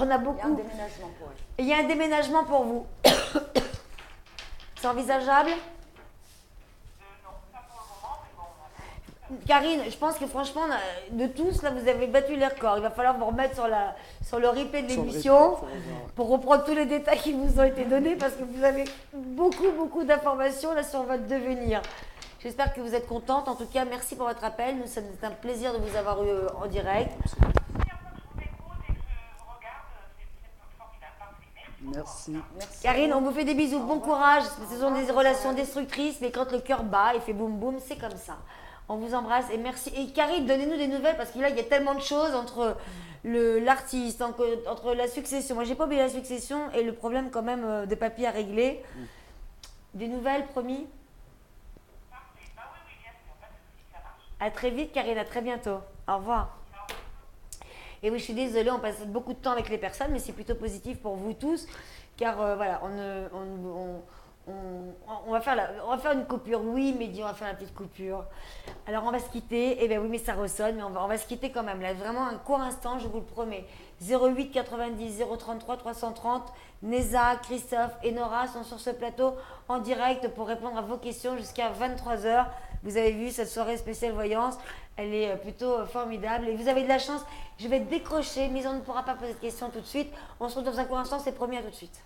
Il y a un beaucoup. déménagement pour elle. Il y a un déménagement pour vous. C'est envisageable? Karine, je pense que franchement, de tous, là, vous avez battu les records. Il va falloir vous remettre sur le replay de Sur le l'émission replay, faut revoir. pour reprendre tous les détails qui vous ont été donnés parce que vous avez beaucoup d'informations là sur votre devenir. J'espère que vous êtes contente. En tout cas, merci pour votre appel. Nous, ça nous est un plaisir de vous avoir eu en direct. Merci. Karine, on vous fait des bisous. Bon courage. Ce sont des relations destructrices, mais quand le cœur bat et fait boum boum, c'est comme ça. On vous embrasse et merci. Et Karine, donnez-nous des nouvelles parce que là, il y a tellement de choses entre l'artiste, entre la succession. Moi, j'ai pas oublié la succession et le problème quand même des papiers à régler. Des nouvelles, promis? À très vite, Karine. À très bientôt. Au revoir. Et oui, je suis désolée, on passe beaucoup de temps avec les personnes, mais c'est plutôt positif pour vous tous, car voilà, on va faire une coupure. Oui, mais on va faire la petite coupure. Alors, on va se quitter. Eh bien oui, mais ça ressonne, mais on va se quitter quand même. Là, vraiment un court instant, je vous le promets. 08 90 033 330. Neza, Christophe et Nora sont sur ce plateau en direct pour répondre à vos questions jusqu'à 23h. Vous avez vu cette soirée spéciale voyance, elle est plutôt formidable. Et vous avez de la chance, je vais décrocher, mais on ne pourra pas poser de questions tout de suite. On se retrouve dans un court instant, c'est promis, à tout de suite.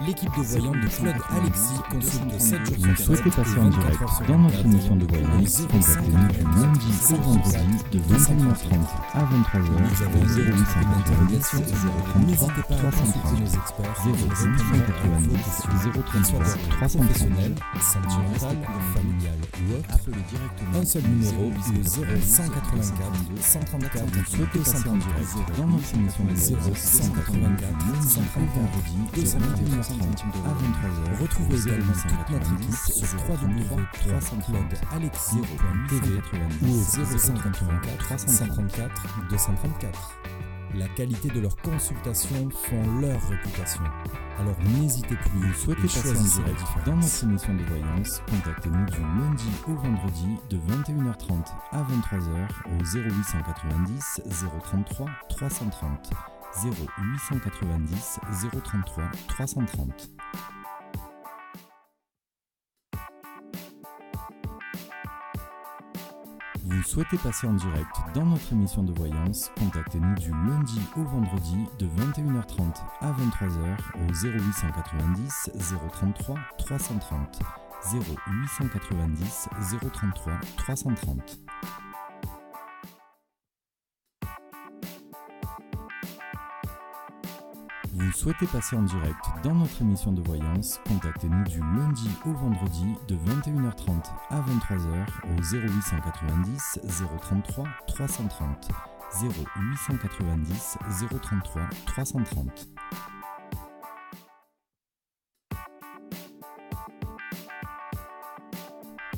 L'équipe de voyants de Claude Alexis consulte 7 jours Vous souhaitez passer en direct dans notre émission de voyance, contactez-nous du lundi au vendredi de 21h30 à 23h au 0890 033 330 0890 033 330 santé mentale, familiale ou autre. Appelez directement un seul numéro au 0184 134. Vous souhaitez passer en direct dans notre émission de voyance, 184 lundi au vendredi de 21h30 à 23h. Retrouvez également toute notre équipe sur www.300clubalexis.tv ou au 0184 354 234. La qualité de leurs consultations font leur réputation. Alors n'hésitez plus, Vous souhaitez passer en direct dans notre émission de voyance, contactez-nous du lundi au vendredi de 21h30 à 23h au 0890 033 330. 0890 033 330. Vous souhaitez passer en direct dans notre émission de voyance, contactez-nous du lundi au vendredi de 21h30 à 23h au 0890 033 330. 0890 033 330. Vous souhaitez passer en direct dans notre émission de voyance, contactez-nous du lundi au vendredi de 21h30 à 23h au 0890 033 330. 0890 033 330.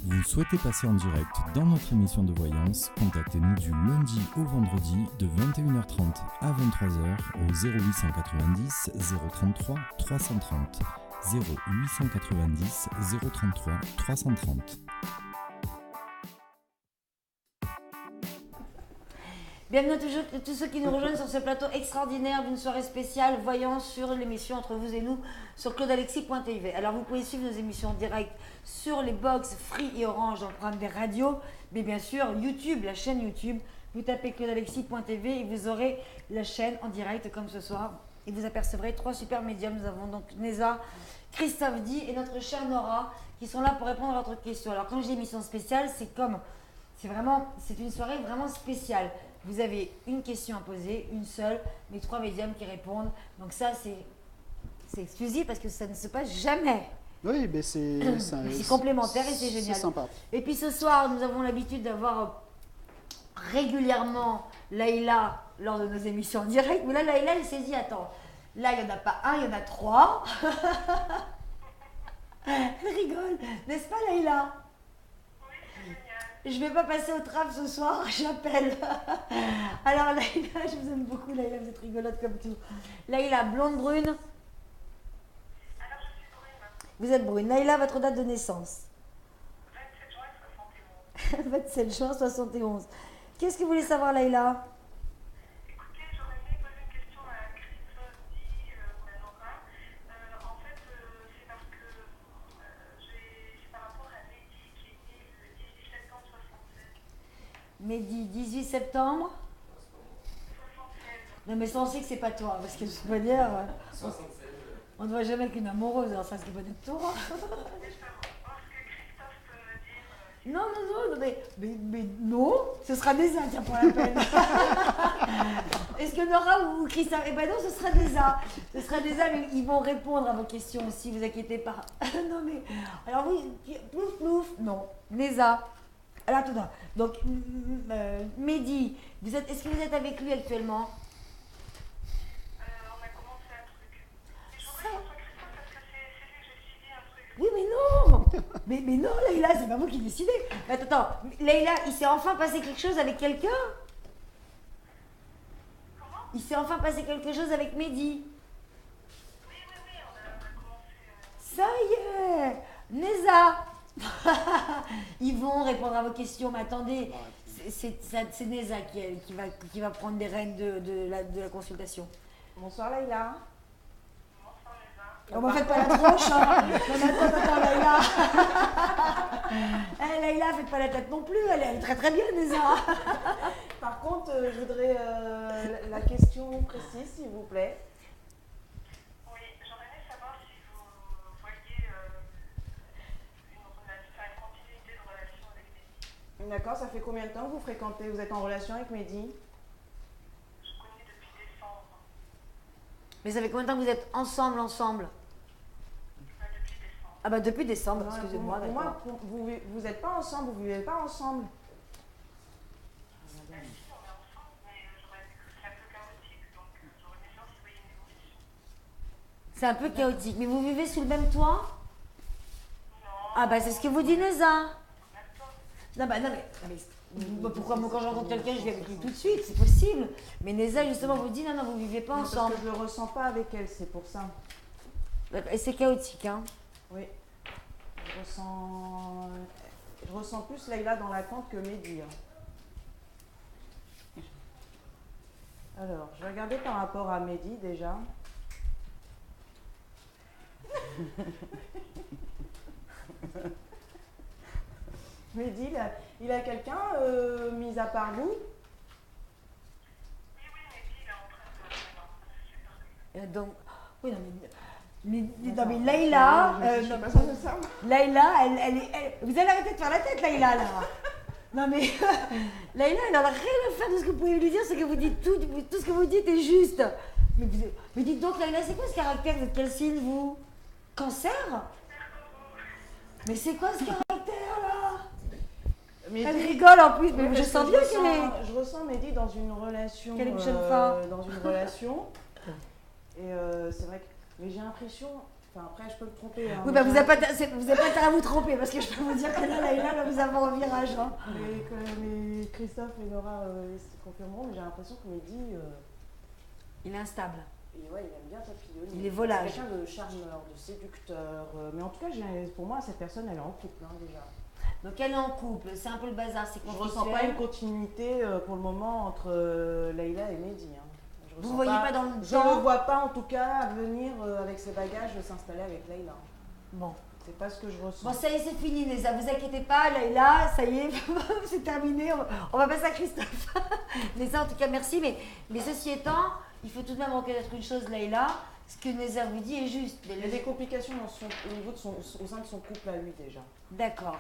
Vous souhaitez passer en direct dans notre émission de voyance, contactez-nous du lundi au vendredi de 21h30 à 23h au 0890 033 330. 0890 033 330. Bienvenue à tous ceux qui nous rejoignent sur ce plateau extraordinaire d'une soirée spéciale voyance sur l'émission Entre vous et nous sur claudealexis.tv. Alors vous pouvez suivre nos émissions en direct sur les box Free et Orange dans le programme des radios, mais bien sûr YouTube, la chaîne YouTube. Vous tapez claudealexis.tv et vous aurez la chaîne en direct comme ce soir. Et vous apercevrez 3 super médiums. Nous avons donc Neza, Christophe Di et notre chère Nora qui sont là pour répondre à votre question. Alors quand je dis émission spéciale, c'est une soirée vraiment spéciale. Vous avez une question à poser, une seule, mais 3 médiums qui répondent. Donc ça, c'est exclusif parce que ça ne se passe jamais. Oui, mais c'est complémentaire et c'est génial. C'est sympa. Et puis ce soir, nous avons l'habitude d'avoir régulièrement Laïla lors de nos émissions en direct. Mais là, Laïla, elle s'est dit, attends, là, il n'y en a pas un, il y en a 3. Elle rigole, n'est-ce pas Laïla? Je vais pas passer au trap ce soir, j'appelle. Alors Laïla, je vous aime beaucoup Laïla, vous êtes rigolote comme tout. Laïla, blonde, brune. Alors je suis brune. Vous êtes brune. Laïla, votre date de naissance. 27 juin 71. 27 juin 71. Qu'est-ce que vous voulez savoir Laïla? Écoutez, j'aurais aimé poser une question à Christophe dit ou à Nora. En fait, c'est parce que c'est par rapport à Mehdi qui est né le 18 septembre 76. Mehdi, 18 septembre. 76. Non mais ça on sait que c'est pas toi, parce que je peux dire, on ne voit jamais qu'une amoureuse, alors ça c'est pas du tout toi. Je peux voir ce que Christophe peut me dire. Non, mais non, ce sera Neza, tiens, pour la peine. Est-ce que Nora ou Christophe? Eh ben non, ce sera Neza. Ce sera Neza, mais ils vont répondre à vos questions aussi, vous inquiétez pas. Non mais, alors oui, plouf plouf, non, Neza. Alors attends, donc Mehdi, est-ce que vous êtes avec lui actuellement? On a commencé un truc. Et je voudrais que ce soit Christophe parce que c'est lui que j'ai suivi un truc. Oui, mais non. Mais non, Laïla, c'est pas vous qui décidez. Mais attends, Laïla, il s'est enfin passé quelque chose avec quelqu'un? Comment? Il s'est enfin passé quelque chose avec Mehdi? Oui, on a commencé. Ça y est, Neza. Ils vont répondre à vos questions, mais attendez, c'est Neza qui va prendre des rênes de la consultation. Bonsoir Laïla. Oh, bah, faites pas la tronche, hein. Non, mais attends, Laïla. Laïla, faites pas la tête non plus, elle est très très bien, Neza. Par contre, je voudrais la question précise, s'il vous plaît. Oui, j'aurais aimé savoir si vous voyez une continuité de relation avec Mehdi. D'accord, ça fait combien de temps que vous fréquentez, vous êtes en relation avec Mehdi? Je connais depuis décembre. Mais ça fait combien de temps que vous êtes ensemble? Depuis décembre. Ah bah depuis décembre, Non, excusez-moi, pour d'accord. moi, vous n'êtes pas ensemble, vous vivez pas ensemble. Si, on est ensemble, mais j'aurais dit que c'est un peu chaotique, donc j'aurais aimé savoir si vous voyez une évolution. C'est un peu chaotique, mais vous vivez sous le même toit? Non, Ah bah c'est ce que vous dit Neza. même pas. Non mais pourquoi moi quand je rencontre quelqu'un je vis avec lui tout de suite, c'est possible. Mais Neza justement vous dit non, vous vivez pas Parce ensemble. que je le ressens pas avec elle, c'est pour ça. D'accord. Et c'est chaotique, hein? Oui. Je ressens plus Laïla dans l'attente que Mehdi. Alors, je vais regarder par rapport à Mehdi déjà. Mehdi, il a quelqu'un, mis à part vous? Oui, Mehdi, il est en train de se séparer. Donc, oui, non mais Laïla, Je sais pas ça de ça. Laïla, vous allez arrêter de faire la tête, Laïla, là. Non mais, Laïla, elle n'a rien à faire de ce que vous pouvez lui dire, c'est que vous dites tout ce que vous dites est juste. Mais dites donc, Laïla, c'est quoi ce caractère? Vous êtes quel signe, vous? Cancer? Mais c'est quoi ce caractère, là? Elle rigole en plus, mais je sens bien qu'elle est... Je ressens Mehdi dans une relation. Qu'elle est une jeune femme. Dans une relation. Et c'est vrai que. Mais j'ai l'impression. Enfin, après, je peux me tromper. Hein, Oui, bah vous n'avez pas intérêt à vous tromper, parce que je peux vous dire que là, Laïla, vous avez un virage. Hein. Mais Christophe et Nora se confirmeront, mais j'ai l'impression que Mehdi. Il est instable. Ouais, il aime bien papillonner. Il est volage. C'est quelqu'un de charmeur, de séducteur. Mais en tout cas, pour moi, cette personne, elle est en couple hein, déjà. Donc elle est en couple, c'est un peu le bazar, c'est Je ressens pas une continuité pour le moment entre Laïla et Mehdi. Hein. Vous ne voyez pas dans le Je temps? ne vois pas en tout cas venir avec ses bagages s'installer avec Laïla. Bon. C'est pas ce que je ressens. Bon, ça y est, c'est fini, Neza, vous inquiétez pas, Laïla, ça y est, c'est terminé, on va passer à Christophe. Neza, en tout cas, merci, mais ceci étant, il faut tout de même reconnaître une chose, Laïla, ce que Neza vous dit est juste. Il y a des complications au niveau au sein de son couple à lui déjà. D'accord.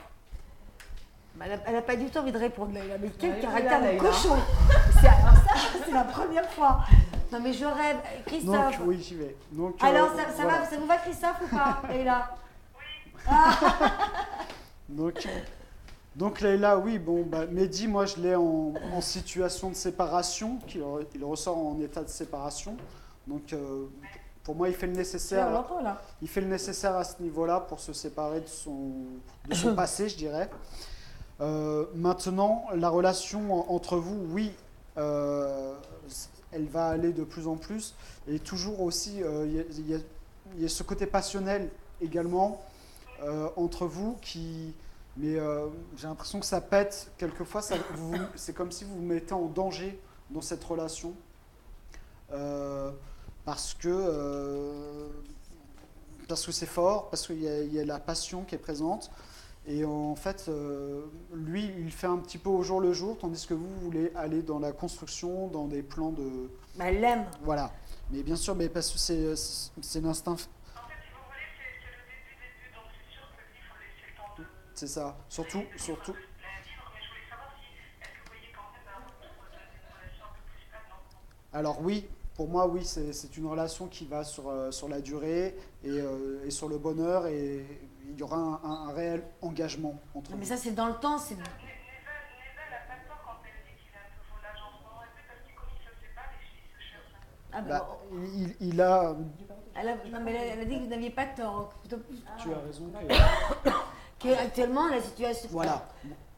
Bah, elle n'a pas du tout envie de répondre, Laïla, mais quel Ouais, caractère de Laïla. cochon. Alors ça, c'est la première fois. Non mais je rêve, Christophe. Donc, oui, j'y vais. Donc, Alors, voilà. ça vous va, Christophe, ou pas, Laïla? Donc Laïla, oui, bon, bah, Mehdi, moi je l'ai en situation de séparation, il ressort en état de séparation. Donc pour moi, il fait le On nécessaire. l'entend là. Il fait le nécessaire à ce niveau-là pour se séparer de son passé, je dirais. Maintenant, la relation entre vous, oui, elle va aller de plus en plus. Et toujours aussi, il y a ce côté passionnel également entre vous qui... Mais j'ai l'impression que ça pète. Quelquefois, c'est comme si vous vous mettez en danger dans cette relation. Parce que c'est fort, parce qu'il y a la passion qui est présente. Et en fait, lui, il fait un petit peu au jour le jour, tandis que vous voulez aller dans la construction, dans des plans de... Bah, elle l'aime. Voilà. Mais bien sûr, mais parce que c'est l'instinct. En fait, si vous voulez, c'est le début, donc c'est sûr que lui, il faut laisser le temps de C'est ça. Surtout. la vivre. Mais je voulais savoir si, est-ce que vous voyez quand même un retour d'une relation un peu plus stable, non? Alors oui, pour moi, oui, c'est une relation qui va sur la durée et sur le bonheur, et il y aura un réel engagement entre Non, mais vous. ça, c'est dans le temps. C'est... Neva n'a pas tort quand elle dit qu'il est un peu volage en ce moment, et puis parce que comme il se sépare, il se cherche. Ah, bah, Bah, il a... non, mais elle a dit que vous n'aviez pas tort. Tu as raison. Actuellement, la situation... Voilà.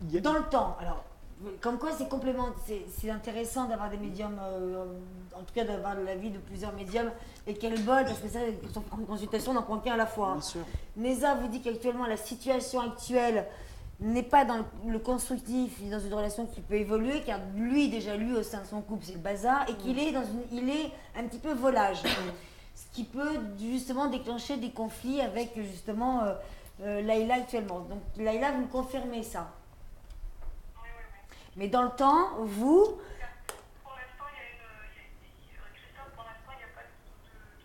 Il y a- Dans le temps, alors, comme quoi c'est complément, c'est intéressant d'avoir des médiums, en tout cas d'avoir l'avis de plusieurs médiums, et quel bol, parce que ça, une consultation, on n'en prend qu'un à la fois. Bien sûr. Neza vous dit qu'actuellement, la situation actuelle n'est pas dans le constructif, dans une relation qui peut évoluer, car lui, déjà lui, au sein de son couple, c'est le bazar, et qu'il est il est un petit peu volage. Ce qui peut justement déclencher des conflits avec justement Laïla actuellement. Donc Laïla, vous me confirmez ça? Mais dans le temps, vous, Pour l'instant, Christophe, pour l'instant, il n'y a pas de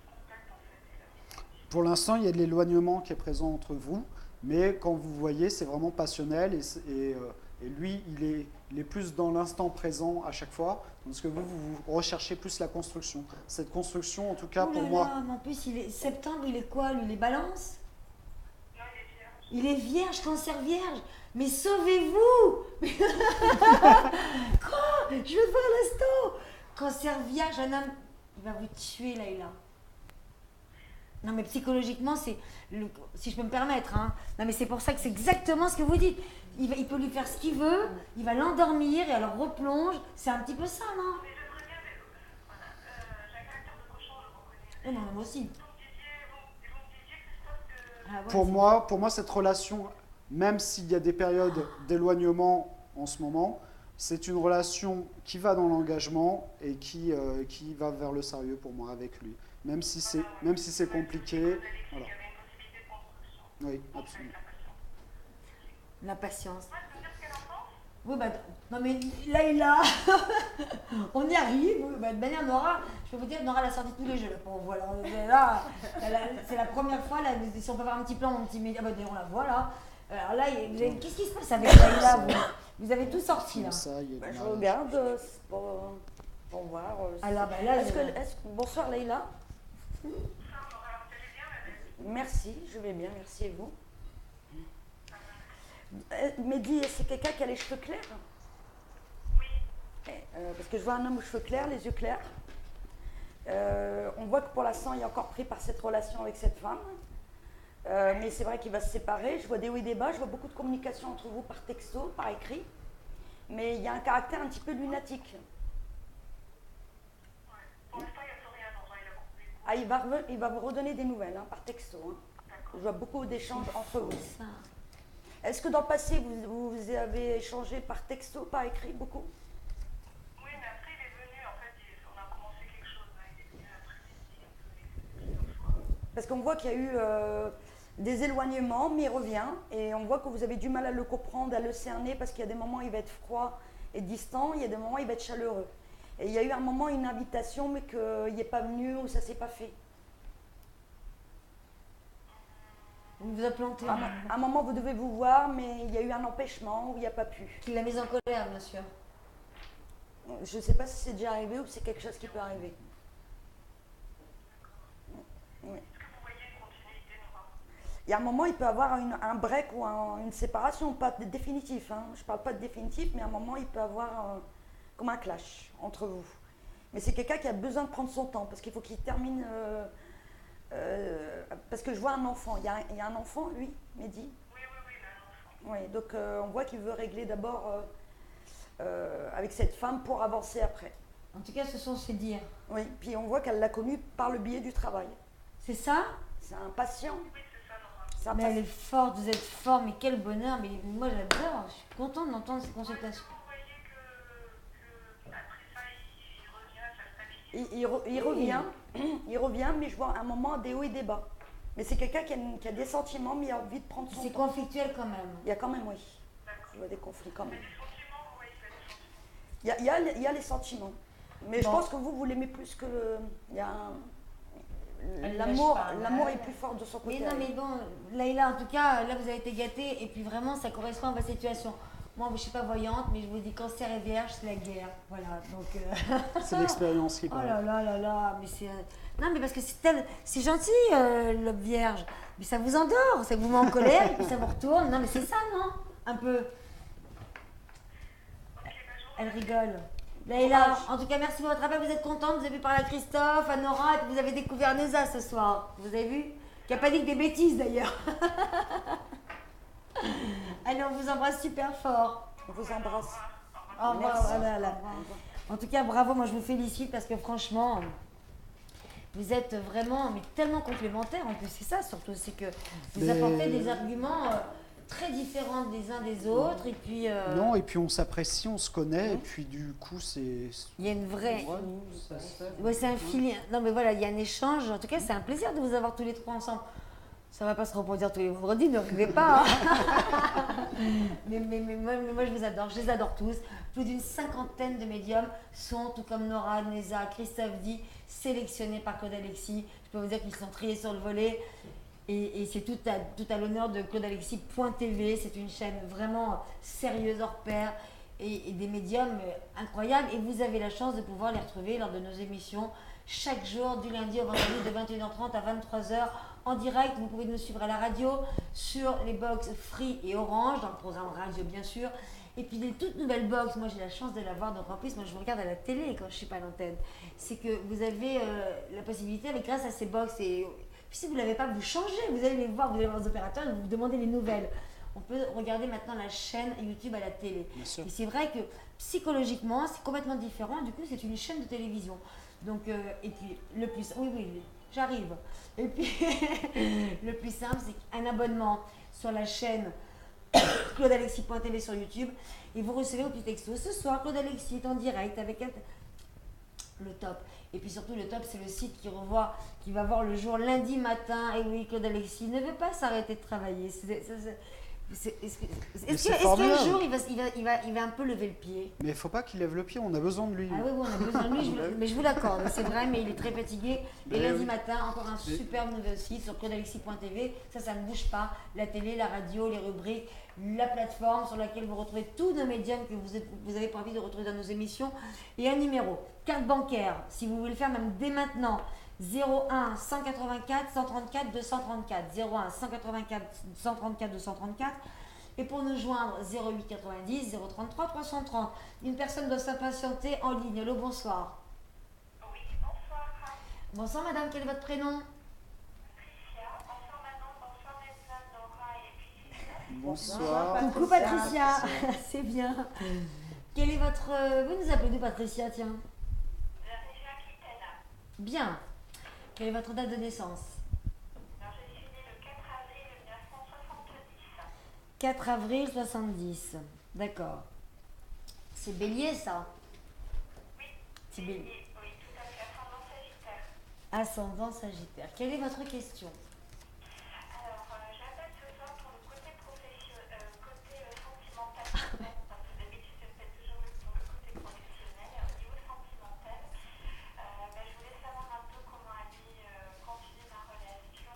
contact en fait. Pour l'instant, il y a de l'éloignement qui est présent entre vous, mais quand vous voyez, c'est vraiment passionnel, et lui, il est plus dans l'instant présent à chaque fois, parce que vous recherchez plus la construction. Cette construction, en tout cas, oh pour là moi... là, mais en plus, septembre, il est quoi, lui? Il est balance? Non, il est vierge. Il est vierge, cancer vierge. Mais sauvez-vous! Quoi? Je veux voir l'instant. Cancer vierge, un homme, il va vous tuer, Laïla. Non, mais psychologiquement, si je peux me permettre, hein. Non, mais c'est pour ça que c'est exactement ce que vous dites. Il peut lui faire ce qu'il veut, il va l'endormir et elle replonge. C'est un petit peu ça, non? Mais j'aimerais bien, voilà, j'ai un caractère de cochon, je le reconnais. Oh non, mais moi aussi. Vous me disiez, Christophe, que... Ah ouais, Pour moi, cette relation, même s'il y a des périodes d'éloignement en ce moment, c'est une relation qui va dans l'engagement et qui va vers le sérieux pour moi avec lui. Même si c'est compliqué. Voilà. Il y avait une possibilité de construction. Oui, absolument. la patience. Ouais, tu veux dire ce qu'elle en pense? Oui, bah, non mais Laïla, on y arrive. Oui, bah, de manière, Nora, je peux vous dire, Nora, elle a sorti tous les jeux, là, pour voilà. Là, c'est la première fois, là, si on peut avoir un petit plan, mon petit média, bah, d'ailleurs, on la voit, là. Alors là, qu'est-ce qui se passe avec Laïla, vous avez tout sorti, là. Ça, il y a Bah, du je mariage. regarde pour voir. Alors, bah, là, Bonsoir Leïla. Merci, je vais bien, merci et vous. Mehdi, c'est quelqu'un qui a les cheveux clairs? Oui. Parce que je vois un homme aux cheveux clairs, les yeux clairs. On voit que pour l'instant, il est encore pris par cette relation avec cette femme. Mais c'est vrai qu'il va se séparer. Je vois des hauts et des bas, je vois beaucoup de communication entre vous par texto, par écrit. Mais il y a un caractère un petit peu lunatique. Ouais. Pour l'instant, il n'y a plus rien, non, il a coupé. Ah, il va vous redonner des nouvelles par texto. Je vois beaucoup d'échanges entre vous. ça. Est-ce que dans le passé, vous avez échangé par texto, par écrit, beaucoup? Oui, mais après, il est venu, en fait, on a commencé quelque chose. Là, il est venu après midi, plusieurs fois. Parce qu'on voit qu'il y a eu des éloignements, mais il revient. Et on voit que vous avez du mal à le comprendre, à le cerner, parce qu'il y a des moments où il va être froid et distant, il y a des moments où il va être chaleureux. Et il y a eu un moment, une invitation, mais qu'il n'est pas venu ou ça ne s'est pas fait. Il vous a planté. À un moment, vous devez vous voir, mais il y a eu un empêchement où il n'y a pas pu. Il l'a mise en colère, bien sûr. Je ne sais pas si c'est déjà arrivé ou si c'est quelque chose qui peut arriver. Oui. Est-ce que vous voyez une continuité, Nora? Il y a un moment, il peut avoir un break ou une séparation, pas de définitif. Je ne parle pas de définitif, mais à un moment, il peut avoir comme un clash entre vous. Mais c'est quelqu'un qui a besoin de prendre son temps, parce qu'il faut qu'il termine... parce que je vois un enfant. Il y a un enfant, lui, Mehdi? Oui, il a un enfant. Oui, donc on voit qu'il veut régler d'abord avec cette femme pour avancer après. En tout cas, ce sont ses dires. Oui, puis on voit qu'elle l'a connu par le biais du travail. C'est ça? C'est un patient. C'est un Mais elle patient. est forte, vous êtes fort, mais quel bonheur. Mais moi, j'adore. Je suis contente d'entendre ces consultations. Vous voyez qu'après ça, il revient, ça stabilise. Il revient, il revient, mais je vois un moment des hauts et des bas. Mais c'est quelqu'un qui a des sentiments, mais il a envie de prendre son C'est temps. conflictuel quand même. Il y a quand même, oui. Je vois des conflits quand même. Les sentiments, vous voyez qu'il y a des sentiments. Il y a les sentiments. Mais je Bon. pense que vous l'aimez plus que il y a Elle l'amour. lâche pas, L'amour ouais. est plus fort de son Mais côté. non, mais bon, Laïla, en tout cas, là, vous avez été gâtée. Et puis vraiment, ça correspond à votre situation. Moi, je ne suis pas voyante, mais je vous dis, cancer et vierge, c'est la guerre. Voilà, donc... C'est l'expérience qui Oh parle. là là là là, mais c'est... Non, mais parce que c'est gentil, le vierge. Mais ça vous endort, ça vous met en colère, et puis ça vous retourne. Non, mais c'est ça, non? Un peu. Elle rigole. Laïla, en tout cas, merci pour votre appel. Vous êtes contente? Vous avez pu parler à Christophe, à Nora, et puis vous avez découvert Neza ce soir. Vous avez vu? Qui n'a pas dit que des bêtises, d'ailleurs. Allez, on vous embrasse super fort. On vous embrasse. Au revoir, Merci. voilà. En tout cas, bravo, moi je vous félicite parce que franchement, vous êtes vraiment mais tellement complémentaires. En plus, c'est ça surtout, c'est que vous Mais- apportez des arguments très différents des uns des autres. Et puis, Non, et puis on s'apprécie, on se connaît, et puis du coup, c'est. il y a une vraie. Ouais, ça se fait. Ouais, c'est un feeling. Non, mais voilà, il y a un écge. En tout cas, c'est un plaisir de vous avoir tous les trois ensemble. Ça va pas se reproduire tous les vendredis, ne rêvez pas. hein. mais moi, je vous adore. Je les adore tous. Plus d'une cinquantaine de médiums sont, tout comme Nora, Neza, Christophe dit, sélectionnés par Claude Alexis. Je peux vous dire qu'ils sont triés sur le volet. Et c'est tout à l'honneur de claudealexis.tv. C'est une chaîne vraiment sérieuse, hors pair. Et des médiums incroyables. Et vous avez la chance de pouvoir les retrouver lors de nos émissions chaque jour, du lundi au vendredi, de 21h30 à 23h en direct. Vous pouvez nous suivre à la radio, sur les box Free et Orange, dans le programme radio bien sûr. Et puis des toutes nouvelles box, moi j'ai la chance de l'avoir, donc en plus moi je vous regarde à la télé quand je suis pas à l'antenne. C'est que vous avez la possibilité, avec grâce à ces box, et puis si vous ne l'avez pas, vous changez, vous allez les voir, vous allez voir les opérateurs, vous demandez les nouvelles. On peut regarder maintenant la chaîne YouTube à la télé. Bien sûr. Et c'est vrai que psychologiquement, c'est complètement différent. Du coup, c'est une chaîne de télévision. Donc, et puis, le plus... Oui, j'arrive. Et puis, le plus simple, c'est qu'un abonnement sur la chaîne claudealexis.tv sur YouTube. Et vous recevez au petit texto. Ce soir, Claude Alexis est en direct avec le top. Et puis surtout, le top, c'est le site qui va voir le jour lundi matin. Et oui, Claude Alexis ne veut pas s'arrêter de travailler. Est-ce qu'un formidable. jour, il va un peu lever le pied? Mais il faut pas qu'il lève le pied, on a besoin de lui. Ah oui, on a besoin de lui, mais je vous l'accorde, c'est vrai, mais il est très fatigué. Et Mais lundi oui. matin, encore un superbe nouveau site sur claudealexis.tv. Ça ne bouge pas. La télé, la radio, les rubriques, la plateforme sur laquelle vous retrouvez tous nos médiums que vous avez pas envie de retrouver dans nos émissions. Et un numéro, carte bancaire, si vous voulez le faire même dès maintenant. 01 184 134 234 01 184 134 234 et pour nous joindre 08 90 033 330. Une personne doit s'impatienter en ligne. Allô, bonsoir. Oui, bonsoir. Bonsoir madame, quel est votre prénom? Patricia, bonsoir Manon, bonsoir Neza, Nora et puis Christophe. Bonsoir. Coucou Patricia, c'est bien. Quel est votre... Vous nous appelez d'où Patricia, tiens? De la région Aquitaine. Bien. Quelle est votre date de naissance? Alors, je suis née le 4 avril 1970. 4 avril 70. D'accord. C'est bélier ça? Oui, C'est bélier. oui, tout à fait, ascendant Sagittaire. Ascendant Sagittaire. Quelle est votre question? Alors, j'appelle ce soir pour le côté sentimental, parce que d'habitude, je fais toujours pour le côté professionnel. Au niveau sentimental, je voulais savoir un peu comment aller continuer ma relation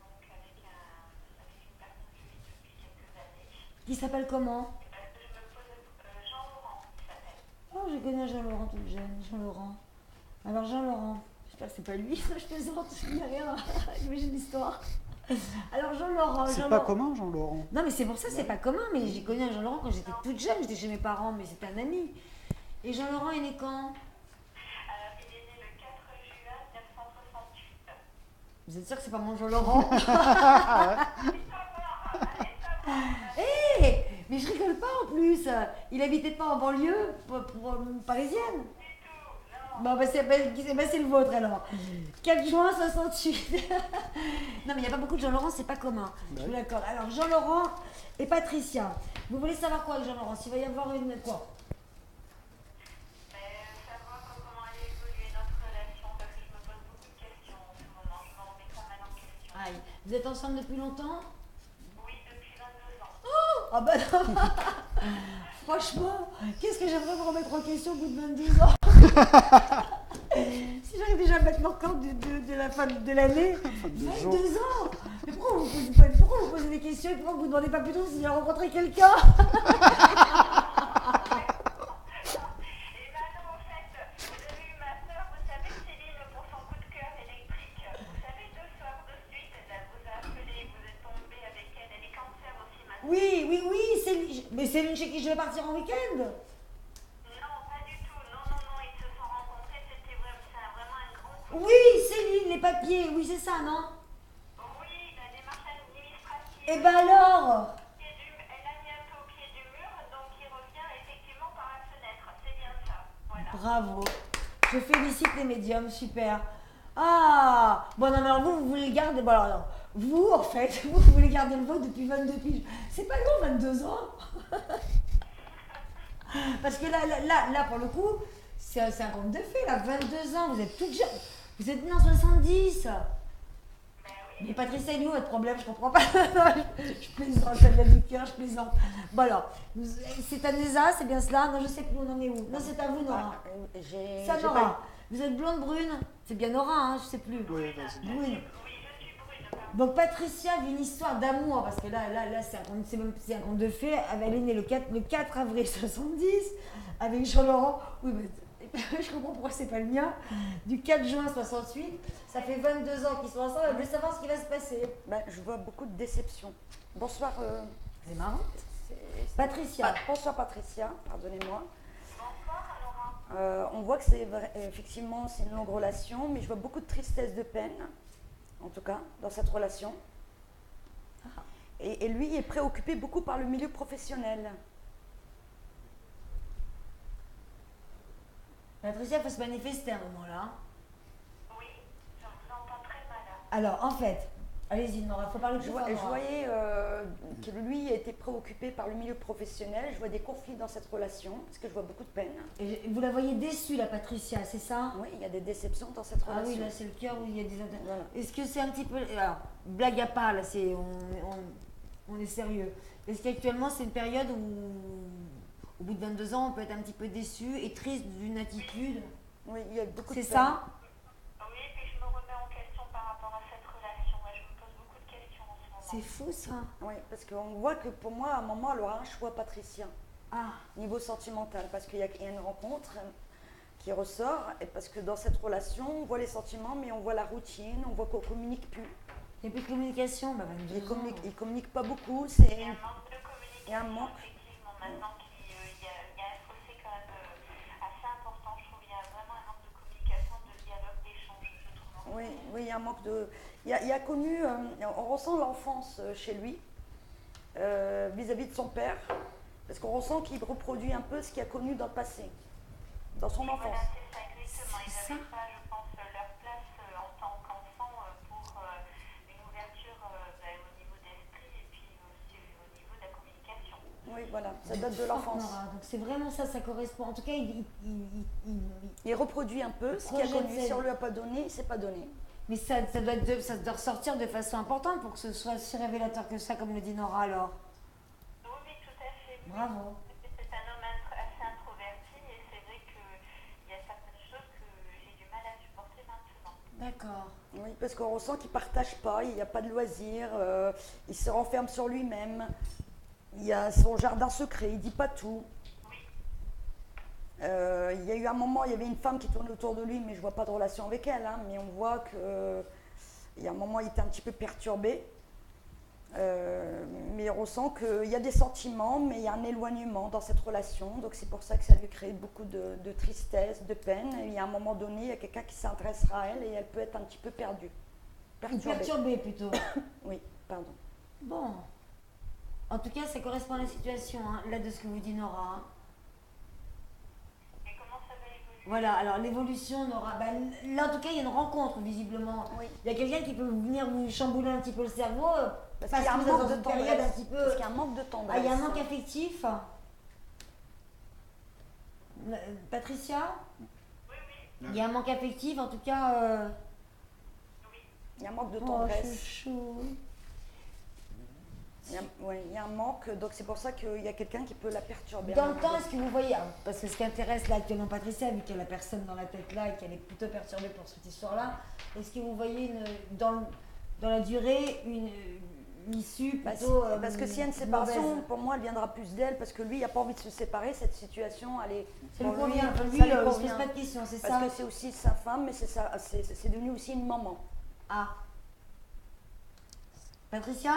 donc avec une personne que je vis depuis quelques années. Qui s'appelle comment? Je me pose Jean-Laurent, il s'appelle. Oh, je connais Jean-Laurent tout jeune. Jean-Laurent. Alors Jean-Laurent, j'espère que c'est pas lui. Je plaisante, je connais rien. J'imagine l'histoire. Alors Jean-Laurent, C'est Jean-Laurent. pas commun, Jean-Laurent. Non, mais c'est pour ça, c'est pas commun. Mais j'ai connu un Jean-Laurent quand j'étais toute jeune. J'étais chez mes parents, mais c'était un ami. Et Jean-Laurent est né quand? Il est né le 4 juin 1968. Vous êtes sûr que c'est pas mon Jean-Laurent? Mais je rigole pas en plus. Il habitait pas en banlieue parisienne. Bon, bah, c'est le vôtre alors. 4 juin 68. Non, mais il n'y a pas beaucoup de Jean-Laurent, c'est pas commun. Je suis d'accord. Alors, Jean-Laurent et Patricia. Vous voulez savoir quoi avec Jean-Laurent? S'il va y avoir une quoi? Savoir comment allait évoluer notre relation, parce que je me pose beaucoup de questions en ce moment. Je me remets pas mal en question. Aïe. Vous êtes ensemble depuis longtemps? Oui, depuis 22 ans. Oh, ah bah non. Franchement, qu'est-ce que j'aimerais me remettre en question au bout de 22 ans. Si j'arrive déjà à mettre mon camp de la fin de l'année, 22 ans. Mais pourquoi vous posez des questions et pourquoi vous ne demandez pas plutôt s'il a rencontré quelqu'un? Et ben non, en fait, vous avez eu ma soeur, vous savez, Céline, pour son coup de cœur électrique. Vous savez, 2 soirs de suite, elle vous a appelé, vous êtes tombé avec elle. Elle est cancer aussi maintenant. Oui, Céline. Mais Céline chez qui je vais partir en week-end? Non, pas du tout. Non, ils se sont rencontrés, c'était vraiment un grand coup. Oui, Céline, les papiers, oui, c'est ça, non? Oui, la démarche administrative. Et ben alors? Elle a mis un peu au pied du mur, donc il revient effectivement par la fenêtre. C'est bien ça. Voilà. Bravo. Je félicite les médiums, super. Ah, bon, non, mais alors vous voulez le garder. Bon, alors, non. Vous, en fait, vous voulez garder le vôtre depuis 22 piges. C'est pas long, 22 ans. Parce que là, pour le coup, c'est un conte de fées, là. 22 ans, vous êtes toute jeune. Vous êtes née en 70. Mais Patricia, il est où votre problème? Je comprends pas. Je plaisante, ça vient du cœur, je plaisante. Bon alors, c'est Anessa, c'est bien cela? Non, je sais plus, on en est où? Non, c'est à vous, Nora. C'est à Nora. Vous êtes blonde, brune? C'est bien Nora, hein, je sais plus. Oui, vas-y. Brune. Oui, je suis brune. Donc Patricia vit une histoire d'amour, parce que là c'est un conte de fées. Elle est née le 4 avril 70 avec Jean-Laurent. Oui, mais je comprends pourquoi c'est pas le mien. Du 4 juin 68, ça fait 22 ans qu'ils sont ensemble. Elle veut savoir ce qui va se passer. Ben, je vois beaucoup de déception. Bonsoir. C'est marrant. Patricia. Bonsoir Patricia, pardonnez-moi. Bonsoir, Laura. On voit que effectivement c'est une longue relation, mais je vois beaucoup de tristesse, de peine, en tout cas, dans cette relation. Et lui est préoccupé beaucoup par le milieu professionnel. Patricia, il faut se manifester à un moment là. Oui, je vous entends très mal. Alors, en fait, allez-y, Nora, il faut parler de Je fort, Nora. voyais que lui était préoccupé par le milieu professionnel. Je vois des conflits dans cette relation, parce que je vois beaucoup de peine. Et vous la voyez déçue, la Patricia, c'est ça? Oui, il y a des déceptions dans cette Ah relation. oui, là c'est le cœur où il y a des... Voilà. Est-ce que c'est un petit peu... Alors, blague à part, là, on est sérieux. Est-ce qu'actuellement c'est une période où, au bout de 22 ans, on peut être un petit peu déçu et triste d'une attitude? Oui, il y a beaucoup de C'est peine. ça? Oui, et puis je me remets en question par rapport à cette relation. Ouais, je me pose beaucoup de questions en ce moment. C'est fou ça. Oui, parce qu'on voit que pour moi, à un moment, elle aura un choix, Patricia, Ah, niveau sentimental, parce qu'il y a une rencontre qui ressort, et parce que dans cette relation, on voit les sentiments, mais on voit la routine, on voit qu'on ne communique plus. il n'y a plus de communication, bah 22 Ils ans. ne communiquent pas beaucoup. Il y a un manque de communication, Il y a un manque. effectivement. Maintenant qu'il y a un fossé quand même assez important, je trouve. Il y a vraiment un manque de communication, de dialogue, d'échange, je trouve. Oui, il y a un manque de... Il a connu, on ressent l'enfance chez lui, vis-à-vis de son père, parce qu'on ressent qu'il reproduit un peu ce qu'il a connu dans le passé, dans son enfance. Voilà, c'est ça, exactement. Ils C'est n'avaient pas, je pense, leur place en tant qu'enfant pour une ouverture au niveau d'esprit et puis aussi au niveau de la communication. Oui, voilà, ça date de Fort, l'enfance. Nora. Donc c'est vraiment ça, ça correspond. En tout cas, Il reproduit un peu ce qu'il a projette connu. sa Si on vie. lui a pas donné, c'est pas donné. Mais ça doit ressortir de façon importante pour que ce soit si révélateur que ça, comme le dit Nora alors. Oui, oui, tout à fait. Oui. Bravo. C'est un homme assez introverti et c'est vrai qu'il y a certaines choses que j'ai du mal à supporter maintenant. D'accord. Oui, parce qu'on ressent qu'il ne partage pas, il n'y a pas de loisirs, il se renferme sur lui-même, il y a son jardin secret, il ne dit pas tout. Il y a eu un moment, il y avait une femme qui tournait autour de lui, mais je ne vois pas de relation avec elle, hein, mais on voit qu'il y a un moment, il était un petit peu perturbé. Mais on ressent qu'il y a des sentiments, mais il y a un éloignement dans cette relation. Donc c'est pour ça que ça lui crée beaucoup de tristesse, de peine. Et il y a un moment donné, il y a quelqu'un qui s'intéressera à elle et elle peut être un petit peu perdue. Perturbée. Perturbé plutôt. Oui, pardon. Bon. En tout cas, ça correspond à la situation, hein, là, de ce que vous dit Nora. Hein. Et comment ça va évoluer? Voilà, alors l'évolution, Nora, bah, là, en tout cas, il y a une rencontre, visiblement. Oui. Il y a quelqu'un qui peut venir vous chambouler un petit peu le cerveau, Parce parce qu'il y a un que vous êtes manque dans de une période tendresse. un petit peu... Parce qu'il y a un manque de tendresse. Ah, il y a un manque affectif. Patricia? Il y a un manque affectif, en tout cas... Il y a un manque de Oh, tendresse. chouchou. Il y a un manque, donc c'est pour ça qu'il y a quelqu'un qui peut la perturber. Dans le temps, est-ce que vous voyez, hein, parce que ce qui intéresse là actuellement Patricia, vu qu'il y a la personne dans la tête là et qu'elle est plutôt perturbée pour cette histoire-là, est-ce que vous voyez dans la durée une issue plutôt Parce que s'il y a une séparation, mauvaise? pour moi, elle viendra plus d'elle, parce que lui, il n'a pas envie de se séparer, cette situation, elle est... Ça lui pour lui, convient, enfin, lui, ça lui il ne se convient. pose pas de questions, c'est ça? Parce que c'est aussi sa femme, mais c'est devenu aussi une maman. Ah. Patricia?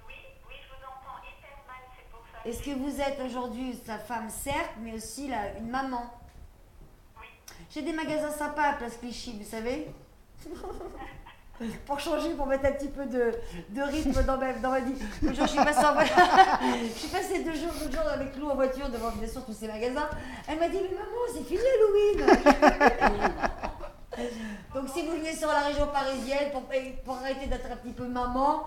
Oui, je vous entends hyper mal, c'est pour ça. Est-ce que vous êtes aujourd'hui sa femme, certes, mais aussi une maman? Oui. J'ai des magasins sympas à Place Clichy, vous savez? Pour changer, pour mettre un petit peu de rythme dans ma vie. Le jour, je suis passée 2 jours avec Lou en voiture devant bien sûr tous ces magasins. Elle m'a dit, mais maman, c'est fini Halloween. Donc si vous venez sur la région parisienne pour arrêter d'être un petit peu maman,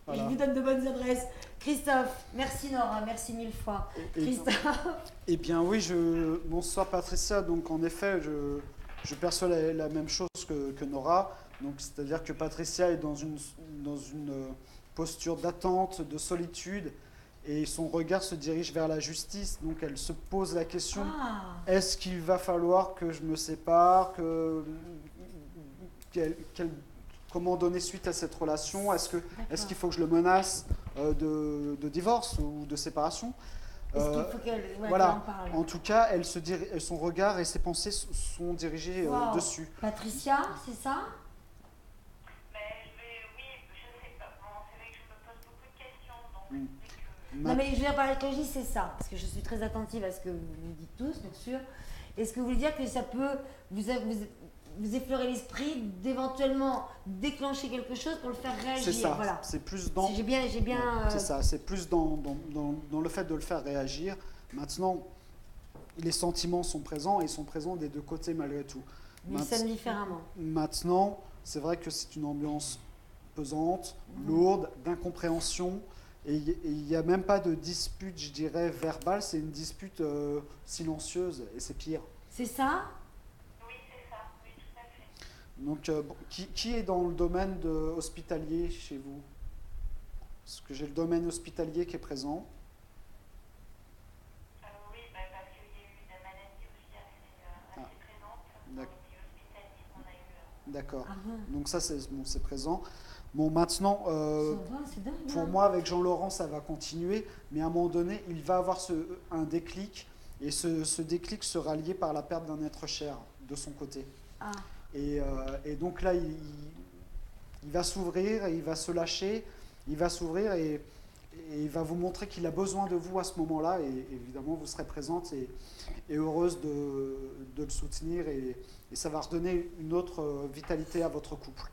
Voilà. je vous donne de bonnes adresses. Christophe, merci Nora, merci 1000 fois. Christophe. Eh bien oui, bonsoir Patricia. Donc en effet, je perçois la même chose que Nora. Donc c'est-à-dire que Patricia est dans une posture d'attente, de solitude, et son regard se dirige vers la justice. Donc elle se pose la question, est-ce qu'il va falloir que je me sépare, comment donner suite à cette relation? Est-ce qu'il faut que je le menace de divorce ou de séparation? Est-ce qu'il faut qu'elle voilà. en parle? En tout cas, son regard et ses pensées sont dirigés dessus. Patricia, c'est ça? Oui, je sais pas. Bon, c'est vrai que je me pose beaucoup de questions, donc Non mais je viens parler de logique, c'est ça, parce que je suis très attentive à ce que vous dites tous, bien sûr. Est-ce que vous voulez dire que ça peut vous effleurer l'esprit d'éventuellement déclencher quelque chose pour le faire réagir? C'est ça, voilà. c'est plus dans... J'ai bien C'est ça, c'est plus dans le fait de le faire réagir. Maintenant, les sentiments sont présents et sont présents des deux côtés malgré tout. Mais ils sonnent différemment. Maintenant, c'est vrai que c'est une ambiance pesante, lourde, d'incompréhension. Et il n'y a même pas de dispute, je dirais, verbale, c'est une dispute silencieuse et c'est pire. C'est ça? oui, c'est ça, oui, tout à fait. Donc, qui est dans le domaine hospitalier chez vous? Parce que j'ai le domaine hospitalier qui est présent. Oui, parce qu'il y a eu des maladies aussi assez présentes dans le milieu hospitalier qu'on a eu. D'accord. Ah bon. Donc ça, c'est présent. Bon, maintenant, C'est dingue. pour moi, avec Jean-Laurent, ça va continuer, mais à un moment donné, il va avoir un déclic, et ce déclic sera lié par la perte d'un être cher de son côté. Ah. Et donc là, il va s'ouvrir, et il va se lâcher, il va s'ouvrir, et il va vous montrer qu'il a besoin de vous à ce moment-là, et évidemment, vous serez présente et heureuse de le soutenir, et ça va redonner une autre vitalité à votre couple.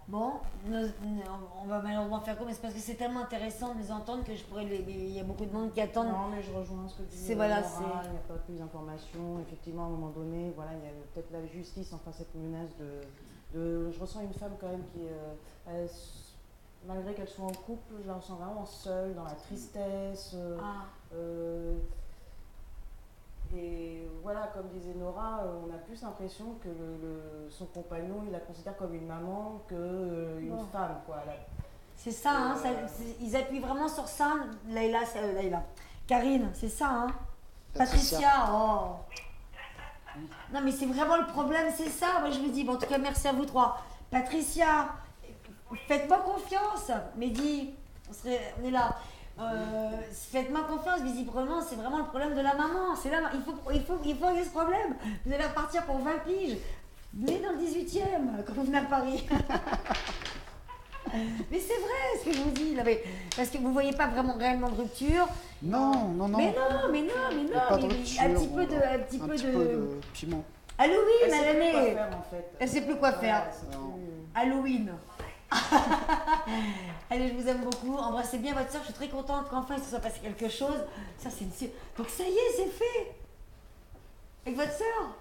Bon, on va malheureusement faire comme, mais c'est parce que c'est tellement intéressant de les entendre que je pourrais il y a beaucoup de monde qui attendent. Non, mais je rejoins ce que tu dis. C'est voilà, Laura, il n'y a pas plus d'informations. Effectivement, à un moment donné, voilà, il y a peut-être la justice, enfin cette menace je ressens une femme quand même qui, malgré qu'elle soit en couple, je la ressens vraiment seule, dans la tristesse. Et voilà, comme disait Nora, on a plus l'impression que son compagnon, il la considère comme une maman qu'une femme, quoi. C'est ça, hein, ils appuient vraiment sur ça, Leïla, Karine, c'est ça, hein. Patricia, oh. Non mais c'est vraiment le problème, c'est ça, moi je vous dis, bon, en tout cas merci à vous trois. Patricia, faites-moi confiance, Mehdi, on est là. Faites-moi confiance, visiblement c'est vraiment le problème de la maman, c'est là, il faut régler ce problème. Vous allez repartir pour 20 piges, venez dans le 18e quand vous venez à Paris. Mais c'est vrai ce que je vous dis, là, parce que vous voyez pas réellement de rupture. Non. Mais non, Pas de rupture, un petit peu de piment. Halloween à Elle sait plus quoi l'année. faire, en fait. Elle sait plus quoi faire. Ouais, c'est plus- Halloween. Allez, je vous aime beaucoup. Embrassez bien votre soeur. Je suis très contente qu'enfin il se soit passé quelque chose. Ça, c'est une... Donc ça y est, c'est fait. Avec votre soeur.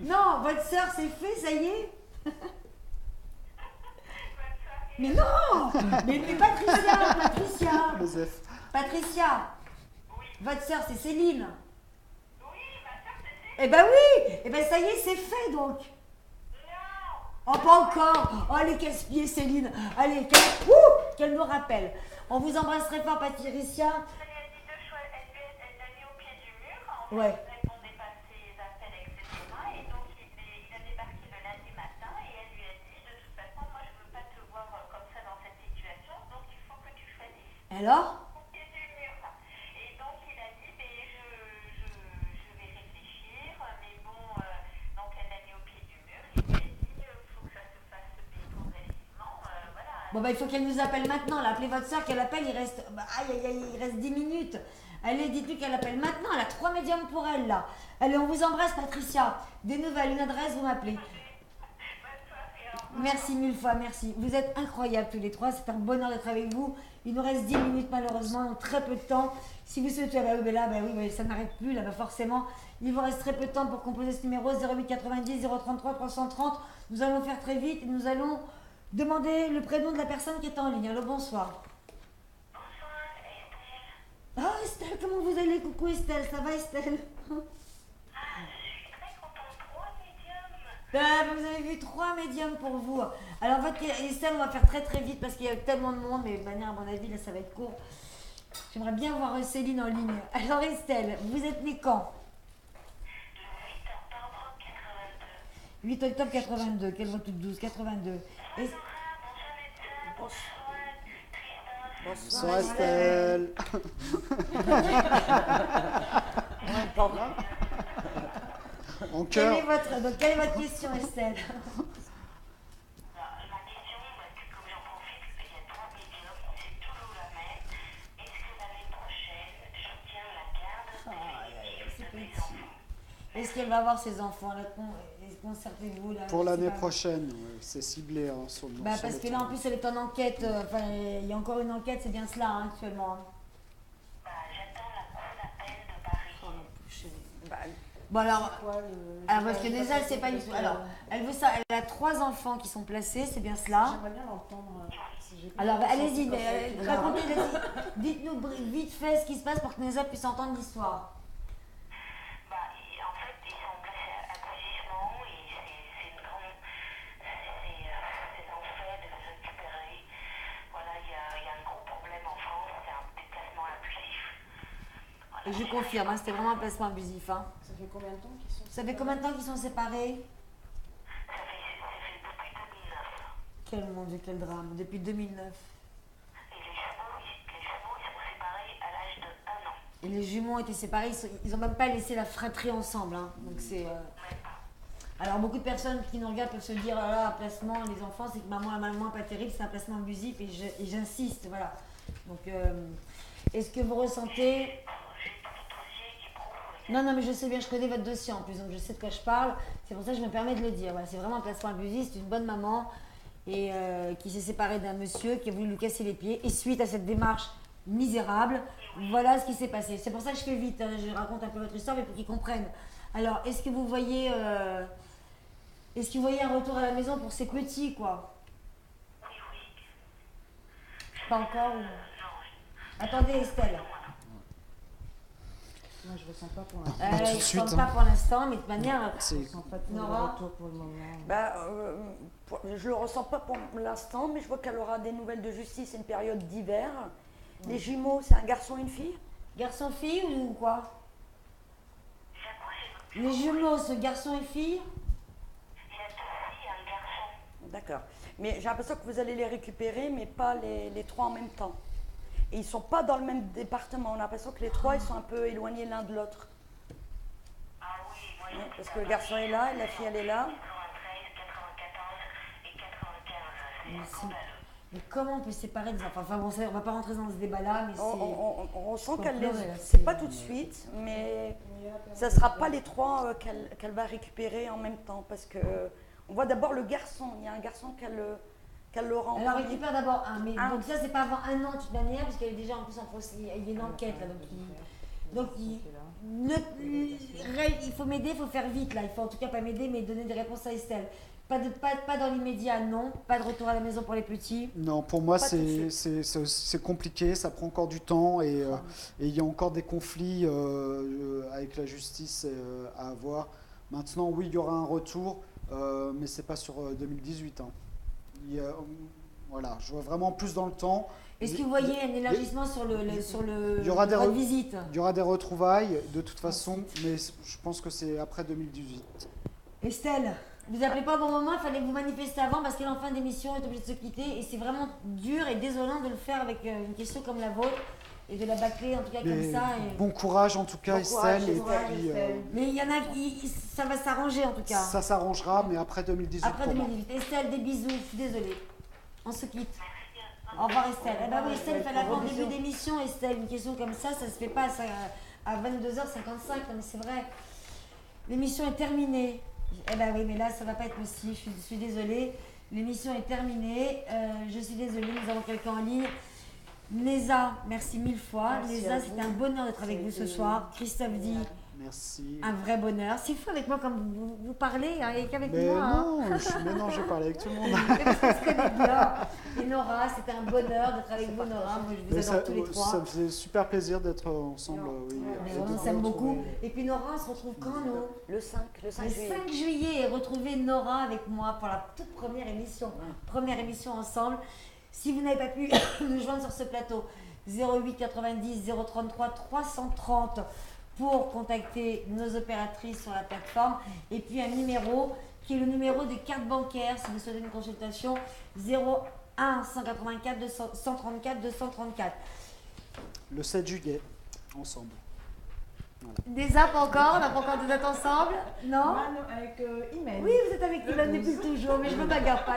Non, votre soeur, c'est fait, ça y est. Mais non. Mais Patricia. Joseph. Patricia. Votre soeur, c'est Céline. Eh ben oui. Eh ben ça y est, c'est fait donc. Oh, pas encore. Oh, allez, casse-pied, Céline. Allez, qu'elle me rappelle. On vous embrasse très fort, Patricia. Elle lui a dit deux choses. Elle l'a mis au pied du mur. Ouais. Elle répondait pas à ses appels, etc. Et donc, il a débarqué le lundi matin et elle lui a dit de toute façon, moi, je ne veux pas te voir comme ça dans cette situation. Donc, il faut que tu choisisses. Alors? Au pied du mur. Et donc, il a dit, mais je vais réfléchir. Mais bon, donc, elle l'a mis au pied du mur. Il lui a dit, il faut que ça se fasse progressivement. Voilà. Bon, bah, il faut qu'elle nous appelle maintenant. Là, appelez votre soeur, qu'elle appelle. Il reste, il reste 10 minutes. Allez, dites-lui qu'elle appelle maintenant. Elle a 3 médiums pour elle, là. Allez, on vous embrasse, Patricia. Des nouvelles, une adresse, vous m'appelez. Merci mille fois, merci. Vous êtes incroyables tous les trois. C'est un bonheur d'être avec vous. Il nous reste 10 minutes, malheureusement, donc très peu de temps. Si vous souhaitez, oui, ça n'arrête plus, là, forcément. Il vous reste très peu de temps pour composer ce numéro 08 90 033 330. Nous allons faire très vite et nous allons demander le prénom de la personne qui est en ligne. Allô, bonsoir. Ah, Estelle, comment vous allez? Coucou Estelle, ça va Estelle? Vous avez vu 3 médiums pour vous. Alors, Estelle, on va faire très très vite parce qu'il y a tellement de monde, mais de manière, à mon avis, là, ça va être court. J'aimerais bien voir Céline en ligne. Alors, Estelle, vous êtes née quand? 8 octobre 82. Quelle voix toute douce, 82. Bonsoir Estelle. En Quelle cœur. est votre question, Estelle? Ma question, parce que comme j'en profite, il y a 3 médiums, c'est toujours la même. Est-ce que l'année prochaine, j'obtiens la garde C'est petit. Est-ce qu'elle va avoir ses enfants? Concertez-vous là. Pour l'année prochaine, ouais, c'est ciblé hein, sur le sur Parce le que là, en plus, elle est en enquête. Il y a encore une enquête, c'est bien cela hein, actuellement. J'attends la cour d'appel de Paris. Bon alors, Quoi, parce que déjà, elle sait pas du tout. Alors, elle veut ça. Elle a 3 enfants qui sont placés, c'est bien cela. J'aimerais bien l'entendre. Si j'ai pas Alors, l'impression allez-y, que c'est pas racontez, dites-nous vite fait ce qui se passe pour que Neza puisse entendre l'histoire. En fait, ils sont placés à Bugissement et c'est une grande. C'est l'enfer de les récupérer. Voilà, il y a un gros problème en France, c'est un déplacement abusif. Et je confirme, hein, c'était vraiment un placement abusif. Hein. Ça fait combien de temps qu'ils sont Ça fait combien de temps qu'ils sont séparés? Ça fait depuis 2009. Quel mon Dieu, quel drame. Depuis 2009. Et les jumeaux, ils sont séparés à l'âge de 1 an. Et les jumeaux ont été séparés, ils n'ont même pas laissé la fratrie ensemble. Hein. Donc c'est. Alors beaucoup de personnes qui nous regardent peuvent se dire ah là, un placement, les enfants, c'est que maman pas terrible, c'est un placement abusif et j'insiste, voilà. Donc est-ce que vous ressentez. Non, mais je sais bien, je connais votre dossier en plus, donc je sais de quoi je parle. C'est pour ça que je me permets de le dire. Voilà, c'est vraiment un placement abusif, c'est une bonne maman et qui s'est séparée d'un monsieur qui a voulu lui casser les pieds. Et suite à cette démarche misérable, voilà ce qui s'est passé. C'est pour ça que je fais vite, hein, je raconte un peu votre histoire, mais pour qu'ils comprennent. Alors, est-ce que vous voyez un retour à la maison pour ces petits, quoi? Pas encore ou... Attendez, Estelle. Moi, je ressens pas pour l'instant. Tout de Je ne suite, sens hein. pas pour l'instant, mais de toute manière... Je ressens pas de Nora. retour pour le moment. Je le ressens pas pour l'instant, mais je vois qu'elle aura des nouvelles de justice. C'est une période d'hiver. Les jumeaux, c'est un garçon et une fille? Garçon-fille ou quoi? Les jumeaux, ce garçon et fille? Il y a 2 filles et un garçon. D'accord. Mais j'ai l'impression que vous allez les récupérer, mais pas les 3 en même temps. Et ils ne sont pas dans le même département. On a l'impression que les 3, ils sont un peu éloignés l'un de l'autre. Ah oui, moi, Oui, parce que le garçon est là et la fille, elle est là. 93, 94 et 95. Mais C'est scandaleux. Mais comment on peut se séparer des enfants? Enfin bon, on va pas rentrer dans ce débat-là, mais c'est... On sent Faut qu'elle pleurer, les... là, C'est c'est- pas tout de suite, mais ça ne sera pas les 3 qu'elle va récupérer en même temps. Parce que On voit d'abord le garçon. Il y a un garçon qu'elle l'aura en Alors premier. récupère d'abord un, mais Un. donc ça c'est pas avant un an de toute manière, parce qu'il y a déjà en plus il y a une enquête là, il faut m'aider, il faut faire vite là, il faut en tout cas pas m'aider mais donner des réponses à Estelle. Pas dans l'immédiat, non, pas de retour à la maison pour les petits. Non, pour moi, Pas tout de c'est compliqué, ça prend encore du temps et il y a encore des conflits avec la justice à avoir. Maintenant, oui, il y aura un retour, mais c'est pas sur 2018. Hein. Voilà, je vois vraiment plus dans le temps. Est-ce que vous voyez un élargissement sur le Il y aura des droit de visite? Il y aura des retrouvailles de toute façon, mais je pense que c'est après 2018. Estelle, vous appelez pas au bon moment, il fallait vous manifester avant parce qu'elle est en fin d'émission, elle est obligée de se quitter et c'est vraiment dur et désolant de le faire avec une question comme la vôtre et de la bâcler en tout cas Mais comme ça. Et... bon courage en tout cas, Bon courage, Estelle. Et courage, puis, Estelle. Mais il y en a, ça va s'arranger en tout cas. ça s'arrangera, mais après 2018 Après pour moi. 2018. Estelle, des bisous, je suis désolée. On se quitte. Au revoir Estelle. Eh ben oui, Estelle, il fallait avoir en début d'émission, Estelle. Une question comme ça se fait pas à 22h55. Non mais c'est vrai. L'émission est terminée. Eh ben oui, mais là, ça va pas être possible. Je suis désolée. L'émission est terminée. Je suis désolée, nous avons quelqu'un en ligne. Neza, merci mille fois. Merci Neza, à c'était vous. un bonheur d'être avec vous ce soir. Christophe dit Merci. un vrai bonheur. C'est fou avec moi comme vous parlez, hein, et qu'avec Mais moi. hein. non, je parlais avec tout le monde. Mais parce qu'on se connaît bien. Et Nora, c'était un bonheur d'être avec vous, Nora. Moi, je vous Mais adore tous les trois. ça me faisait super plaisir d'être ensemble. Oui, Mais et on de s'aime vous beaucoup. retrouver. Et puis Nora, on se retrouve quand, nous Le 5 Le juillet. 5 juillet. Et retrouver Nora avec moi pour la toute première émission. Première émission ensemble. Si vous n'avez pas pu nous joindre sur ce plateau, 08 90 033 330 pour contacter nos opératrices sur la plateforme. Et puis un numéro qui est le numéro de carte bancaire si vous souhaitez une consultation, 01 184 234 234. Le 7 juillet, ensemble. Des apps encore, on n'a pas encore des dates ensemble, non? Avec Imen. Oui, vous êtes avec Iman depuis toujours, mais je ne me bagarre pas.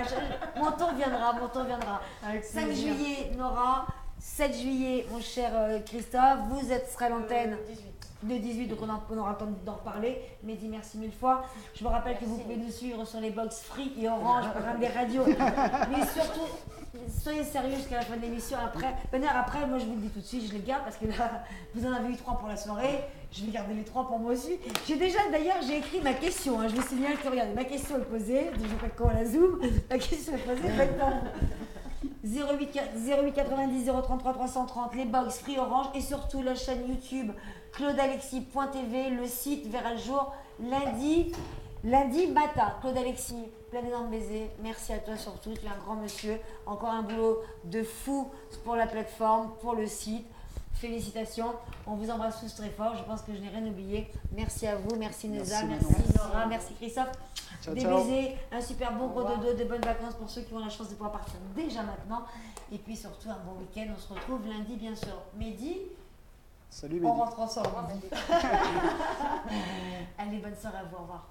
Mon tour viendra, mon tour viendra. Avec 5 plaisir. juillet, Nora. 7 juillet, mon cher Christophe. Vous serez à l'antenne 18. de 18, donc on aura le temps d'en reparler. Mehdi, merci mille fois. Je vous rappelle que vous pouvez nous suivre sur les box Free et Orange, programme des radios. Mais surtout, soyez sérieux jusqu'à la fin de l'émission. Après, une heure après, moi je vous le dis tout de suite, je les garde parce que là, vous en avez eu 3 pour la soirée. Je vais garder les 3 pour moi aussi. D'ailleurs, j'ai écrit ma question. Hein. Je vous signale que, regardez, ma question est posée. Je sais pas quand on la zoom. La question est posée maintenant. 08 90 033 330, les box Free Orange et surtout la chaîne YouTube claudealexis.tv, le site verra le jour lundi matin. Claude Alexis, plein d'énormes baisers. Merci à toi surtout, tu es un grand monsieur. Encore un boulot de fou pour la plateforme, pour le site. Félicitations, on vous embrasse tous très fort. Je pense que je n'ai rien oublié. Merci à vous, merci Neza, merci Nora, merci Christophe. Ciao, Des ciao. baisers, un super bon gros dodo, de bonnes vacances pour ceux qui ont la chance de pouvoir partir déjà maintenant. Et puis surtout un bon week-end. On se retrouve lundi bien sûr. Mehdi, Salut, on Mehdi. rentre ensemble. Allez, bonne soirée à vous, au revoir.